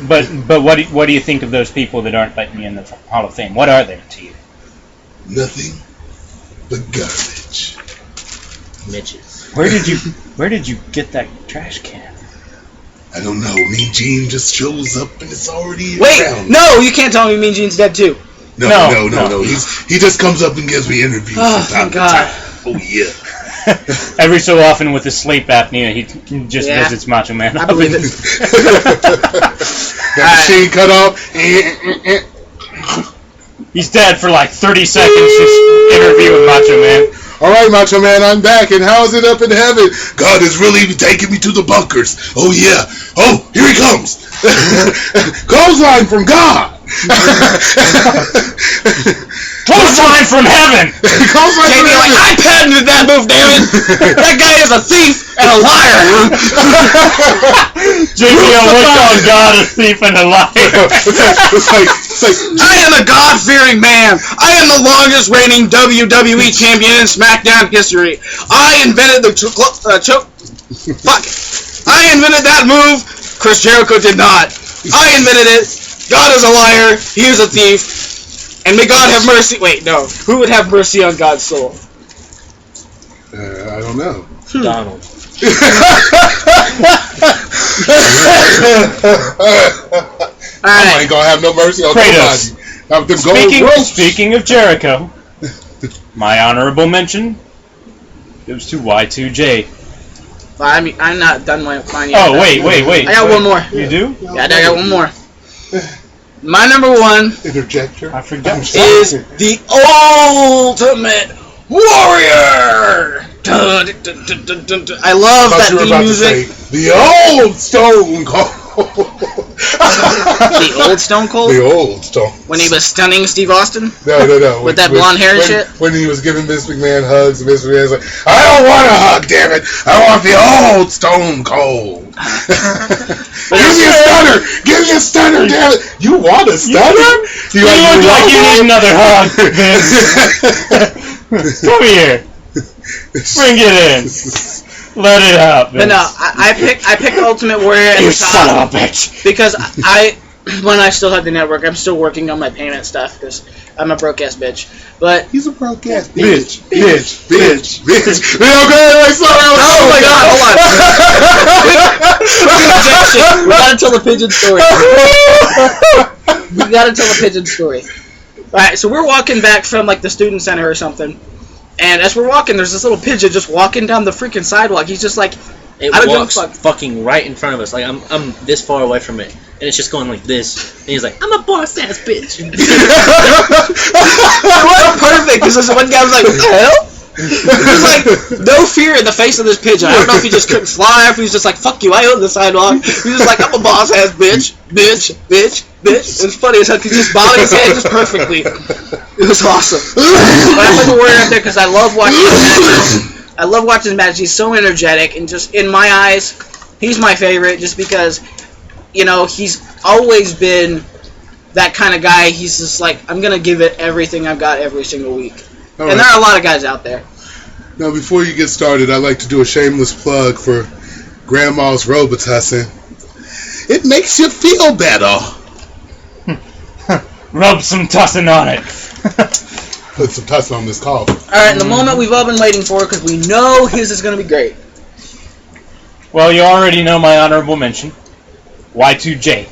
[SPEAKER 2] back.
[SPEAKER 4] But what do you think of those people that aren't letting you in the Hall of Fame? What are they to you?
[SPEAKER 2] Nothing but garbage.
[SPEAKER 6] Midgets.
[SPEAKER 4] Where did you get that trash can?
[SPEAKER 2] I don't know. Mean Gene just shows up and it's already
[SPEAKER 1] Wait,
[SPEAKER 2] around.
[SPEAKER 1] no, you can't tell me Mean Gene's dead too.
[SPEAKER 2] No. He just comes up and gives me interviews
[SPEAKER 1] Oh,
[SPEAKER 2] from time
[SPEAKER 1] thank
[SPEAKER 2] to
[SPEAKER 1] God.
[SPEAKER 2] time. Oh yeah.
[SPEAKER 4] Every so often with his sleep apnea, he just
[SPEAKER 1] Yeah.
[SPEAKER 4] visits Macho Man.
[SPEAKER 1] I believe it.
[SPEAKER 2] That machine cut off.
[SPEAKER 4] He's dead for like 30 seconds just interviewing Macho Man.
[SPEAKER 2] All right, Macho Man, I'm back, and how's it up in heaven? God is really taking me to the bunkers. Oh yeah. Oh, here he comes. Clothesline from God.
[SPEAKER 4] Clothesline from heaven!
[SPEAKER 2] Clothesline from
[SPEAKER 1] JB, like,
[SPEAKER 2] heaven.
[SPEAKER 1] I patented that move, damn it! That guy is a thief and a liar!
[SPEAKER 4] JBL looked on God, a thief and a liar.
[SPEAKER 2] It's like
[SPEAKER 1] I am a God-fearing man. I am the longest reigning WWE champion in SmackDown history. I invented the choke. Fuck. I invented that move. Chris Jericho did not. I invented it. God is a liar. He is a thief. And may God have mercy. Wait, no. Who would have mercy on God's soul?
[SPEAKER 2] I don't know.
[SPEAKER 6] Donald.
[SPEAKER 2] I ain't gonna have no mercy on
[SPEAKER 4] Kratos.
[SPEAKER 2] nobody. Them gold ropes.
[SPEAKER 4] Speaking of Jericho, my honorable mention goes to Y2J.
[SPEAKER 1] I'm not done with mine yet.
[SPEAKER 4] Oh, wait.
[SPEAKER 1] I got one more.
[SPEAKER 4] You do?
[SPEAKER 1] Yeah, I got one more. My number 1
[SPEAKER 2] Interjector.
[SPEAKER 4] I forgot.
[SPEAKER 1] is the Ultimate Warrior. Dun, dun, dun, dun, dun, dun. I love
[SPEAKER 2] I thought
[SPEAKER 1] that
[SPEAKER 2] you were
[SPEAKER 1] theme
[SPEAKER 2] about to
[SPEAKER 1] music.
[SPEAKER 2] say, the old Stone Cold.
[SPEAKER 1] The old Stone Cold?
[SPEAKER 2] The old Stone.
[SPEAKER 1] When he was stunning Steve Austin?
[SPEAKER 2] No.
[SPEAKER 1] With that blonde hair and shit?
[SPEAKER 2] When he was giving Vince McMahon hugs, and Vince McMahon was like, I don't want a hug, damn it. I want the old Stone Cold. Give me a stunner. Give me a stunner, damn it. You want a stunner?
[SPEAKER 4] You look like you need another hug, Vince. Come here. Bring it in. Let it out, Vince.
[SPEAKER 1] But no, I picked the Ultimate Warrior at
[SPEAKER 4] You
[SPEAKER 1] the
[SPEAKER 4] son
[SPEAKER 1] top
[SPEAKER 4] of a bitch.
[SPEAKER 1] because when I still had the network. I'm still working on my payment stuff because I'm a broke ass bitch. But
[SPEAKER 2] He's a broke ass bitch. Bitch. Okay, sorry.
[SPEAKER 1] oh my god, hold on. We gotta tell the pigeon story. We gotta tell the pigeon story. Alright, so we're walking back from like the student center or something, and as we're walking, there's this little pigeon just walking down the freaking sidewalk. He's just like,
[SPEAKER 6] It
[SPEAKER 1] I don't give a
[SPEAKER 6] walks
[SPEAKER 1] fuck.
[SPEAKER 6] fucking right in front of us. Like I'm this far away from it, and it's just going like this. And he's like, "I'm a boss ass bitch."
[SPEAKER 1] It was perfect because this one guy was like, what the hell? There's like no fear in the face of this pigeon. I don't know if he just couldn't fly or if he was just like, fuck you, I own the sidewalk. He was just like, I'm a boss ass bitch. It was funny as hell because he just bobbed his head just perfectly. It was awesome. But I put the word out there because I love watching his matches. I love watching his matches. He's so energetic and just in my eyes, he's my favorite just because, you know, he's always been that kind of guy. He's just like, I'm going to give it everything I've got every single week.
[SPEAKER 2] All
[SPEAKER 1] And
[SPEAKER 2] right.
[SPEAKER 1] there are a lot of guys out there.
[SPEAKER 2] Now, before you get started, I'd like to do a shameless plug for Grandma's Robitussin. It makes you feel better.
[SPEAKER 4] Rub some tussin on it.
[SPEAKER 2] Put some tussin on this cough.
[SPEAKER 1] Alright, the moment we've all been waiting for because we know his is going to be great.
[SPEAKER 4] Well, you already know my honorable mention. Y2J.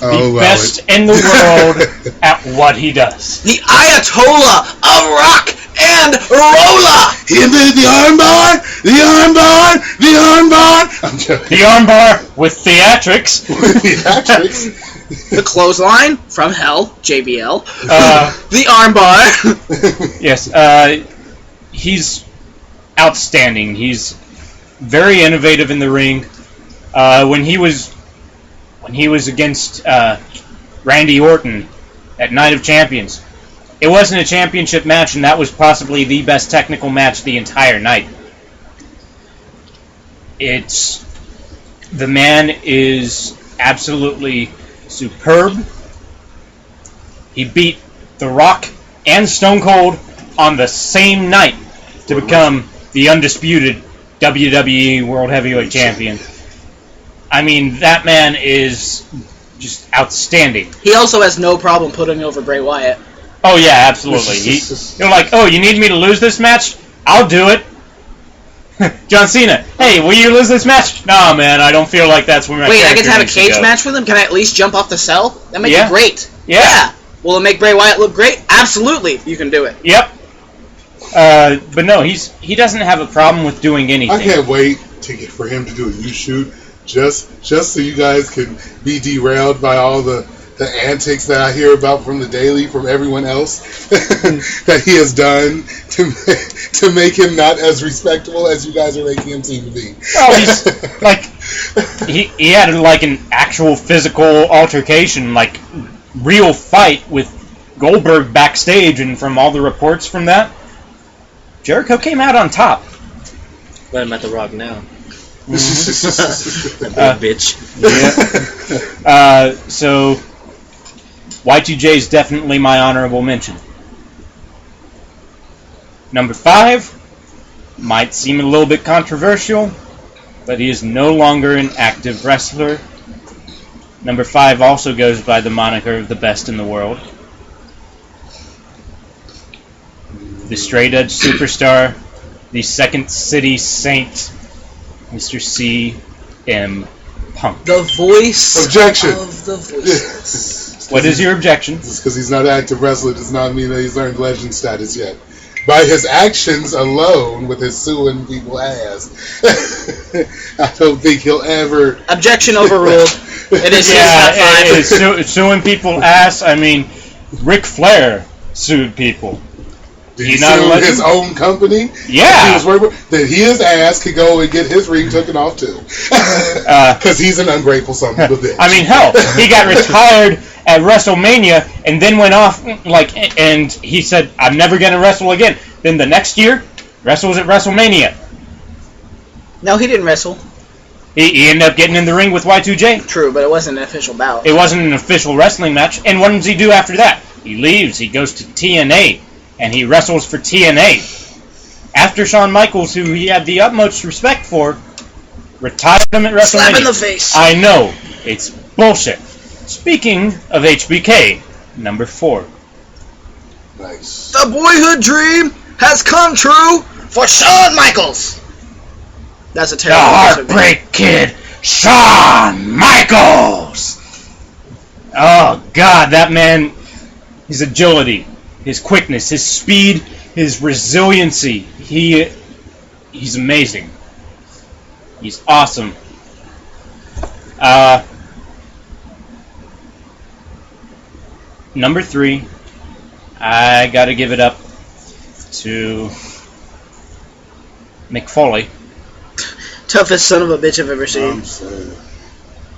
[SPEAKER 4] The
[SPEAKER 2] Oh,
[SPEAKER 4] best in the world at what he does.
[SPEAKER 1] The Ayatollah of rock and roller!
[SPEAKER 2] He invented the armbar! The armbar! I'm joking.
[SPEAKER 4] The armbar with theatrics.
[SPEAKER 2] Theatrics.
[SPEAKER 1] The clothesline from hell, JBL. The armbar.
[SPEAKER 4] Yes, he's outstanding. He's very innovative in the ring. When he was against Randy Orton at Night of Champions, it wasn't a championship match, and that was possibly the best technical match the entire night. The man is absolutely superb. He beat The Rock and Stone Cold on the same night to become the undisputed WWE World Heavyweight Champion. I mean, that man is just outstanding.
[SPEAKER 1] He also has no problem putting over Bray Wyatt.
[SPEAKER 4] Oh yeah, absolutely. You're like, oh, you need me to lose this match? I'll do it. John Cena, hey, will you lose this match? Nah, man, I don't feel like that's where my
[SPEAKER 1] Wait, I get
[SPEAKER 4] character
[SPEAKER 1] to have a
[SPEAKER 4] needs
[SPEAKER 1] cage
[SPEAKER 4] go.
[SPEAKER 1] match with him? Can I at least jump off the cell? That makes
[SPEAKER 4] Yeah.
[SPEAKER 1] it great.
[SPEAKER 4] Yeah.
[SPEAKER 1] Will it make Bray Wyatt look great? Absolutely. You can do it.
[SPEAKER 4] Yep. But no, he doesn't have a problem with doing anything.
[SPEAKER 2] I can't wait for him to do a U-shoot just so you guys can be derailed by all the antics that I hear about from the Daily from everyone else that he has done to make him not as respectable as you guys are making him seem to be.
[SPEAKER 4] Well, he's like he had like an actual physical altercation, like real fight with Goldberg backstage, and from all the reports from that, Jericho came out on top.
[SPEAKER 6] But I'm at the Rock now.
[SPEAKER 2] Mm-hmm.
[SPEAKER 6] That big bitch.
[SPEAKER 4] So Y2J is definitely my honorable mention. Number 5 might seem a little bit controversial, but he is no longer an active wrestler. Number 5 also goes by the moniker of the best in the world. The straight edge superstar, the Second City Saint, Mr. C.M. Punk.
[SPEAKER 1] The voice
[SPEAKER 2] Objection.
[SPEAKER 1] of the voices.
[SPEAKER 4] What is your objection?
[SPEAKER 2] Just because he's not an active wrestler does not mean that he's earned legend status yet. By his actions alone, with his suing people ass, I don't think he'll ever.
[SPEAKER 1] Objection overruled. It is his top 5.
[SPEAKER 4] Suing people ass. I mean, Ric Flair sued people.
[SPEAKER 2] Did
[SPEAKER 4] He's
[SPEAKER 2] he
[SPEAKER 4] not a
[SPEAKER 2] sue
[SPEAKER 4] legend?
[SPEAKER 2] his own company?
[SPEAKER 4] Yeah.
[SPEAKER 2] He was working, that his ass could go and get his ring taken off too. Because he's an ungrateful son of a bitch.
[SPEAKER 4] I mean, hell, he got retired at WrestleMania and then went off and he said, "I'm never gonna wrestle again." Then the next year, wrestles at WrestleMania.
[SPEAKER 1] No, he didn't wrestle.
[SPEAKER 4] He ended up getting in the ring with Y2J.
[SPEAKER 1] True, but it wasn't an official bout.
[SPEAKER 4] It wasn't an official wrestling match. And what does he do after that? He leaves. He goes to TNA. And he wrestles for TNA. After Shawn Michaels, who he had the utmost respect for, retired him at WrestleMania.
[SPEAKER 1] Slap in the face.
[SPEAKER 4] I know. It's bullshit. Speaking of HBK, number 4.
[SPEAKER 2] Nice.
[SPEAKER 1] The boyhood dream has come true for Shawn Michaels. That's a
[SPEAKER 4] The
[SPEAKER 1] terrible
[SPEAKER 4] Heartbreak Kid, Shawn Michaels! Oh, God, that man, his agility, his quickness, his speed, his resiliency, he's amazing. He's awesome. Number 3, I gotta give it up to Mick Foley.
[SPEAKER 1] Toughest son of a bitch I've ever seen.
[SPEAKER 2] I'm saying.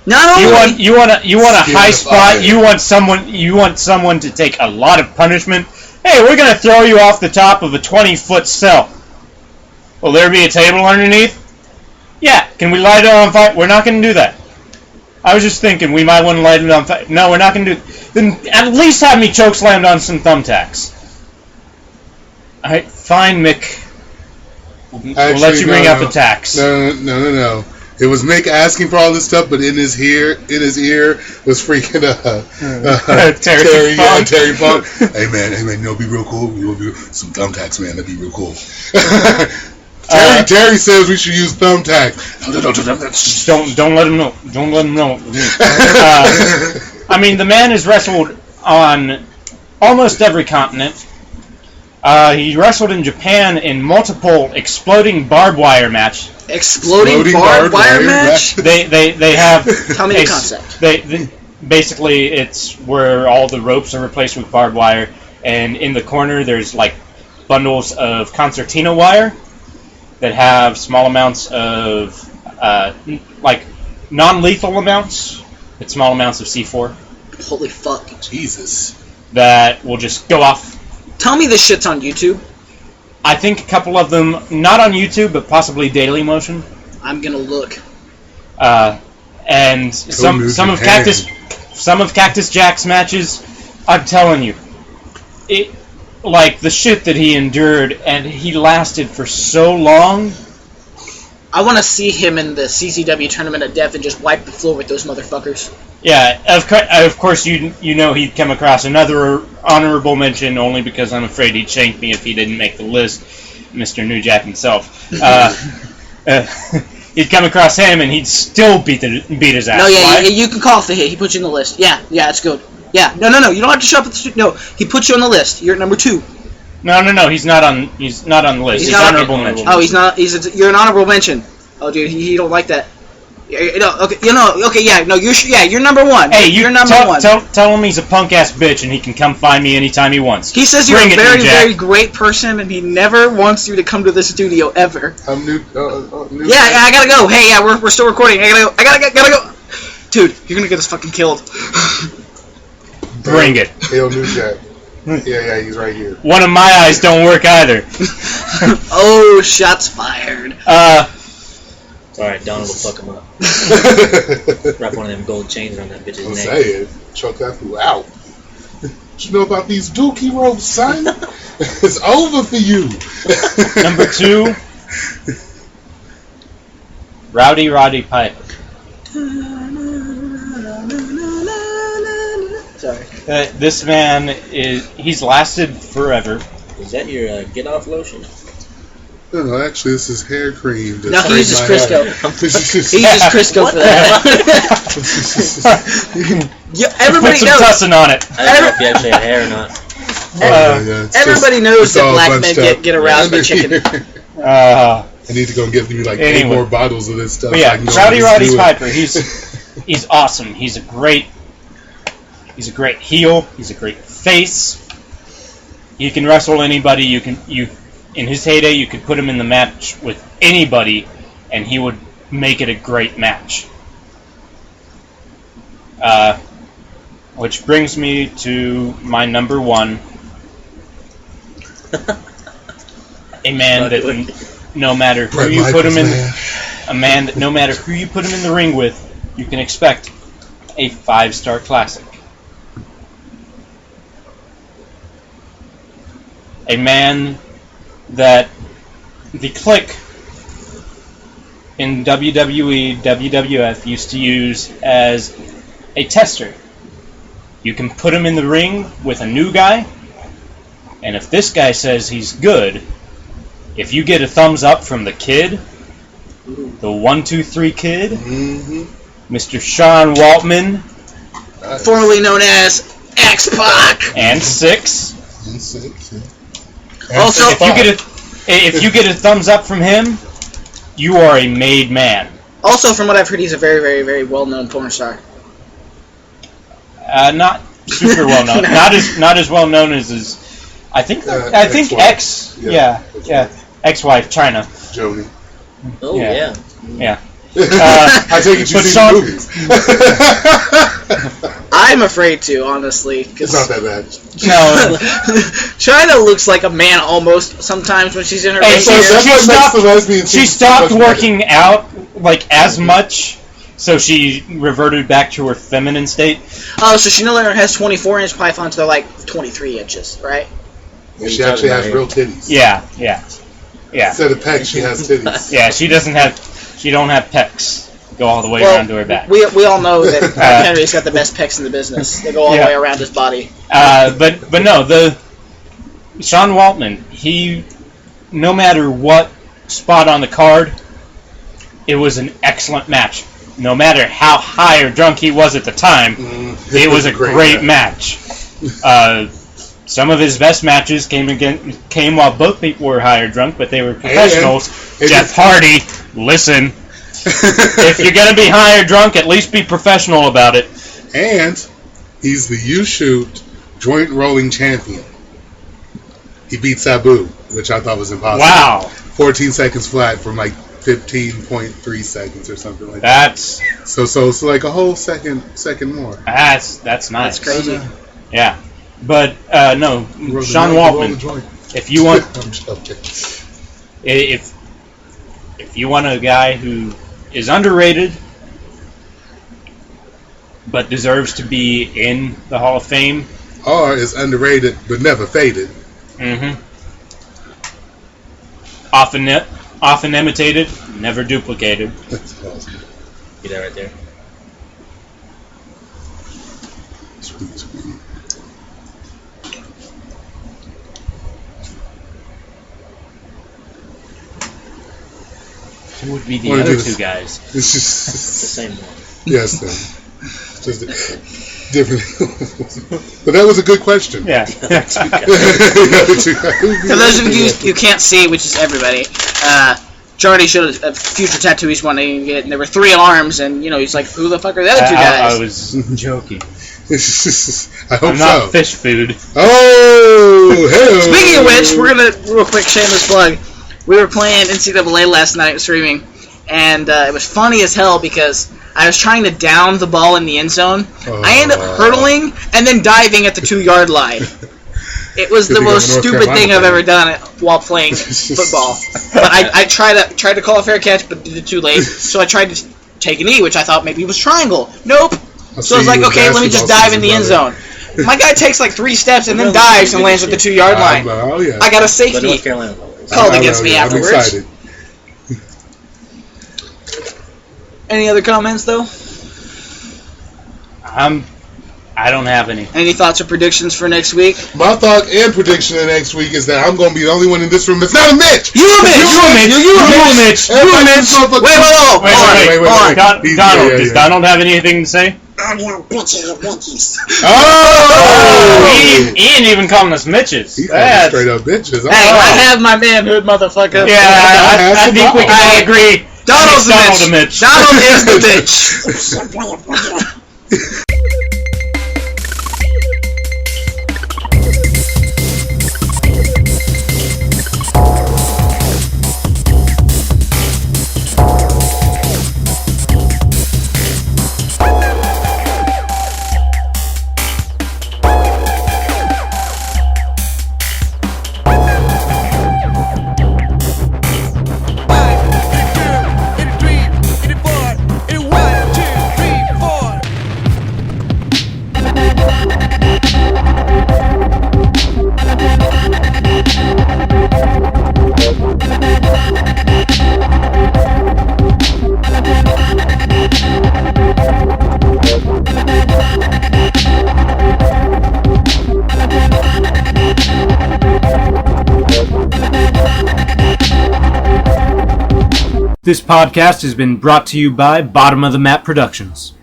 [SPEAKER 1] Not only
[SPEAKER 4] You want a high spot.
[SPEAKER 2] fire.
[SPEAKER 4] You want someone to take a lot of punishment. Hey, we're gonna throw you off the top of a 20-foot cell. Will there be a table underneath? Yeah. Can we light it on fire? We're not gonna do that. I was just thinking we might want to light it on fire. No, we're not gonna do. Then at least have me chokeslammed on some thumbtacks. All right, fine, Mick. We'll let you bring out the tacks.
[SPEAKER 2] No. It was Mick asking for all this stuff, but in his ear was freaking Terry Funk. Hey man, be real cool. Some thumbtacks, man. That'd be real cool. Terry says we should use thumbtacks.
[SPEAKER 4] Don't let him know. Don't let him know. I mean, the man has wrestled on almost every continent. He wrestled in Japan in multiple exploding barbed wire match.
[SPEAKER 1] exploding barbed wire match.
[SPEAKER 4] They have.
[SPEAKER 1] Tell me the concept.
[SPEAKER 4] They basically it's where all the ropes are replaced with barbed wire, and in the corner there's like bundles of concertina wire that have small amounts of like non-lethal amounts, but small amounts of C4.
[SPEAKER 1] Holy fuck.
[SPEAKER 2] Jesus.
[SPEAKER 4] That will just go off.
[SPEAKER 1] Tell me this shit's on YouTube.
[SPEAKER 4] I think a couple of them, not on YouTube, but possibly Daily Motion.
[SPEAKER 1] I'm gonna look.
[SPEAKER 4] And some of Cactus Jack's matches, I'm telling you, it like the shit that he endured, and he lasted for so long.
[SPEAKER 1] I want to see him in the CCW Tournament of Death and just wipe the floor with those motherfuckers.
[SPEAKER 4] Yeah, of course you know he'd come across another honorable mention only because I'm afraid he'd shank me if he didn't make the list, Mr. New Jack himself. He'd come across him and he'd still beat his ass.
[SPEAKER 1] No, yeah,
[SPEAKER 4] Why?
[SPEAKER 1] you can call for hit. He puts you in the list. Yeah, it's good. Yeah, no, you don't have to show up at the street. No, he puts you on the list. You're at number 2.
[SPEAKER 4] No, he's not on the list. He's honorable mention.
[SPEAKER 1] Oh, he's not. You're an honorable mention. Oh, dude, he don't like that. You're number 1.
[SPEAKER 4] Hey,
[SPEAKER 1] you're number 1.
[SPEAKER 4] Tell him he's a punk ass bitch and he can come find me anytime he wants.
[SPEAKER 1] He says you're a very, very great person and he never wants you to come to the studio ever.
[SPEAKER 2] I'm new.
[SPEAKER 1] Yeah, I gotta go. Hey, yeah, we're still recording. I gotta go. Dude, you're gonna get us fucking killed.
[SPEAKER 4] Bring it.
[SPEAKER 2] Hail New Jack. Yeah, he's right here.
[SPEAKER 4] One of my eyes don't work either.
[SPEAKER 1] Oh, shots fired.
[SPEAKER 6] Alright, Donald will fuck him up. Wrap one of them gold chains around that bitch's
[SPEAKER 2] I'm
[SPEAKER 6] neck.
[SPEAKER 2] saying, choke that fool out. What you know about these dookie ropes, son? It's over for you.
[SPEAKER 4] Number 2, Roddy Piper.
[SPEAKER 1] Sorry.
[SPEAKER 4] This man he's lasted forever.
[SPEAKER 6] Is that your get-off lotion?
[SPEAKER 2] No, actually, this is hair cream.
[SPEAKER 1] No, he uses Crisco. He uses Crisco for that. Yeah, everybody
[SPEAKER 4] Put some
[SPEAKER 1] knows.
[SPEAKER 4] tussin on it.
[SPEAKER 6] I don't know if you actually had hair or not.
[SPEAKER 1] Everybody knows that black men get aroused by chicken.
[SPEAKER 2] I need to go get me like 8 more bottles of this stuff.
[SPEAKER 4] But yeah, Roddy Piper. He's awesome. He's a great heel. He's a great face. He can wrestle anybody. In his heyday, you could put him in the match with anybody, and he would make it a great match. Which brings me to my number 1. A man that no matter who you put him in, a man that no matter who you put him in the ring with, you can expect a 5-star classic. A man that the Clique in WWE, WWF used to use as a tester. You can put him in the ring with a new guy, and if this guy says he's good, if you get a thumbs up from the kid, the 1-2-3 kid, Mr. Sean Waltman,
[SPEAKER 1] formerly known as X-Pac,
[SPEAKER 4] and Six.
[SPEAKER 1] Also,
[SPEAKER 4] If you get a thumbs up from him, you are a made man.
[SPEAKER 1] Also, from what I've heard, he's a very, very, very well-known porn star.
[SPEAKER 4] Not super well known. Not as well known as his. I think
[SPEAKER 2] ex-wife.
[SPEAKER 4] ex-wife China.
[SPEAKER 2] Jody.
[SPEAKER 6] Oh,
[SPEAKER 4] Yeah.
[SPEAKER 6] yeah.
[SPEAKER 2] I take it you
[SPEAKER 4] but
[SPEAKER 2] see
[SPEAKER 4] Sean-
[SPEAKER 2] the movies.
[SPEAKER 1] I'm afraid to, honestly.
[SPEAKER 2] It's not that bad.
[SPEAKER 4] No.
[SPEAKER 1] China looks like a man almost sometimes when she's in her
[SPEAKER 4] Hey,
[SPEAKER 1] baby
[SPEAKER 2] So
[SPEAKER 1] hair.
[SPEAKER 2] that's what makes the lesbian
[SPEAKER 4] She
[SPEAKER 2] scene
[SPEAKER 4] stopped
[SPEAKER 2] much better.
[SPEAKER 4] working out like as much, so she reverted back to her feminine state.
[SPEAKER 1] Oh, so she no longer has 24-inch pythons, they're like 23 inches, right?
[SPEAKER 2] And she actually has real titties.
[SPEAKER 4] Yeah.
[SPEAKER 2] Instead of pecs, she has titties.
[SPEAKER 4] Yeah, she don't have pecs. Go all the way
[SPEAKER 1] Well,
[SPEAKER 4] around to her back.
[SPEAKER 1] We all know that Henry's got the best pecs in the business. They go all the way around his body.
[SPEAKER 4] But no, the Sean Waltman, he, no matter what spot on the card, it was an excellent match. No matter how high or drunk he was at the time, it was a great match. Some of his best matches came while both people were high or drunk, but they were professionals.
[SPEAKER 2] And
[SPEAKER 4] Jeff Hardy, listen. If you're gonna be high or drunk, at least be professional about it.
[SPEAKER 2] And he's the U-Shoot joint rolling champion. He beat Sabu, which I thought was impossible.
[SPEAKER 4] Wow,
[SPEAKER 2] 14 seconds flat from like 15.3 seconds or something like that.
[SPEAKER 4] that's
[SPEAKER 2] So it's like a whole second more.
[SPEAKER 4] nice.
[SPEAKER 1] That's crazy.
[SPEAKER 4] Yeah, but no,
[SPEAKER 2] Roll the
[SPEAKER 4] Sean
[SPEAKER 2] joint, roll the
[SPEAKER 4] Waltman.
[SPEAKER 2] joint.
[SPEAKER 4] If you want,
[SPEAKER 2] I'm joking.
[SPEAKER 4] if you want a guy who is underrated but deserves to be in the Hall of Fame,
[SPEAKER 2] Or is underrated but never faded.
[SPEAKER 4] often imitated, never duplicated.
[SPEAKER 2] That's awesome.
[SPEAKER 6] Get that right there.
[SPEAKER 2] Sweet.
[SPEAKER 4] Who would be the
[SPEAKER 2] Wanna
[SPEAKER 4] other
[SPEAKER 2] do this?
[SPEAKER 4] two guys?
[SPEAKER 2] It's
[SPEAKER 6] The
[SPEAKER 2] just
[SPEAKER 6] same one.
[SPEAKER 2] yes, just different. But that was a good question.
[SPEAKER 4] Yeah.
[SPEAKER 1] For those of you who can't see, which is everybody, Jardy showed a future tattoo he's wanting to get, and there were 3 arms, and he's like, who the fuck are the other 2 guys?
[SPEAKER 4] I was joking.
[SPEAKER 2] I hope
[SPEAKER 4] I'm not
[SPEAKER 2] so.
[SPEAKER 4] fish food.
[SPEAKER 2] Oh, hell.
[SPEAKER 1] Speaking of which, we're gonna real quick shameless plug. We were playing NCAA last night streaming, and it was funny as hell because I was trying to down the ball in the end zone. I ended up hurtling and then diving at the 2-yard line. It was the most stupid thing I've ever done while playing football. But I tried to call a fair catch, but did it too late. So I tried to take a knee, which I thought maybe was triangle. Nope. So I was like, okay, let me just dive in the end zone. My guy takes like 3 steps and then dives and lands at the 2-yard line.
[SPEAKER 2] Oh, yeah.
[SPEAKER 1] I got a
[SPEAKER 6] But
[SPEAKER 1] safety
[SPEAKER 6] North Carolina always.
[SPEAKER 1] called against me
[SPEAKER 2] I'm
[SPEAKER 1] afterwards.
[SPEAKER 2] excited.
[SPEAKER 1] Any other comments, though?
[SPEAKER 4] I don't have any.
[SPEAKER 1] Any thoughts or predictions for next week?
[SPEAKER 2] My thought and prediction of next week is that I'm going to be the only one in this room that's not a Mitch.
[SPEAKER 1] You a Mitch!
[SPEAKER 2] You a Mitch!
[SPEAKER 1] Wait.
[SPEAKER 4] Donald, does Donald have anything to say?
[SPEAKER 5] I'm your bitches.
[SPEAKER 2] Oh!
[SPEAKER 4] He ain't even calling us Mitches.
[SPEAKER 2] He's
[SPEAKER 4] That's-
[SPEAKER 2] straight up bitches.
[SPEAKER 1] Hey, I have my manhood, motherfucker.
[SPEAKER 4] Yeah, I think we can all agree.
[SPEAKER 1] Donald's the
[SPEAKER 4] Donald a
[SPEAKER 1] bitch.
[SPEAKER 4] Mitch.
[SPEAKER 1] Donald is the bitch.
[SPEAKER 4] This podcast has been brought to you by Bottom of the Map Productions.